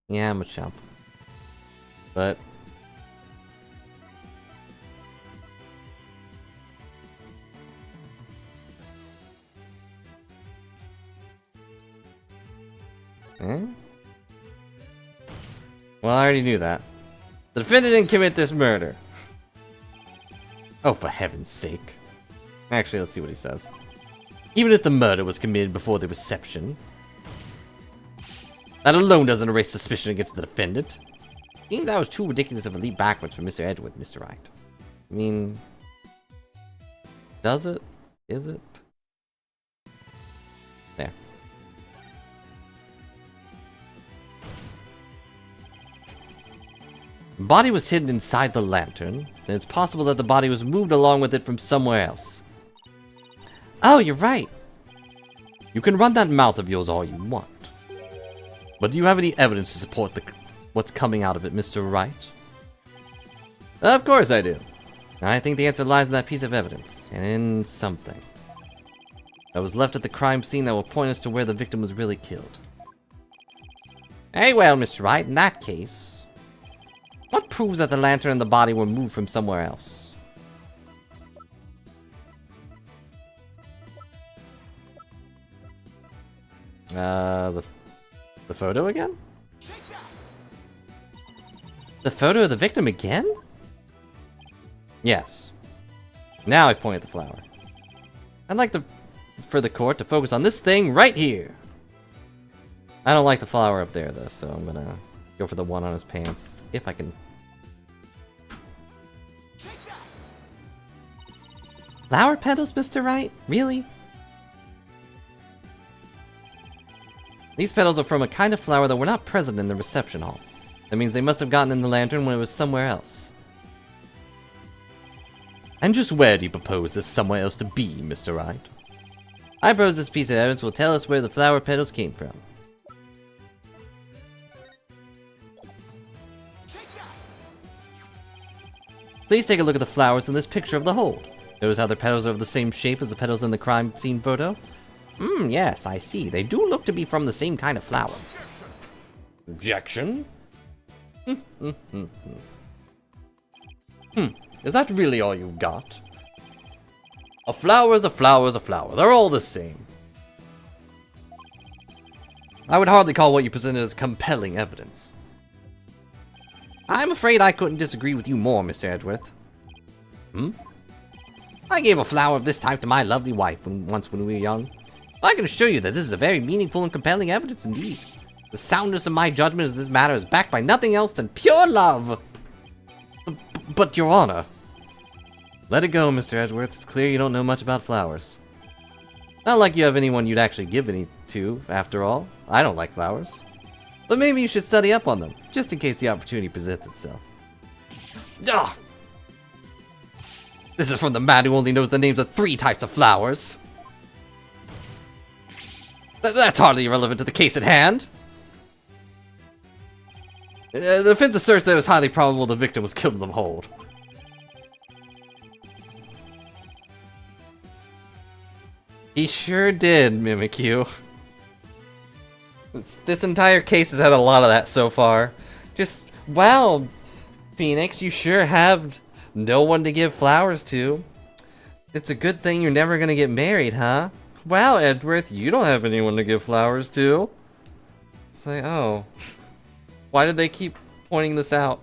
Yeah, I'm a chump. But... Well, I already knew that. The defendant didn't commit this murder. Oh, for heaven's sake. Actually, let's see what he says. Even if the murder was committed before the reception, that alone doesn't erase suspicion against the defendant. Seems that was too ridiculous of a leap backwards from Mr. Edgeworth, Mr. Wright. I mean... Does it? Is it? There. The body was hidden inside the lantern, and it's possible that the body was moved along with it from somewhere else. Oh, you're right. You can run that mouth of yours all you want. But do you have any evidence to support what's coming out of it, Mr. Wright? Of course I do. I think the answer lies in that piece of evidence, and in something that was left at the crime scene that will point us to where the victim was really killed. Very well, Mr. Wright, in that case, what proves that the lantern and the body were moved from somewhere else? The photo again? The photo of the victim again? Yes. Now I point at the flower. I'd like for the court to focus on this thing right here. I don't like the flower up there though, so I'm gonna go for the one on his pants, if I can. Flower petals, Mr. Wright? Really? These petals are from a kind of flower that were not present in the reception hall. That means they must have gotten in the lantern when it was somewhere else. And just where do you propose this somewhere else to be, Mr. Wright? I propose this piece of evidence will tell us where the flower petals came from. Please take a look at the flowers in this picture of the hold. Notice how their petals are of the same shape as the petals in the crime scene photo? Yes, I see. They do look to be from the same kind of flower. Objection? Is that really all you've got? A flower is a flower is a flower. They're all the same. I would hardly call what you presented as compelling evidence. I'm afraid I couldn't disagree with you more, Mr. Edgeworth. I gave a flower of this type to my lovely wife once when we were young. I can assure you that this is a very meaningful and compelling evidence indeed. The soundness of my judgment in this matter is backed by nothing else than pure love. But, Your Honor. Let it go, Mr. Edgeworth. It's clear you don't know much about flowers. Not like you have anyone you'd actually give any to, after all. I don't like flowers. But maybe you should study up on them, just in case the opportunity presents itself. Ugh! This is from the man who only knows the names of 3 types of flowers. That's hardly irrelevant to the case at hand. The defense asserts that it was highly probable the victim was killed in the hold. He sure did, Mimikyu. This entire case has had a lot of that so far. Just, wow, Phoenix, you sure have no one to give flowers to. It's a good thing you're never gonna get married, huh? Wow, Edgeworth, you don't have anyone to give flowers to. Say, oh. Why did they keep pointing this out?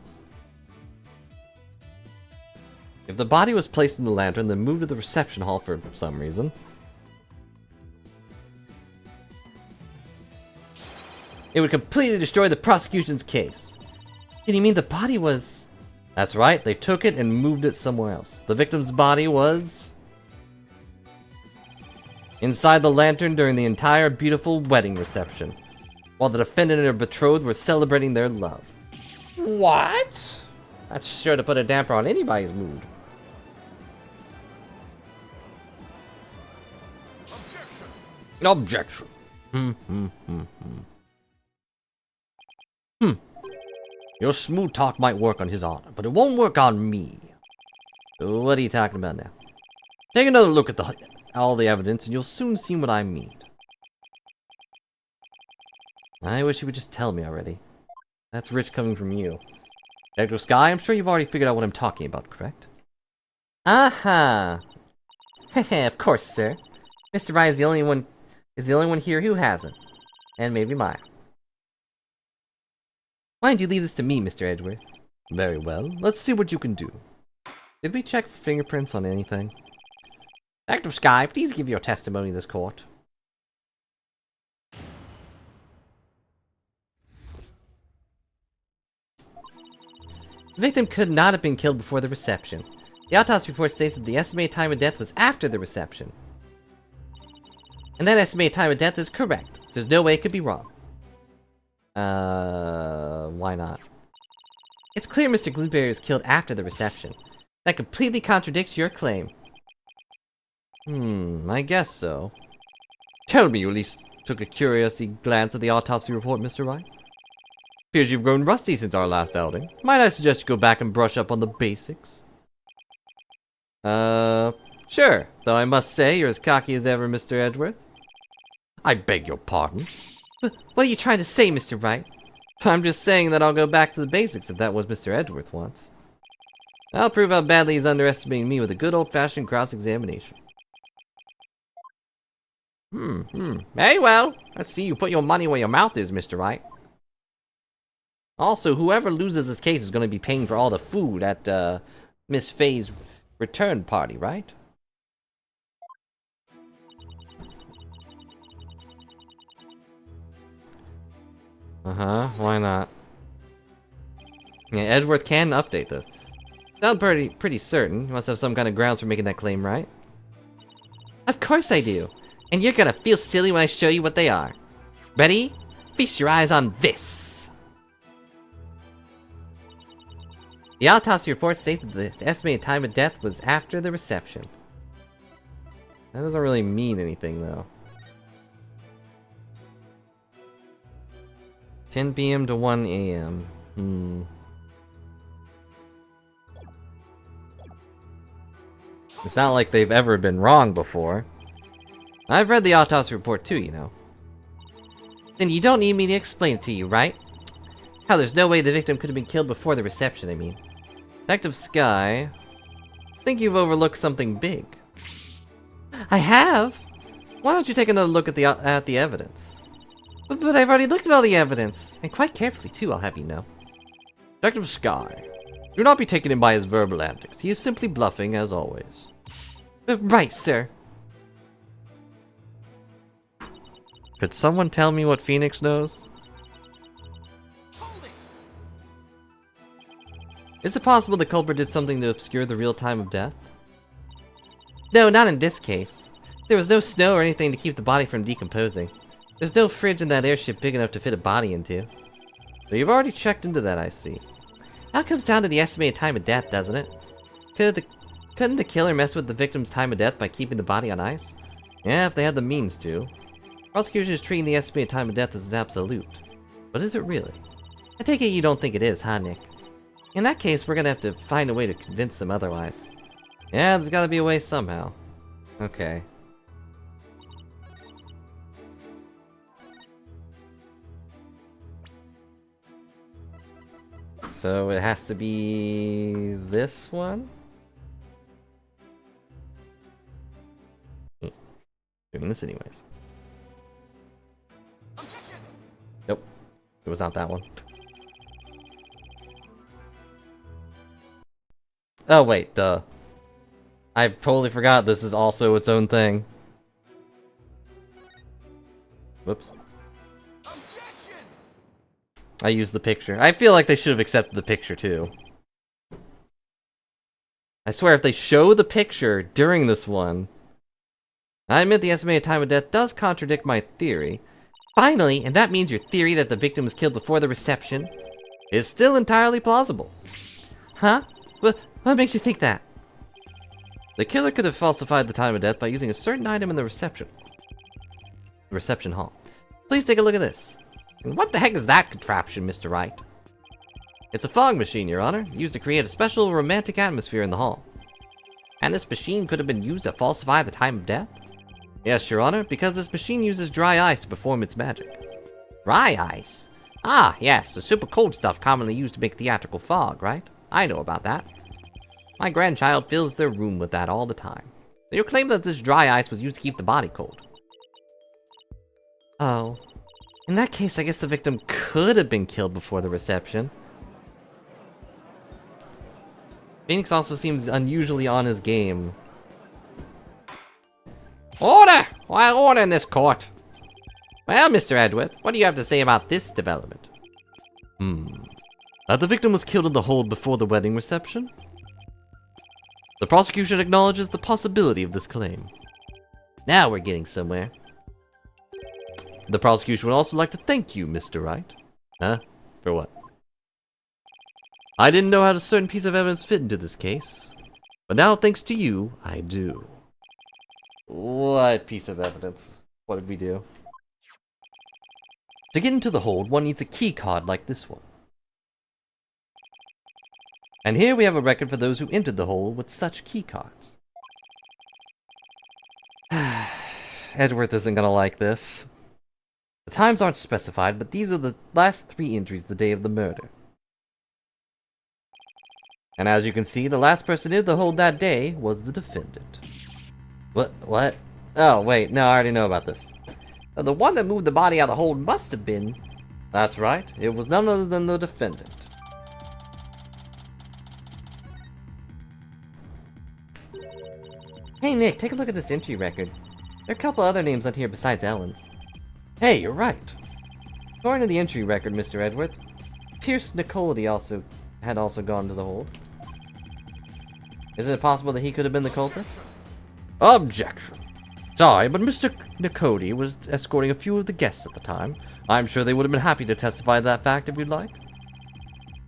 If the body was placed in the lantern, then moved to the reception hall for some reason, it would completely destroy the prosecution's case. Then you mean the body was... That's right, they took it and moved it somewhere else. The victim's body was... inside the lantern during the entire beautiful wedding reception, while the defendant and her betrothed were celebrating their love. What? That's sure to put a damper on anybody's mood. Objection. Your smooth talk might work on his honor, but it won't work on me. What are you talking about now? Take another look at all the evidence and you'll soon see what I mean. I wish you would just tell me already. That's rich coming from you. Detective Sky, I'm sure you've already figured out what I'm talking about, correct? Aha! Heh, of course, sir. Mr. Wright is the only one here who hasn't. And maybe mine. Why don't you leave this to me, Mr. Edgeworth? Very well. Let's see what you can do. Did we check for fingerprints on anything? Detective Sky, please give your testimony in this court. The victim could not have been killed before the reception. The autopsy report states that the estimated time of death was after the reception. And that estimated time of death is correct. There's no way it could be wrong. Why not? It's clear Mr. Glueberry was killed after the reception. That completely contradicts your claim. I guess so. Tell me you at least took a curiosity glance at the autopsy report, Mr. Wright. Appears you've grown rusty since our last outing. Might I suggest you go back and brush up on the basics? Sure. Though I must say, you're as cocky as ever, Mr. Edgeworth. I beg your pardon? But what are you trying to say, Mr. Wright? I'm just saying that I'll go back to the basics if that was Mr. Edgeworth wants. I'll prove how badly he's underestimating me with a good old-fashioned cross-examination. Very well. I see you put your money where your mouth is, Mr. Wright. Also, whoever loses this case is going to be paying for all the food at, Miss Faye's return party, right? Why not? Yeah, Edgeworth can update this. Sound pretty certain. You must have some kind of grounds for making that claim, right? Of course I do. And you're gonna feel silly when I show you what they are. Ready? Feast your eyes on this! The autopsy report states that the estimated time of death was after the reception. That doesn't really mean anything, though. 10 p.m. to 1 a.m. It's not like they've ever been wrong before. I've read the autopsy report too, you know. Then you don't need me to explain it to you, right? How there's no way the victim could have been killed before the reception, I mean. Detective Sky, I think you've overlooked something big. I have? Why don't you take another look at the evidence? But I've already looked at all the evidence, and quite carefully too, I'll have you know. Detective Sky, do not be taken in by his verbal antics. He is simply bluffing, as always. Right, sir. Could someone tell me what Phoenix knows? Is it possible the culprit did something to obscure the real time of death? No, not in this case. There was no snow or anything to keep the body from decomposing. There's no fridge in that airship big enough to fit a body into. So you've already checked into that, I see. That comes down to the estimated time of death, doesn't it? Couldn't the killer mess with the victim's time of death by keeping the body on ice? Yeah, if they had the means to. Prosecution is treating the estimated time of death as an absolute. But is it really? I take it you don't think it is, huh, Nick? In that case, we're gonna have to find a way to convince them otherwise. Yeah, there's gotta be a way somehow. Okay. So it has to be this one? Doing this anyways. Nope. It was not that one. Oh, wait, duh. I totally forgot this is also its own thing. Whoops. Objection! I used the picture. I feel like they should have accepted the picture, too. I swear, if they show the picture during this one... I admit the estimated time of death does contradict my theory. Finally, and that means your theory that the victim was killed before the reception is still entirely plausible. Huh? What makes you think that? The killer could have falsified the time of death by using a certain item in the reception hall. Please take a look at this. And what the heck is that contraption, Mr. Wright? It's a fog machine, Your Honor, used to create a special romantic atmosphere in the hall. And this machine could have been used to falsify the time of death? Yes, Your Honor, because this machine uses dry ice to perform its magic. Dry ice? Ah, yes, the super cold stuff commonly used to make theatrical fog, right? I know about that. My grandchild fills their room with that all the time. You claim that this dry ice was used to keep the body cold. Oh. In that case, I guess the victim could have been killed before the reception. Phoenix also seems unusually on his game. Order! Why order in this court? Well, Mr. Edgeworth, what do you have to say about this development? That the victim was killed in the hold before the wedding reception? The prosecution acknowledges the possibility of this claim. Now we're getting somewhere. The prosecution would also like to thank you, Mr. Wright. Huh? For what? I didn't know how a certain piece of evidence fit into this case, but now thanks to you, I do. What piece of evidence? What did we do? To get into the hold, one needs a key card like this one. And here we have a record for those who entered the hold with such key cards. Edgeworth isn't gonna like this. The times aren't specified, but these are the last 3 entries the day of the murder. And as you can see, the last person in the hold that day was the defendant. What? Oh, wait, no, I already know about this. The one that moved the body out of the hold must have been... That's right, it was none other than the defendant. Hey Nick, take a look at this entry record. There are a couple other names on here besides Ellen's. Hey, you're right. According to the entry record, Mr. Edgeworth, Pierce Nicody had also gone to the hold. Isn't it possible that he could have been the culprit? Objection. Sorry, but Mr. Nicody was escorting a few of the guests at the time. I'm sure they would have been happy to testify to that fact if you'd like.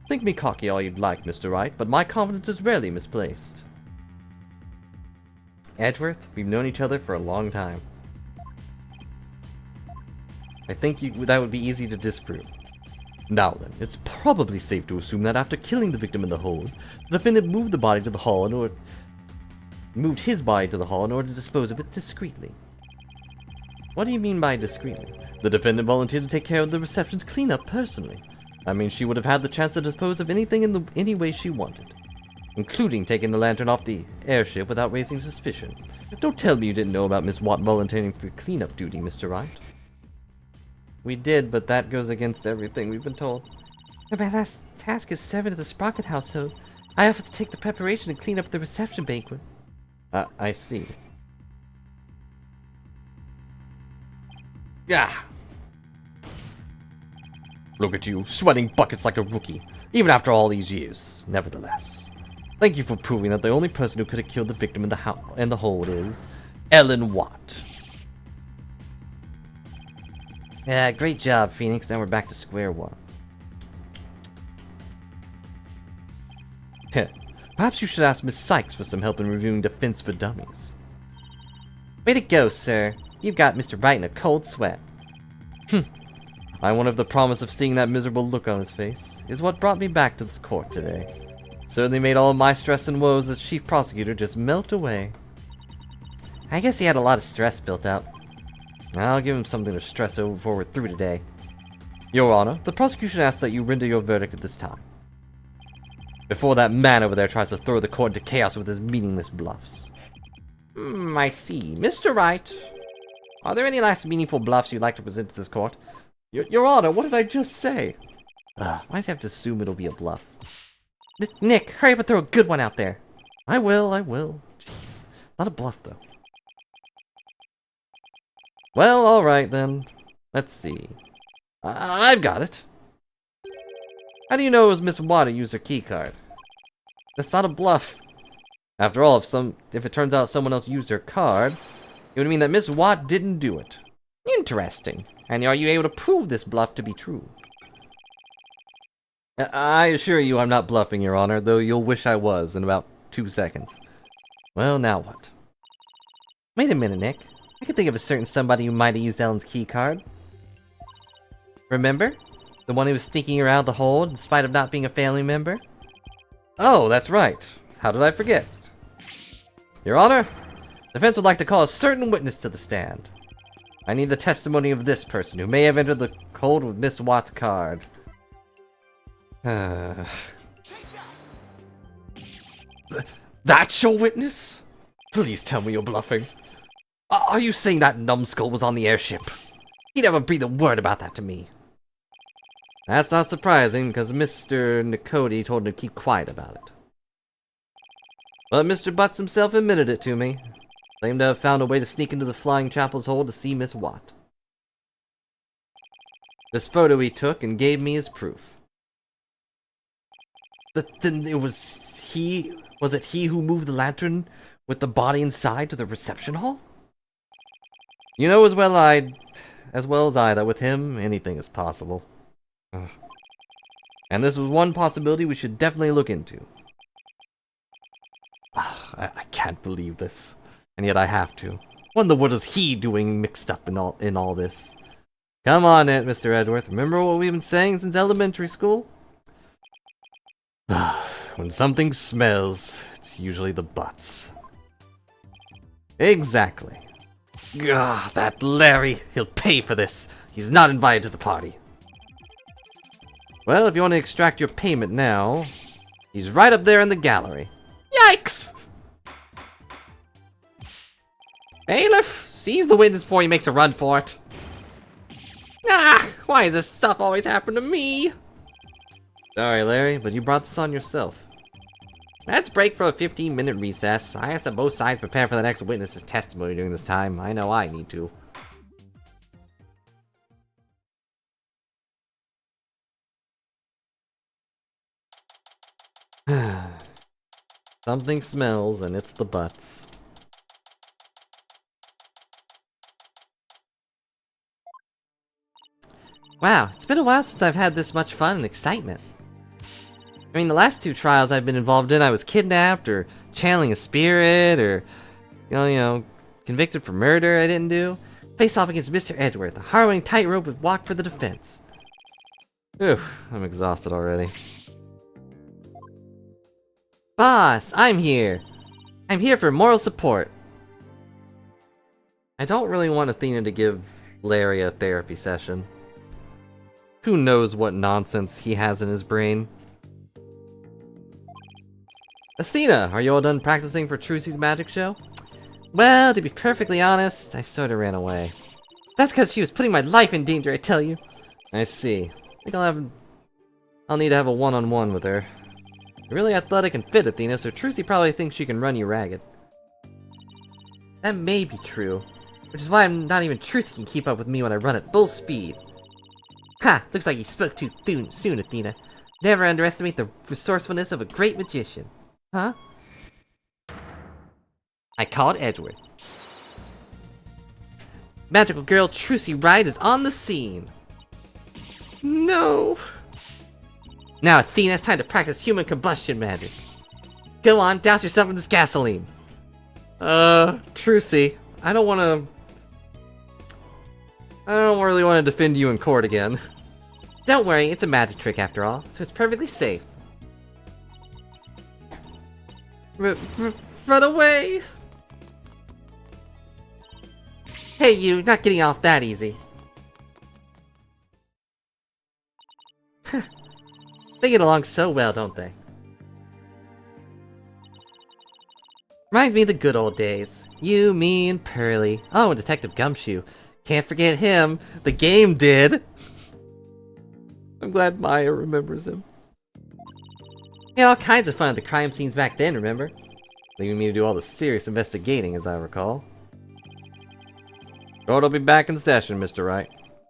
Think me cocky all you'd like, Mr. Wright, but my confidence is rarely misplaced. Edgeworth, we've known each other for a long time. I think that would be easy to disprove. Now then, it's probably safe to assume that after killing the victim in the hold, the defendant moved his body to the hall in order to dispose of it discreetly. What do you mean by discreetly? The defendant volunteered to take care of the reception's cleanup personally. I mean, she would have had the chance to dispose of anything in any way she wanted, including taking the lantern off the airship without raising suspicion. Don't tell me you didn't know about Miss Watt volunteering for cleanup duty, Mr. Wright. We did, but that goes against everything we've been told. My last task is severed to the Sprocket household. I have to take the preparation and clean up the reception banquet. I see. Yeah. Look at you, sweating buckets like a rookie, even after all these years. Nevertheless, thank you for proving that the only person who could have killed the victim in the hold is Ellen Watt. Yeah, great job, Phoenix. Now we're back to square one. Perhaps you should ask Miss Sykes for some help in reviewing Defense for Dummies. Way to go, sir. You've got Mr. Wright in a cold sweat. I wonder if the promise of seeing that miserable look on his face is what brought me back to this court today. Certainly made all of my stress and woes as chief prosecutor just melt away. I guess he had a lot of stress built up. I'll give him something to stress over before we're through today. Your Honor, the prosecution asks that you render your verdict at this time, before that man over there tries to throw the court into chaos with his meaningless bluffs. I see. Mr. Wright, are there any last meaningful bluffs you'd like to present to this court? Your Honor, what did I just say? Why'd you have to assume it'll be a bluff? Nick, hurry up and throw a good one out there. I will. Jeez. It's not a bluff, though. Well, alright then. Let's see. I've got it. How do you know it was Miss Watt who used her keycard? That's not a bluff. After all, if it turns out someone else used her card, it would mean that Miss Watt didn't do it. Interesting. And are you able to prove this bluff to be true? I assure you I'm not bluffing, Your Honor, though you'll wish I was in about 2 seconds. Well, now what? Wait a minute, Nick. I can think of a certain somebody who might have used Ellen's keycard. Remember? The one who was sneaking around the hold in spite of not being a family member? Oh, that's right. How did I forget? Your Honor, the defense would like to call a certain witness to the stand. I need the testimony of this person who may have entered the hold with Miss Watt's card. That's your witness? Please tell me you're bluffing. Are you saying that numbskull was on the airship? He never breathed a word about that to me. That's not surprising, because Mr. Nicody told him to keep quiet about it. But Mr. Butts himself admitted it to me. Claimed to have found a way to sneak into the Flying Chapel's hold to see Miss Watt. This photo he took and gave me as proof. Then it was he... Was it he who moved the lantern with the body inside to the reception hall? You know as well as I that with him, anything is possible. And this was one possibility we should definitely look into. I can't believe this. And yet I have to. What in the world is he doing mixed up in all this? Come on, Mr. Edworth. Remember what we've been saying since elementary school? When something smells, it's usually the butts. Exactly. Gah, that Larry, he'll pay for this. He's not invited to the party. Well, if you want to extract your payment now, he's right up there in the gallery. Yikes! Bailiff, seize the witness before he makes a run for it. Ah, why does this stuff always happen to me? Sorry, Larry, but you brought this on yourself. Let's break for a 15-minute recess. I asked that both sides prepare for the next witness's testimony during this time. I know I need to. Something smells, and it's the butts. Wow, it's been a while since I've had this much fun and excitement. I mean, the last 2 trials I've been involved in, I was kidnapped, or channeling a spirit, or, you know, convicted for murder I didn't do. Face off against Mr. Edworth, a harrowing tightrope with walk for the defense. Oof, I'm exhausted already. Boss, I'm here. I'm here for moral support. I don't really want Athena to give Larry a therapy session. Who knows what nonsense he has in his brain. Athena, are you all done practicing for Trucy's magic show? Well, to be perfectly honest, I sorta ran away. That's because she was putting my life in danger, I tell you. I see. I think I'll need to have a one-on-one with her. You're really athletic and fit, Athena, so Trucy probably thinks she can run you ragged. That may be true, which is why not even Trucy can keep up with me when I run at full speed. Ha! Looks like you spoke too soon, Athena. Never underestimate the resourcefulness of a great magician. Huh? I called Edward. Magical girl Trucy Wright is on the scene. No. Now, Athena, it's time to practice human combustion magic. Go on, douse yourself in this gasoline. Trucy, I don't really want to defend you in court again. Don't worry, it's a magic trick after all, so it's perfectly safe. Run away! Hey you, not getting off that easy. They get along so well, don't they? Reminds me of the good old days. You, me, and Pearly. Oh, and Detective Gumshoe. Can't forget him. The game did. I'm glad Maya remembers him. We had all kinds of fun at the crime scenes back then, remember? Leaving me to do all the serious investigating, as I recall. Court will be back in session, Mr. Wright.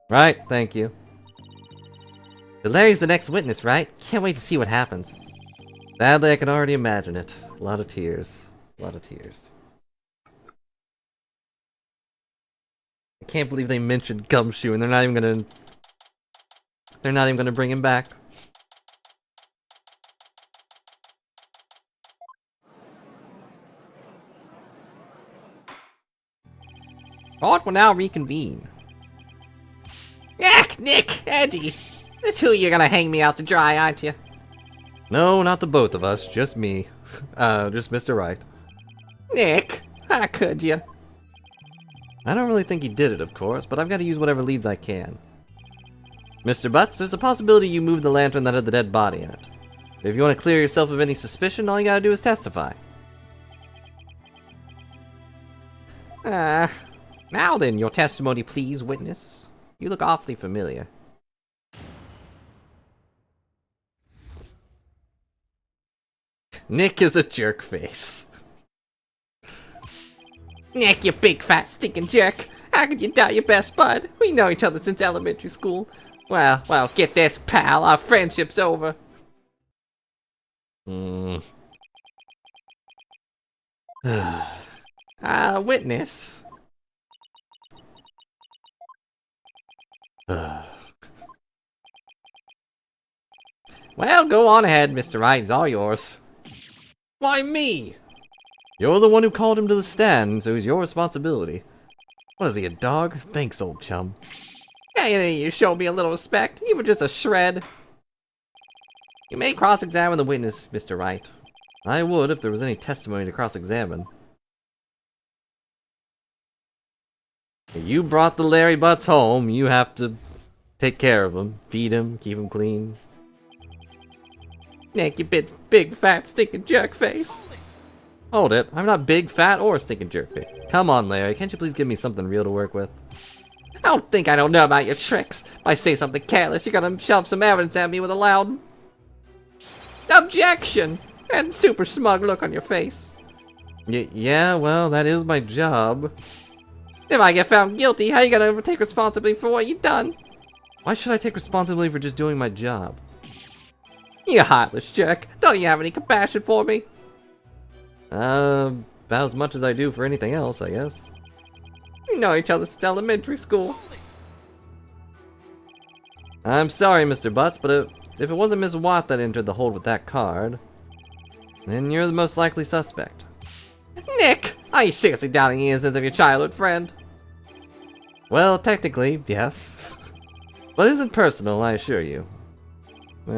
Right, thank you. So Larry's the next witness, right? Can't wait to see what happens. Sadly, I can already imagine it. A lot of tears. A lot of tears. I can't believe they mentioned Gumshoe and they're not even gonna bring him back. Court will now reconvene. Yak, Nick, Eddie. The two of you are gonna hang me out to dry, aren't you? No, not the both of us. Just me. Just Mr. Wright. Nick, how could you? I don't really think he did it, of course, but I've got to use whatever leads I can. Mr. Butts, there's a possibility you moved the lantern that had the dead body in it. If you want to clear yourself of any suspicion, all you gotta do is testify. Now then, your testimony, please, witness. You look awfully familiar. Nick is a jerk face. Nick, you big fat stinking jerk. How could you doubt your best bud? We know each other since elementary school. Well, get this, pal. Our friendship's over. Witness. Well, go on ahead, Mr. Wright. It's all yours. Why me? You're the one who called him to the stand, so it's your responsibility. What is he, a dog? Thanks, old chum. Hey, you showed me a little respect, even just a shred. You may cross-examine the witness, Mr. Wright. I would if there was any testimony to cross-examine. You brought the Larry Butts home, you have to take care of him, feed him, keep him clean. Nick, you big fat stinking jerk face. Hold it, I'm not big, fat, or stinking jerk face. Come on, Larry, can't you please give me something real to work with? Don't think I don't know about your tricks. If I say something careless, you're gonna shove some evidence at me with a loud objection and super smug look on your face. Yeah, well, that is my job. If I get found guilty, how you gonna take responsibility for what you done? Why should I take responsibility for just doing my job? You heartless jerk. Don't you have any compassion for me? About as much as I do for anything else, I guess. We know each other since elementary school. I'm sorry, Mr. Butts, but if it wasn't Miss Watt that entered the hold with that card, then you're the most likely suspect. Nick, are you seriously doubting the innocence of your childhood friend? Well, technically, yes. But it isn't personal, I assure you.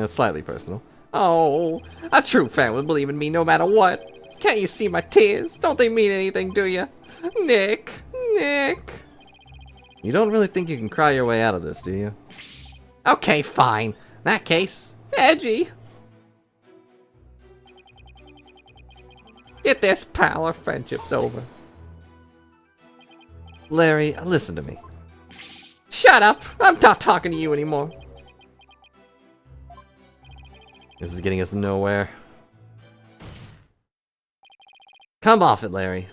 Slightly personal. Oh, a true fan would believe in me no matter what. Can't you see my tears? Don't they mean anything, do you? Nick. You don't really think you can cry your way out of this, do you? Okay, fine. In that case, Edgy. Get this, pal. Our friendship's over. Larry, listen to me. Shut up. I'm not talking to you anymore. This is getting us nowhere. Come off it, Larry.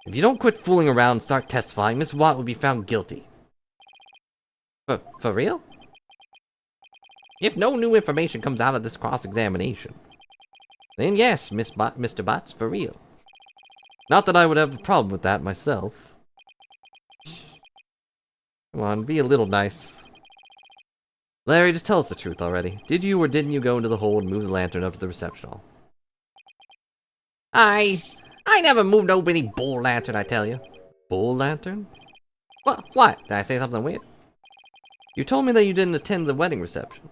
If you don't quit fooling around and start testifying, Miss Watt will be found guilty. For real? If no new information comes out of this cross-examination, then yes, Mr. Butts, for real. Not that I would have a problem with that myself. Come on, be a little nice. Larry, just tell us the truth already. Did you or didn't you go into the hole and move the lantern up to the reception hall? I never moved no bitty bull lantern, I tell you. Bull lantern? What? Did I say something weird? You told me that you didn't attend the wedding reception.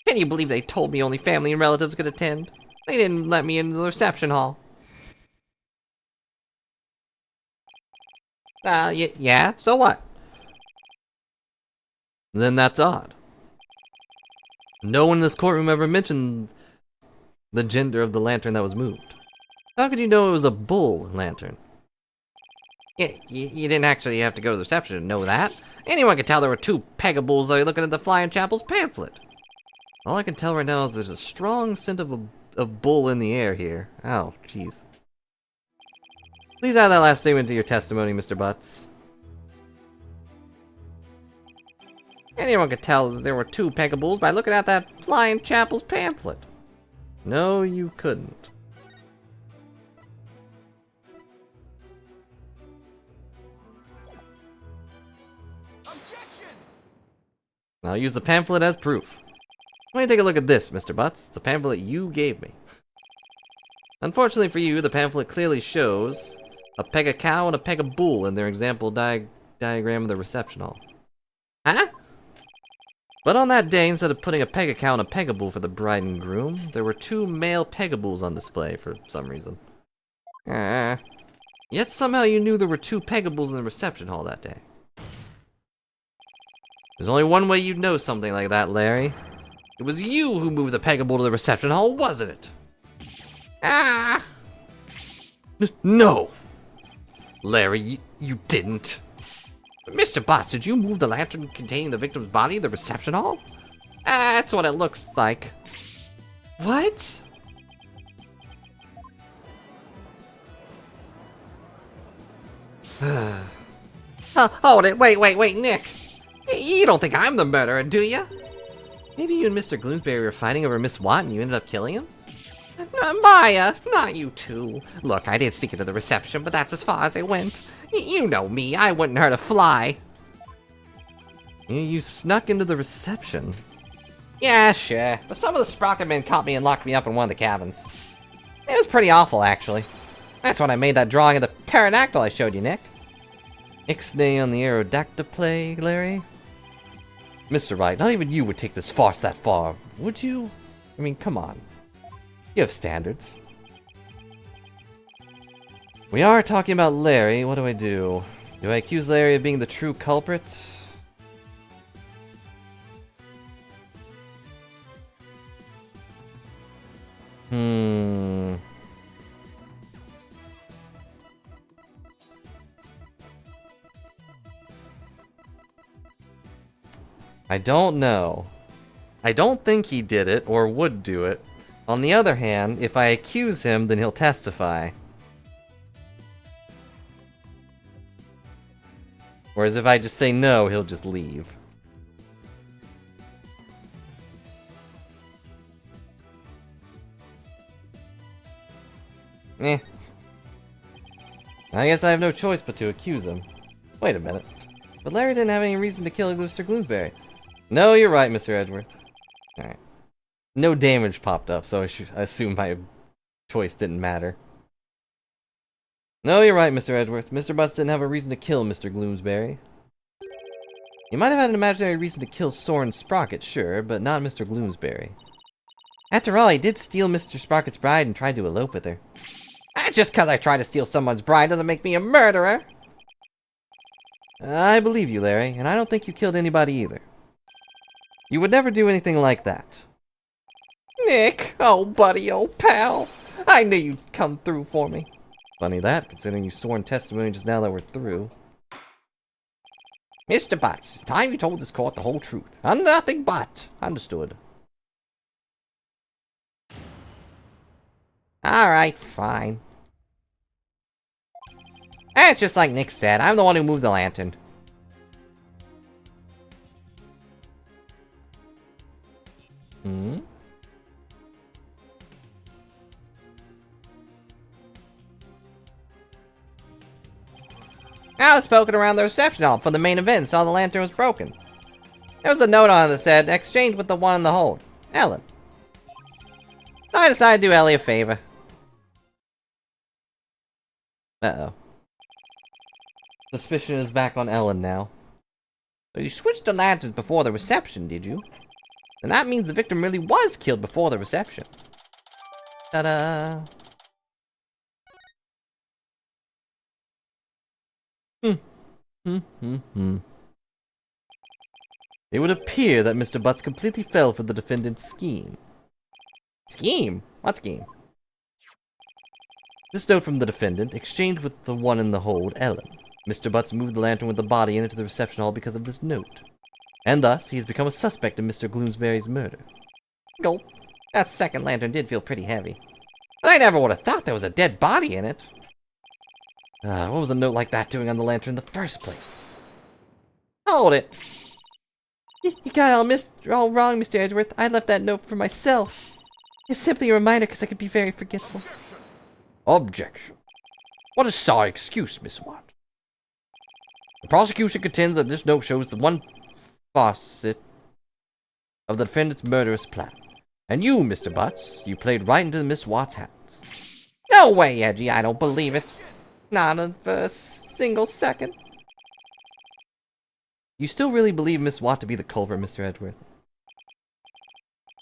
Can you believe they told me only family and relatives could attend? They didn't let me into the reception hall. Yeah, so what? Then that's odd. No one in this courtroom ever mentioned the gender of the lantern that was moved. How could you know it was a bull lantern? You didn't actually have to go to the reception to know that. Anyone could tell there were two pegables looking at the Flying Chapel's pamphlet. All I can tell right now is there's a strong scent of bull in the air here. Oh, jeez. Please add that last statement to your testimony, Mr. Butts. Anyone could tell that there were two pegables by looking at that Flying Chapel's pamphlet. No, you couldn't. Objection! I'll use the pamphlet as proof. Why don't you take a look at this, Mr. Butts? The pamphlet you gave me. Unfortunately for you, the pamphlet clearly shows a pega cow and a pega bull in their example diagram of the reception hall. Huh? But on that day, instead of putting a pega cow and a pega bull for the bride and groom, there were two male pega bulls on display for some reason. Yet somehow you knew there were two pega bulls in the reception hall that day. There's only one way you'd know something like that, Larry. It was you who moved the pega bull to the reception hall, wasn't it? No! Larry, you didn't. Mr. Boss, did you move the lantern containing the victim's body to the reception hall? That's what it looks like. What? Hold it, wait, Nick. You don't think I'm the murderer, do you? Maybe you and Mr. Gloomsbury were fighting over Miss Watt and you ended up killing him? Maya, not you two. Look, I did sneak into the reception, but that's as far as I went. You know me, I wouldn't hurt a fly. You snuck into the reception? Yeah, sure. But some of the Sprocket men caught me and locked me up in one of the cabins. It was pretty awful, actually. That's when I made that drawing of the pterodactyl I showed you, Nick. Ixnay on the Aerodactyl, Larry? Mr. Wright, not even you would take this farce that far, would you? I mean, come on. You have standards. We are talking about Larry. What do I do? Do I accuse Larry of being the true culprit? I don't know. I don't think he did it or would do it. On the other hand, if I accuse him, then he'll testify. Whereas if I just say no, he'll just leave. Eh. I guess I have no choice but to accuse him. Wait a minute. But Larry didn't have any reason to kill Mr. Gloomsbury. No, you're right, Mr. Edgeworth. Alright. No damage popped up, so I assume my choice didn't matter. No, you're right, Mr. Edgeworth. Mr. Butts didn't have a reason to kill Mr. Gloomsbury. He might have had an imaginary reason to kill Soren Sprocket, sure, but not Mr. Gloomsbury. After all, he did steal Mr. Sprocket's bride and tried to elope with her. Just because I tried to steal someone's bride doesn't make me a murderer! I believe you, Larry, and I don't think you killed anybody either. You would never do anything like that. Nick, oh buddy, old pal. I knew you'd come through for me. Funny that, considering you sworn testimony just now that we're through. Mr. Butts, it's time you told this court the whole truth. And nothing but. Understood. Alright, fine. It's just like Nick said, I'm the one who moved the lantern. Hmm? I was poking around the reception hall for the main event and saw the lantern was broken. There was a note on it that said, exchange with the one in the hold, Ellen. So I decided to do Ellie a favor. Uh-oh. Suspicion is back on Ellen now. So you switched the lanterns before the reception, did you? And that means the victim really was killed before the reception. Ta-da! It would appear that Mr. Butts completely fell for the defendant's scheme. Scheme? What scheme? This note from the defendant, exchanged with the one in the hold, Ellen. Mr. Butts moved the lantern with the body into the reception hall because of this note. And thus, he has become a suspect in Mr. Gloomsbury's murder. Gulp. That second lantern did feel pretty heavy. But I never would have thought there was a dead body in it. What was a note like that doing on the lantern in the first place? Hold it. You got all wrong, Mr. Edgeworth. I left that note for myself. It's simply a reminder because I could be very forgetful. Objection. What a sorry excuse, Miss Watt. The prosecution contends that this note shows the one facet of the defendant's murderous plan. And you, Mr. Butts, you played right into Miss Watt's hands. No way, Edgy. I don't believe it. Not for a single second. You still really believe Miss Watt to be the culprit, Mr. Edgeworth?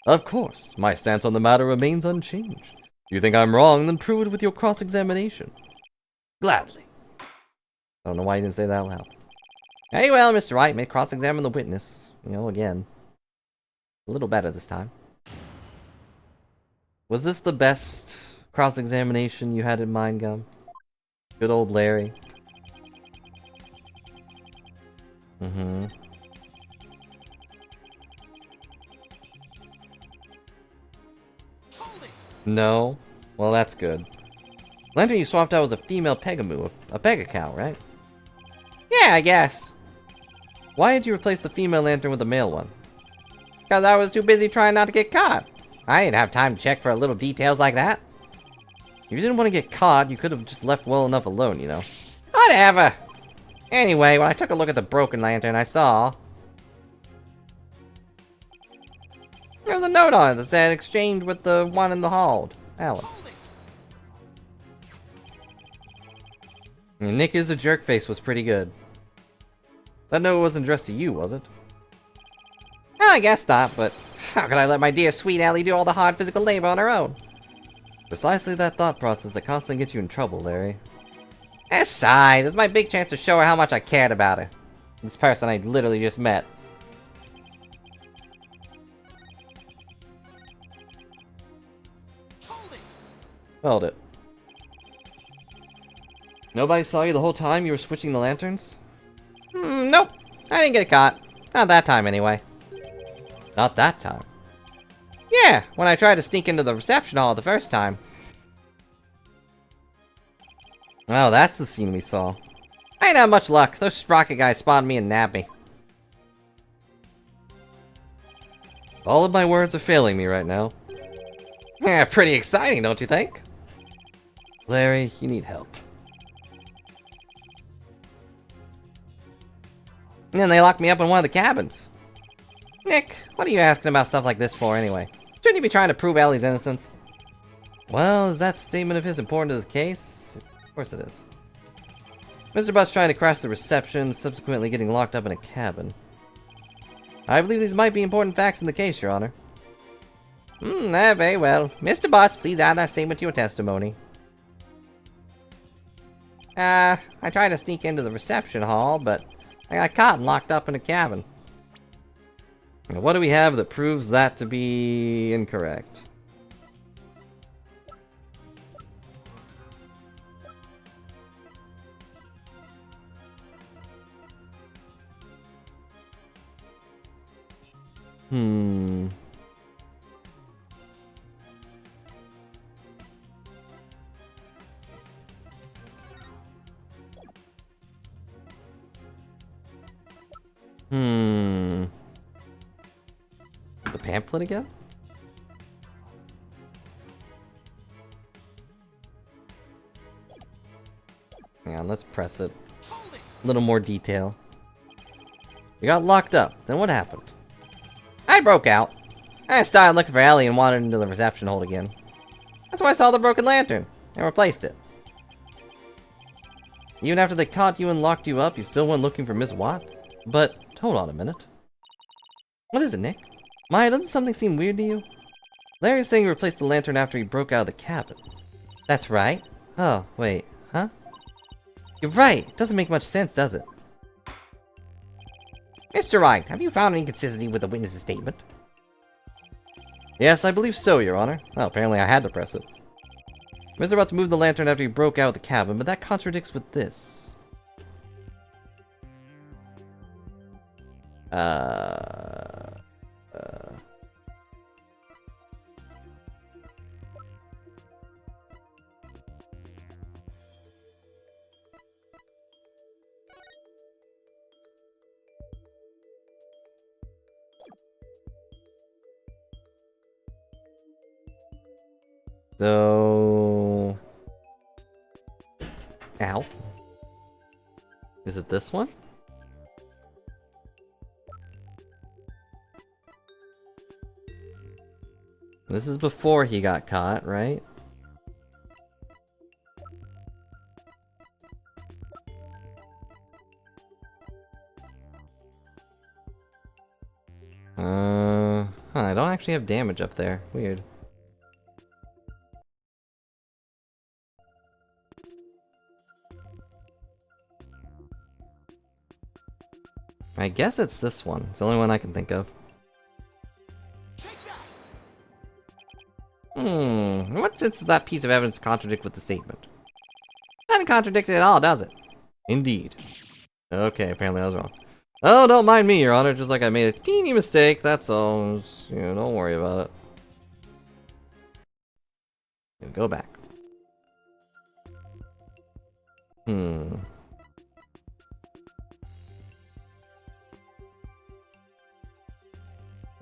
Of course. My stance on the matter remains unchanged. You think I'm wrong, then prove it with your cross-examination. Gladly. I don't know why you didn't say that out loud. Very well, Mr. Wright. May cross-examine the witness. Again. A little better this time. Was this the best cross-examination you had in mind, Gum? Good old Larry. Mm-hmm. No? Well, that's good. Lantern you swapped out was a female Pegamoo, a Pega cow, right? Yeah, I guess. Why did you replace the female lantern with a male one? Because I was too busy trying not to get caught. I didn't have time to check for little details like that. If you didn't want to get caught, you could have just left well enough alone, you know? Whatever. Anyway, when I took a look at the broken lantern, I saw... there was a note on it that said exchange with the one in the hall. Alan. Nick is a jerkface was pretty good. That note wasn't addressed to you, was it? Well, I guess not, but how could I let my dear sweet Ellie do all the hard physical labor on her own? Precisely that thought process that constantly gets you in trouble, Larry. Aside, this is my big chance to show her how much I cared about her. This person I literally just met. Hold it. Nobody saw you the whole time you were switching the lanterns? Nope. I didn't get caught. Not that time, anyway. Not that time. Yeah, when I tried to sneak into the reception hall the first time. Oh, that's the scene we saw. I ain't had much luck. Those sprocket guys spawned me and nabbed me. All of my words are failing me right now. Yeah, pretty exciting, don't you think? Larry, you need help. And then they locked me up in one of the cabins. Nick, what are you asking about stuff like this for, anyway? Shouldn't you be trying to prove Ellie's innocence? Well, is that statement of his important to the case? Of course it is. Mr. Butts trying to crash the reception, subsequently getting locked up in a cabin. I believe these might be important facts in the case, Your Honor. Very well. Mr. Butts, please add that statement to your testimony. I tried to sneak into the reception hall, but I got caught and locked up in a cabin. What do we have that proves that to be incorrect? The pamphlet again? Hang on, let's press it. A little more detail. You got locked up. Then what happened? I broke out. I started looking for Ellie and wandered into the reception hold again. That's when I saw the broken lantern and replaced it. Even after they caught you and locked you up, you still went looking for Miss Watt? But, hold on a minute. What is it, Nick? Maya, doesn't something seem weird to you? Larry's saying you replaced the lantern after he broke out of the cabin. That's right. Oh, wait, huh? You're right. It doesn't make much sense, does it? Mr. Wright, have you found an inconsistency with the witness's statement? Yes, I believe so, Your Honor. Well, apparently I had to press it. Mr. Butts moved the lantern after he broke out of the cabin, but that contradicts with this. Uh, so... Ow. Is it this one? This is before he got caught, right? I don't actually have damage up there. Weird. I guess it's this one. It's the only one I can think of. What sense does that piece of evidence contradict with the statement? Doesn't contradict it at all, does it? Indeed. Okay, apparently I was wrong. Oh, don't mind me, Your Honor. Just like I made a teeny mistake, that's all. Just, don't worry about it. Go back.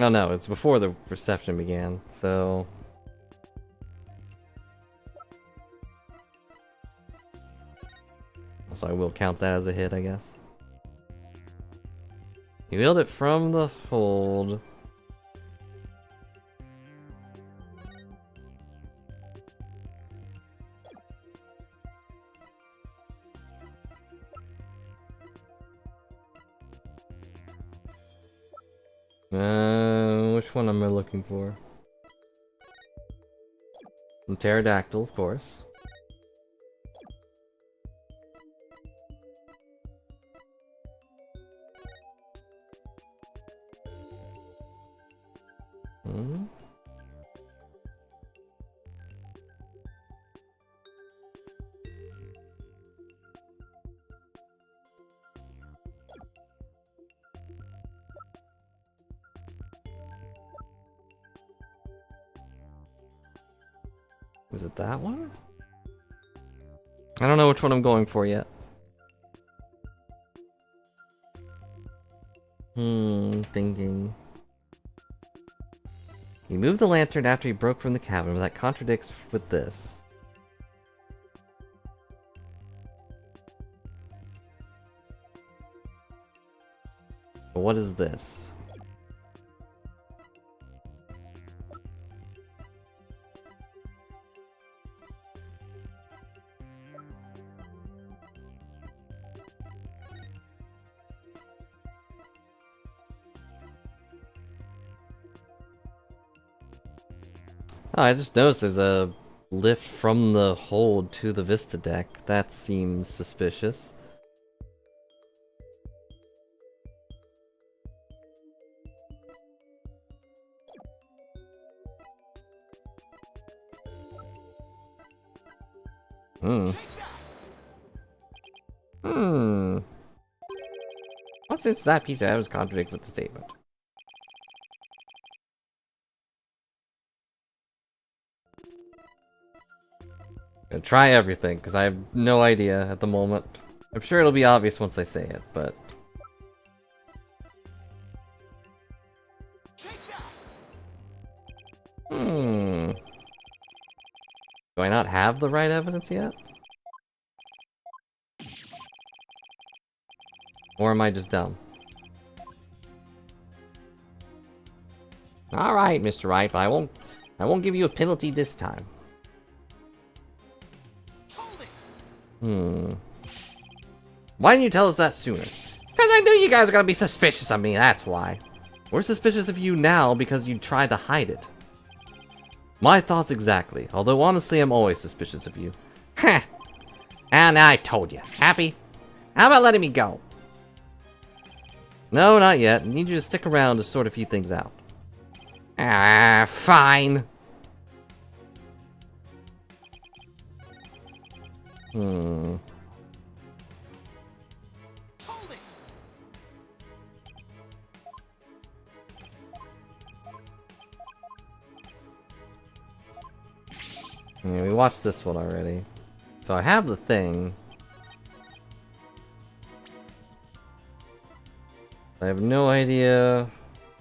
Oh no, it's before the reception began, so... So I will count that as a hit, I guess. You wheeled it from the hold. Which one am I looking for? The pterodactyl, of course. Is it that one? I don't know which one I'm going for yet. Thinking. He moved the lantern after he broke from the cabin, but that contradicts with this. But what is this? Oh, I just noticed there's a lift from the hold to the Vista deck. That seems suspicious. What sense does that piece of evidence contradict with the statement? Gonna try everything, because I have no idea at the moment. I'm sure it'll be obvious once I say it, but... Do I not have the right evidence yet? Or am I just dumb? Alright, Mr. Wright, but I won't give you a penalty this time. Why didn't you tell us that sooner? Because I knew you guys were gonna be suspicious of me, that's why. We're suspicious of you now because you tried to hide it. My thoughts exactly, although honestly I'm always suspicious of you. Heh! And I told you. Happy? How about letting me go? No, not yet. I need you to stick around to sort a few things out. Ah, fine. Yeah, we watched this one already. So I have the thing. I have no idea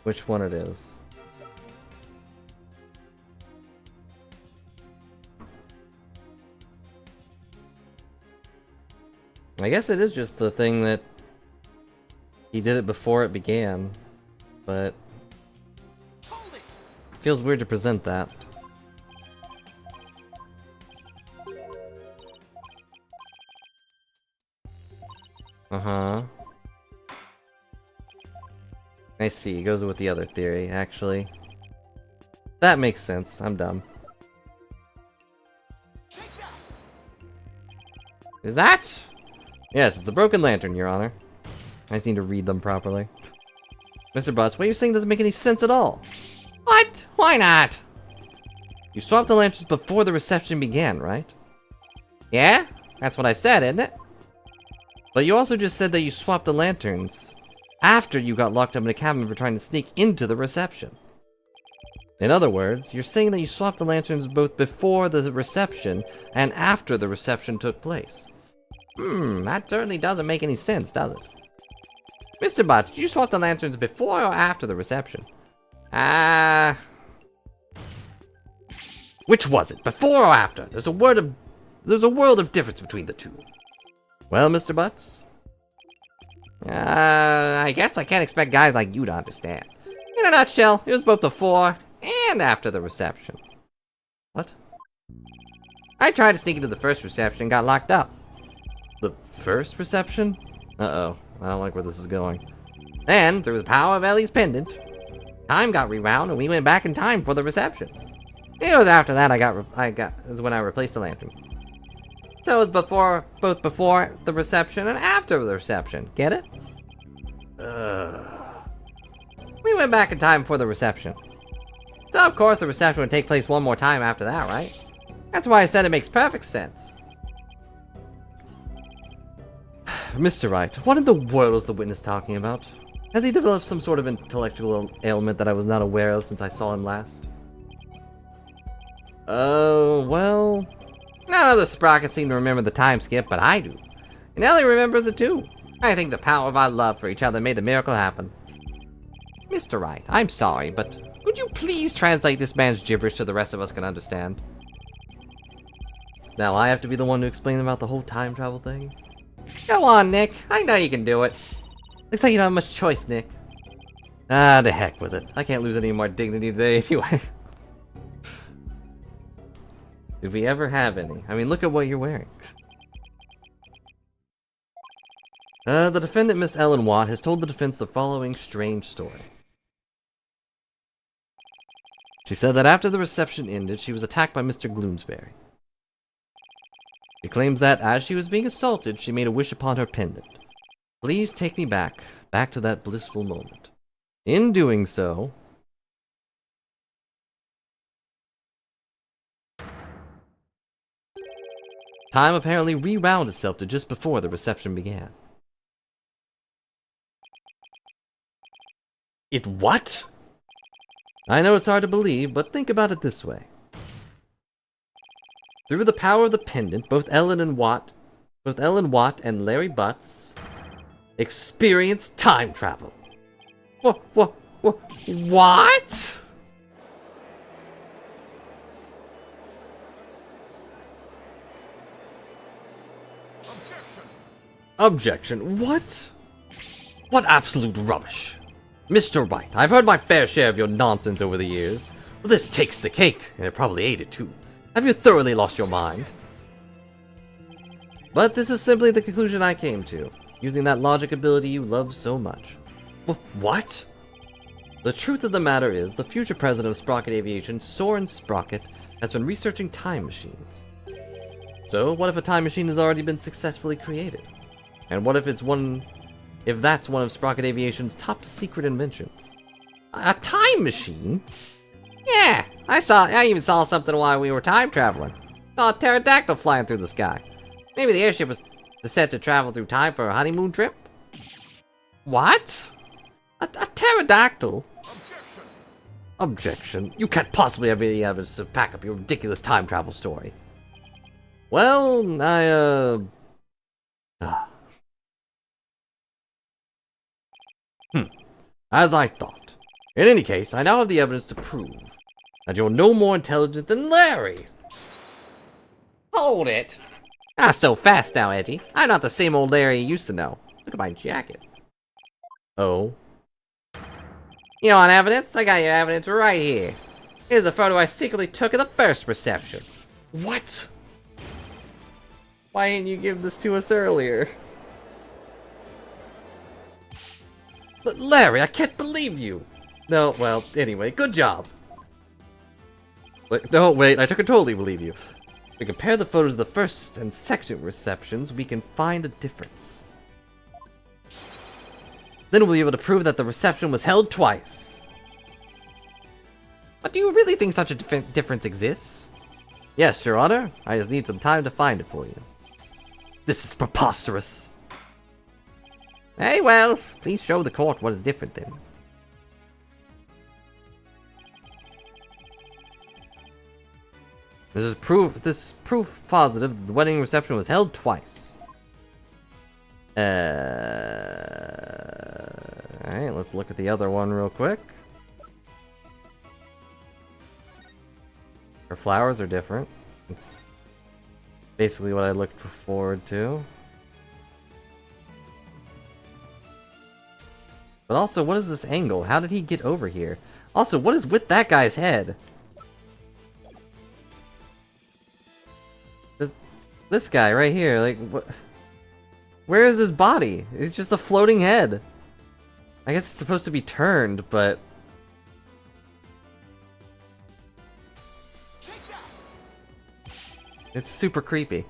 which one it is. I guess it is just the thing that he did it before it began, but feels weird to present that. Uh-huh. I see, it goes with the other theory, actually. That makes sense, I'm dumb. Is that? Yes, it's the Broken Lantern, Your Honor. I just need to read them properly. Mr. Butts, what you're saying doesn't make any sense at all. What? Why not? You swapped the lanterns before the reception began, right? Yeah? That's what I said, isn't it? But you also just said that you swapped the lanterns after you got locked up in a cabin for trying to sneak into the reception. In other words, you're saying that you swapped the lanterns both before the reception and after the reception took place. That certainly doesn't make any sense, does it? Mr. Butts, did you swap the lanterns before or after the reception? Which was it, before or after? There's a world of difference between the two. Well, Mr. Butts? I guess I can't expect guys like you to understand. In a nutshell, it was both before and after the reception. What? I tried to sneak into the first reception and got locked up. The first reception? Uh-oh. I don't like where this is going. Then, through the power of Ellie's pendant, time got rewound and we went back in time for the reception. It was after that is when I replaced the lantern. So it was both before the reception and after the reception. Get it? We went back in time for the reception. So of course the reception would take place one more time after that, right? That's why I said it makes perfect sense. Mr. Wright, what in the world is the witness talking about? Has he developed some sort of intellectual ailment that I was not aware of since I saw him last? Well... None of the sprockets seem to remember the time skip, but I do. And Ellie remembers it too. I think the power of our love for each other made the miracle happen. Mr. Wright, I'm sorry, but could you please translate this man's gibberish so the rest of us can understand? Now I have to be the one to explain about the whole time travel thing? Go on, Nick. I know you can do it. Looks like you don't have much choice, Nick. Ah, the heck with it. I can't lose any more dignity today anyway. Did we ever have any? I mean, look at what you're wearing. The defendant, Miss Ellen Watt, has told the defense the following strange story. She said that after the reception ended, she was attacked by Mr. Gloomsbury. She claims that, as she was being assaulted, she made a wish upon her pendant. Please take me back to that blissful moment. In doing so... time apparently rewound itself to just before the reception began. It what? I know it's hard to believe, but think about it this way. Through the power of the pendant, both Ellen Watt and Larry Butts experienced time travel. What? Objection. What? What absolute rubbish. Mr. Wright, I've heard my fair share of your nonsense over the years, but this takes the cake, and it probably ate it too. Have you thoroughly lost your mind? But this is simply the conclusion I came to, using that logic ability you love so much. What? The truth of the matter is, the future president of Sprocket Aviation, Soren Sprocket, has been researching time machines. So, what if a time machine has already been successfully created? And what if that's one of Sprocket Aviation's top secret inventions? A time machine? Yeah, I even saw something while we were time traveling. Saw a pterodactyl flying through the sky. Maybe the airship was set to travel through time for a honeymoon trip? What? A pterodactyl? Objection. You can't possibly have any evidence to back up your ridiculous time travel story. Well, As I thought. In any case, I now have the evidence to prove that you're no more intelligent than Larry. Hold it! Not so fast now, Eddie. I'm not the same old Larry you used to know. Look at my jacket. Oh? You want evidence? I got your evidence right here. Here's a photo I secretly took at the first reception. What? Why didn't you give this to us earlier? Larry, I can't believe you! No, well, anyway, good job. No, wait, I can totally believe you. If we compare the photos of the first and second receptions, we can find a difference. Then we'll be able to prove that the reception was held twice. But do you really think such a difference exists? Yes, Your Honor. I just need some time to find it for you. This is preposterous. Hey, well, please show the court what is different then. This is proof positive that the wedding reception was held twice. Alright, let's look at the other one real quick. Her flowers are different. It's basically what I looked forward to. But also, what is this angle? How did he get over here? Also, what is with that guy's head? This guy right here, like, what? Where is his body? It's just a floating head. I guess it's supposed to be turned, but... It's super creepy.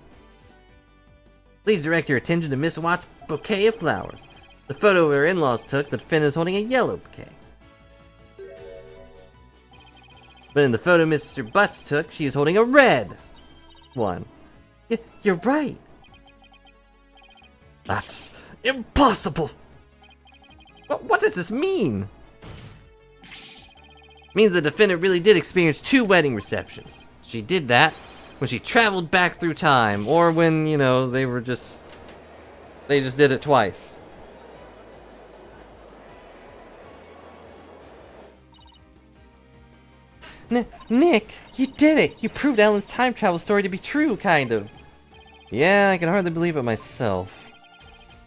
Please direct your attention to Miss Watt's bouquet of flowers. The photo her in-laws took, the defendant is holding a yellow bouquet. But in the photo Mr. Butts took, she is holding a red one. You're right. That's impossible! What does this mean? It means the defendant really did experience 2 wedding receptions. She did that when she traveled back through time, Or when, you know, they just did it twice. Nick, you did it! You proved Ellen's time travel story to be true, kind of. Yeah, I can hardly believe it myself.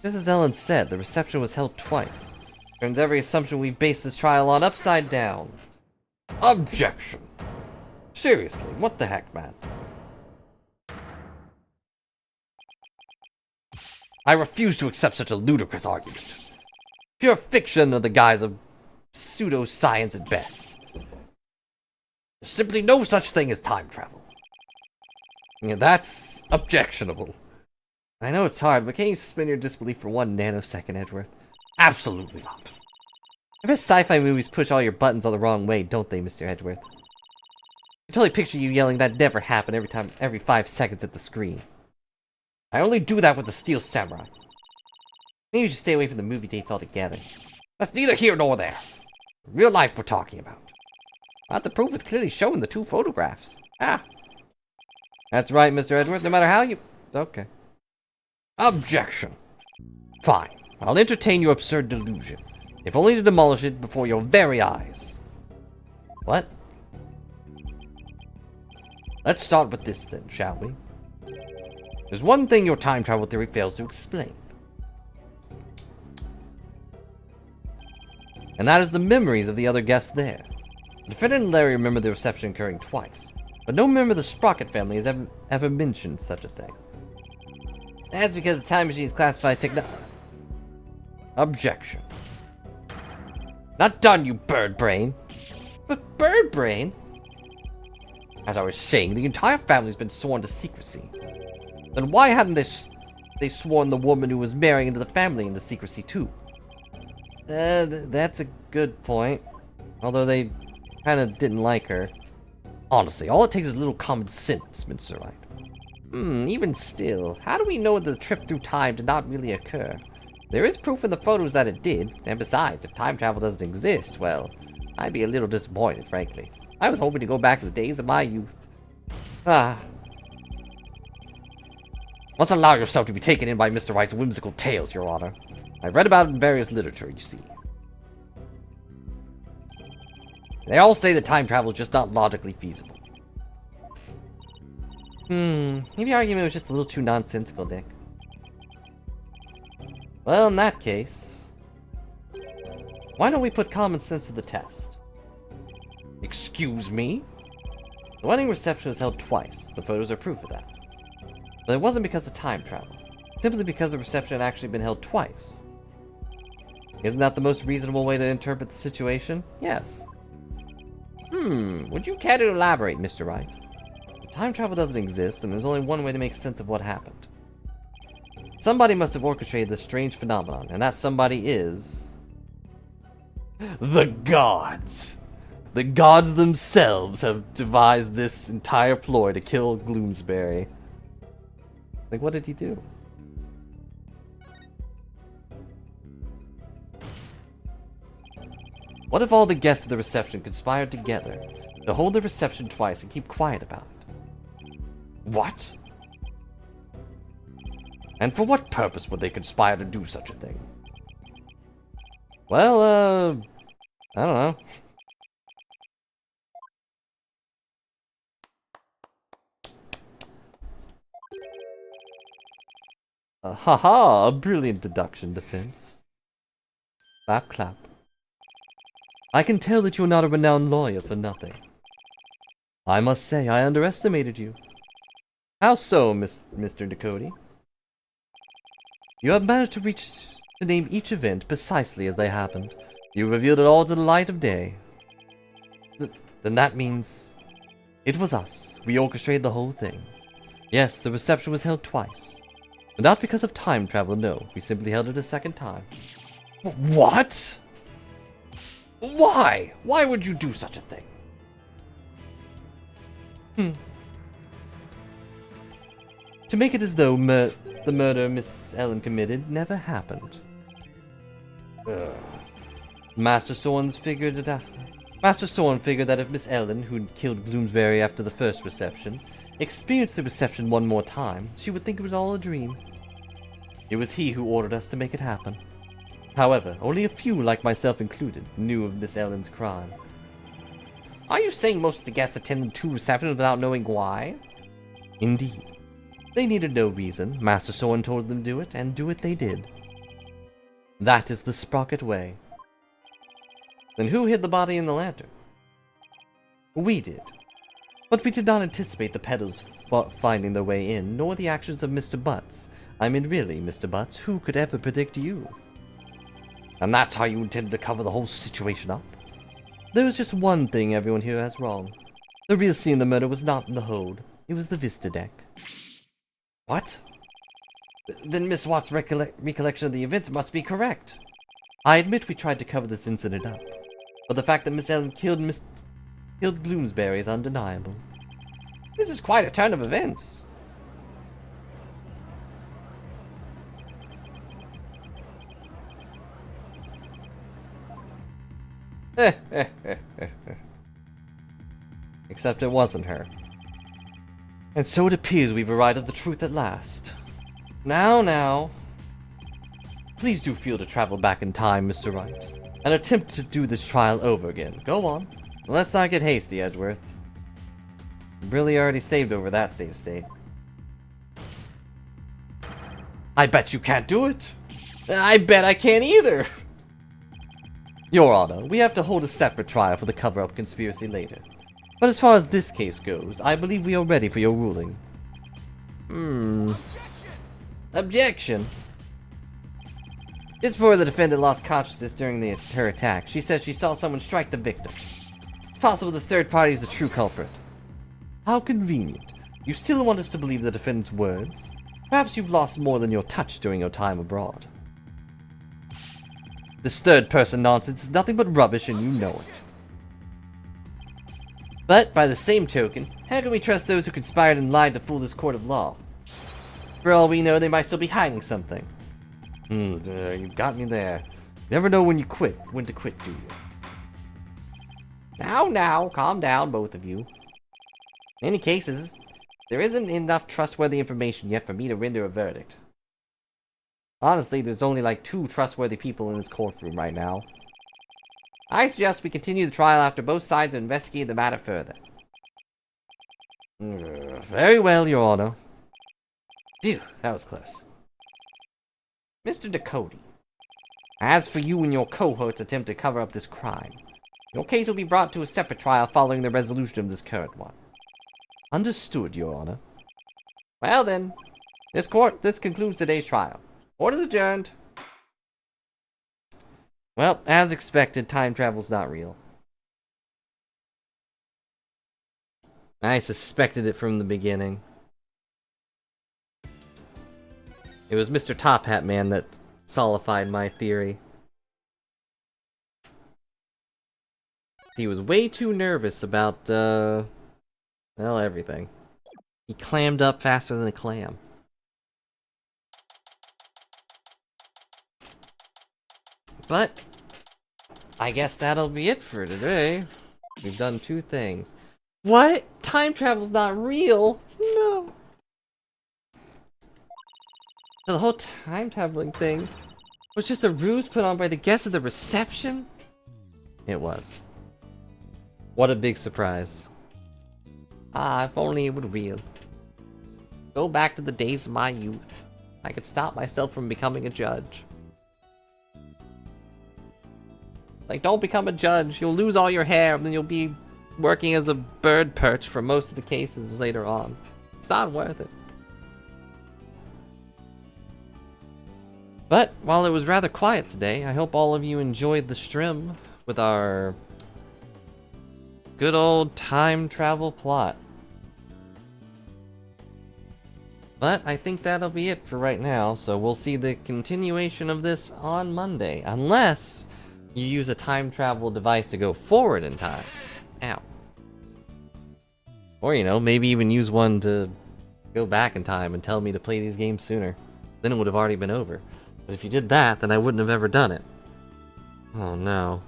Just as Ellen said, the reception was held twice. Turns every assumption we've based this trial on upside down. Objection! Seriously, what the heck, man? I refuse to accept such a ludicrous argument. Pure fiction under the guise of pseudoscience at best. There's simply no such thing as time travel. Yeah, that's objectionable. I know it's hard, but can't you suspend your disbelief for 1 nanosecond, Edgeworth? Absolutely not. I bet sci-fi movies push all your buttons all the wrong way, don't they, Mr. Edgeworth? I totally picture you yelling that never happened every 5 seconds at the screen. I only do that with the Steel Samurai. Maybe you should stay away from the movie dates altogether. That's neither here nor there. Real life we're talking about. But the proof is clearly shown in the 2 photographs. Ah. That's right, Mr. Edgeworth, no matter how you... Okay. Objection. Fine. I'll entertain your absurd delusion, if only to demolish it before your very eyes. What? Let's start with this then, shall we? There's one thing your time travel theory fails to explain. And that is the memories of the other guests there. The defendant and Larry remember the reception occurring twice, but no member of the Sprocket family has ever mentioned such a thing. That's because the time machine is classified technology. Objection. Not done, you bird brain. But bird brain? As I was saying, the entire family's been sworn to secrecy. Then why hadn't they sworn the woman who was marrying into the family into secrecy too? That's a good point. Although they kind of didn't like her. Honestly, all it takes is a little common sense, Mr. Wright. Even still, how do we know that the trip through time did not really occur? There is proof in the photos that it did, and besides, if time travel doesn't exist, well, I'd be a little disappointed, frankly. I was hoping to go back to the days of my youth. Ah. Must allow yourself to be taken in by Mr. Wright's whimsical tales, Your Honor. I've read about it in various literature, you see. They all say that time travel is just not logically feasible. Maybe the argument was just a little too nonsensical, Dick. Well, in that case, why don't we put common sense to the test? Excuse me? The wedding reception was held twice. The photos are proof of that. But it wasn't because of time travel. Simply because the reception had actually been held twice. Isn't that the most reasonable way to interpret the situation? Yes. Would you care to elaborate, Mr. Wright? If time travel doesn't exist, then there's only one way to make sense of what happened. Somebody must have orchestrated this strange phenomenon, and that somebody is... the gods! The gods themselves have devised this entire ploy to kill Gloomsbury. Like, what did he do? What if all the guests of the reception conspired together to hold the reception twice and keep quiet about it? What? And for what purpose would they conspire to do such a thing? Well, I don't know. Haha, a brilliant deduction, Defense. Clap, clap. I can tell that you're not a renowned lawyer for nothing. I must say, I underestimated you. How so, Mr. Ducote? You have managed to name each event precisely as they happened. You revealed it all to the light of day. Then that means... it was us. We orchestrated the whole thing. Yes, the reception was held twice. But not because of time travel, no. We simply held it a second time. What? Why? Why would you do such a thing? To make it as though the murder Miss Ellen committed never happened. Master Soren figured it out. Master Soren figured that if Miss Ellen, who'd killed Gloomsbury after the first reception, experienced the reception one more time, she would think it was all a dream. It was he who ordered us to make it happen. However, only a few, like myself included, knew of Miss Ellen's crime. Are you saying most of the guests attended two receptions without knowing why? Indeed. They needed no reason. Master Soren told them to do it, and do it they did. That is the Sprocket way. Then who hid the body in the lantern? We did. But we did not anticipate the pedals finding their way in, nor the actions of Mr. Butts. I mean, really, Mr. Butts, who could ever predict you? And that's how you intended to cover the whole situation up? There was just one thing everyone here has wrong. The real scene of the murder was not in the hold. It was the Vista deck. What? Then Miss Watt's recollection of the events must be correct. I admit we tried to cover this incident up, but the fact that Miss Ellen killed Gloomsbury is undeniable. This is quite a turn of events. Except it wasn't her. And so it appears we've arrived at the truth at last. Now. Please do feel to travel back in time, Mr. Wright, and attempt to do this trial over again. Go on. Let's not get hasty, Edgeworth. You've really already saved over that save state. I bet you can't do it. I bet I can't either. Your Honor, we have to hold a separate trial for the cover-up conspiracy later. But as far as this case goes, I believe we are ready for your ruling. Objection! Just before the defendant lost consciousness during her attack, she says she saw someone strike the victim. It's possible the third party is the true culprit. How convenient. You still want us to believe the defendant's words? Perhaps you've lost more than your touch during your time abroad. This third-person nonsense is nothing but rubbish, and you know it. But, by the same token, how can we trust those who conspired and lied to fool this court of law? For all we know, they might still be hiding something. You got me there. Never know when to quit, do you? Now, calm down, both of you. In any cases, there isn't enough trustworthy information yet for me to render a verdict. Honestly, there's only like 2 trustworthy people in this courtroom right now. I suggest we continue the trial after both sides have investigated the matter further. Very well, Your Honor. Phew, that was close. Mr. Ducote, as for you and your cohort's attempt to cover up this crime, your case will be brought to a separate trial following the resolution of this current one. Understood, Your Honor. Well then, this concludes today's trial. Court is adjourned. Well, as expected, time travel's not real. I suspected it from the beginning. It was Mr. Top Hat Man that solidified my theory. He was way too nervous about, well, everything. He clammed up faster than a clam. But I guess that'll be it for today. We've done 2 things. What? Time travel's not real? No. The whole time traveling thing was just a ruse put on by the guests at the reception? It was. What a big surprise. Ah, if only it were real. Go back to the days of my youth. I could stop myself from becoming a judge. Like, don't become a judge. You'll lose all your hair, and then you'll be working as a bird perch for most of the cases later on. It's not worth it. But while it was rather quiet today, I hope all of you enjoyed the stream with our good old time travel plot. But I think that'll be it for right now, so we'll see the continuation of this on Monday, unless you use a time travel device to go forward in time. Ow. Or, you know, maybe even use one to go back in time and tell me to play these games sooner. Then it would have already been over. But if you did that, then I wouldn't have ever done it. Oh no.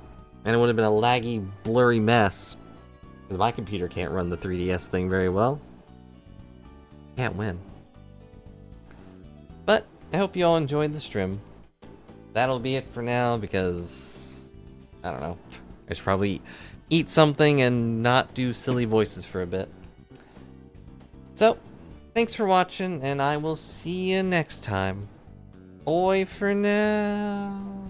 And it would have been a laggy, blurry mess. Because my computer can't run the 3DS thing very well. Can't win. But I hope you all enjoyed the stream. That'll be it for now because I don't know. I should probably eat something and not do silly voices for a bit. So, thanks for watching, and I will see you next time. Bye for now.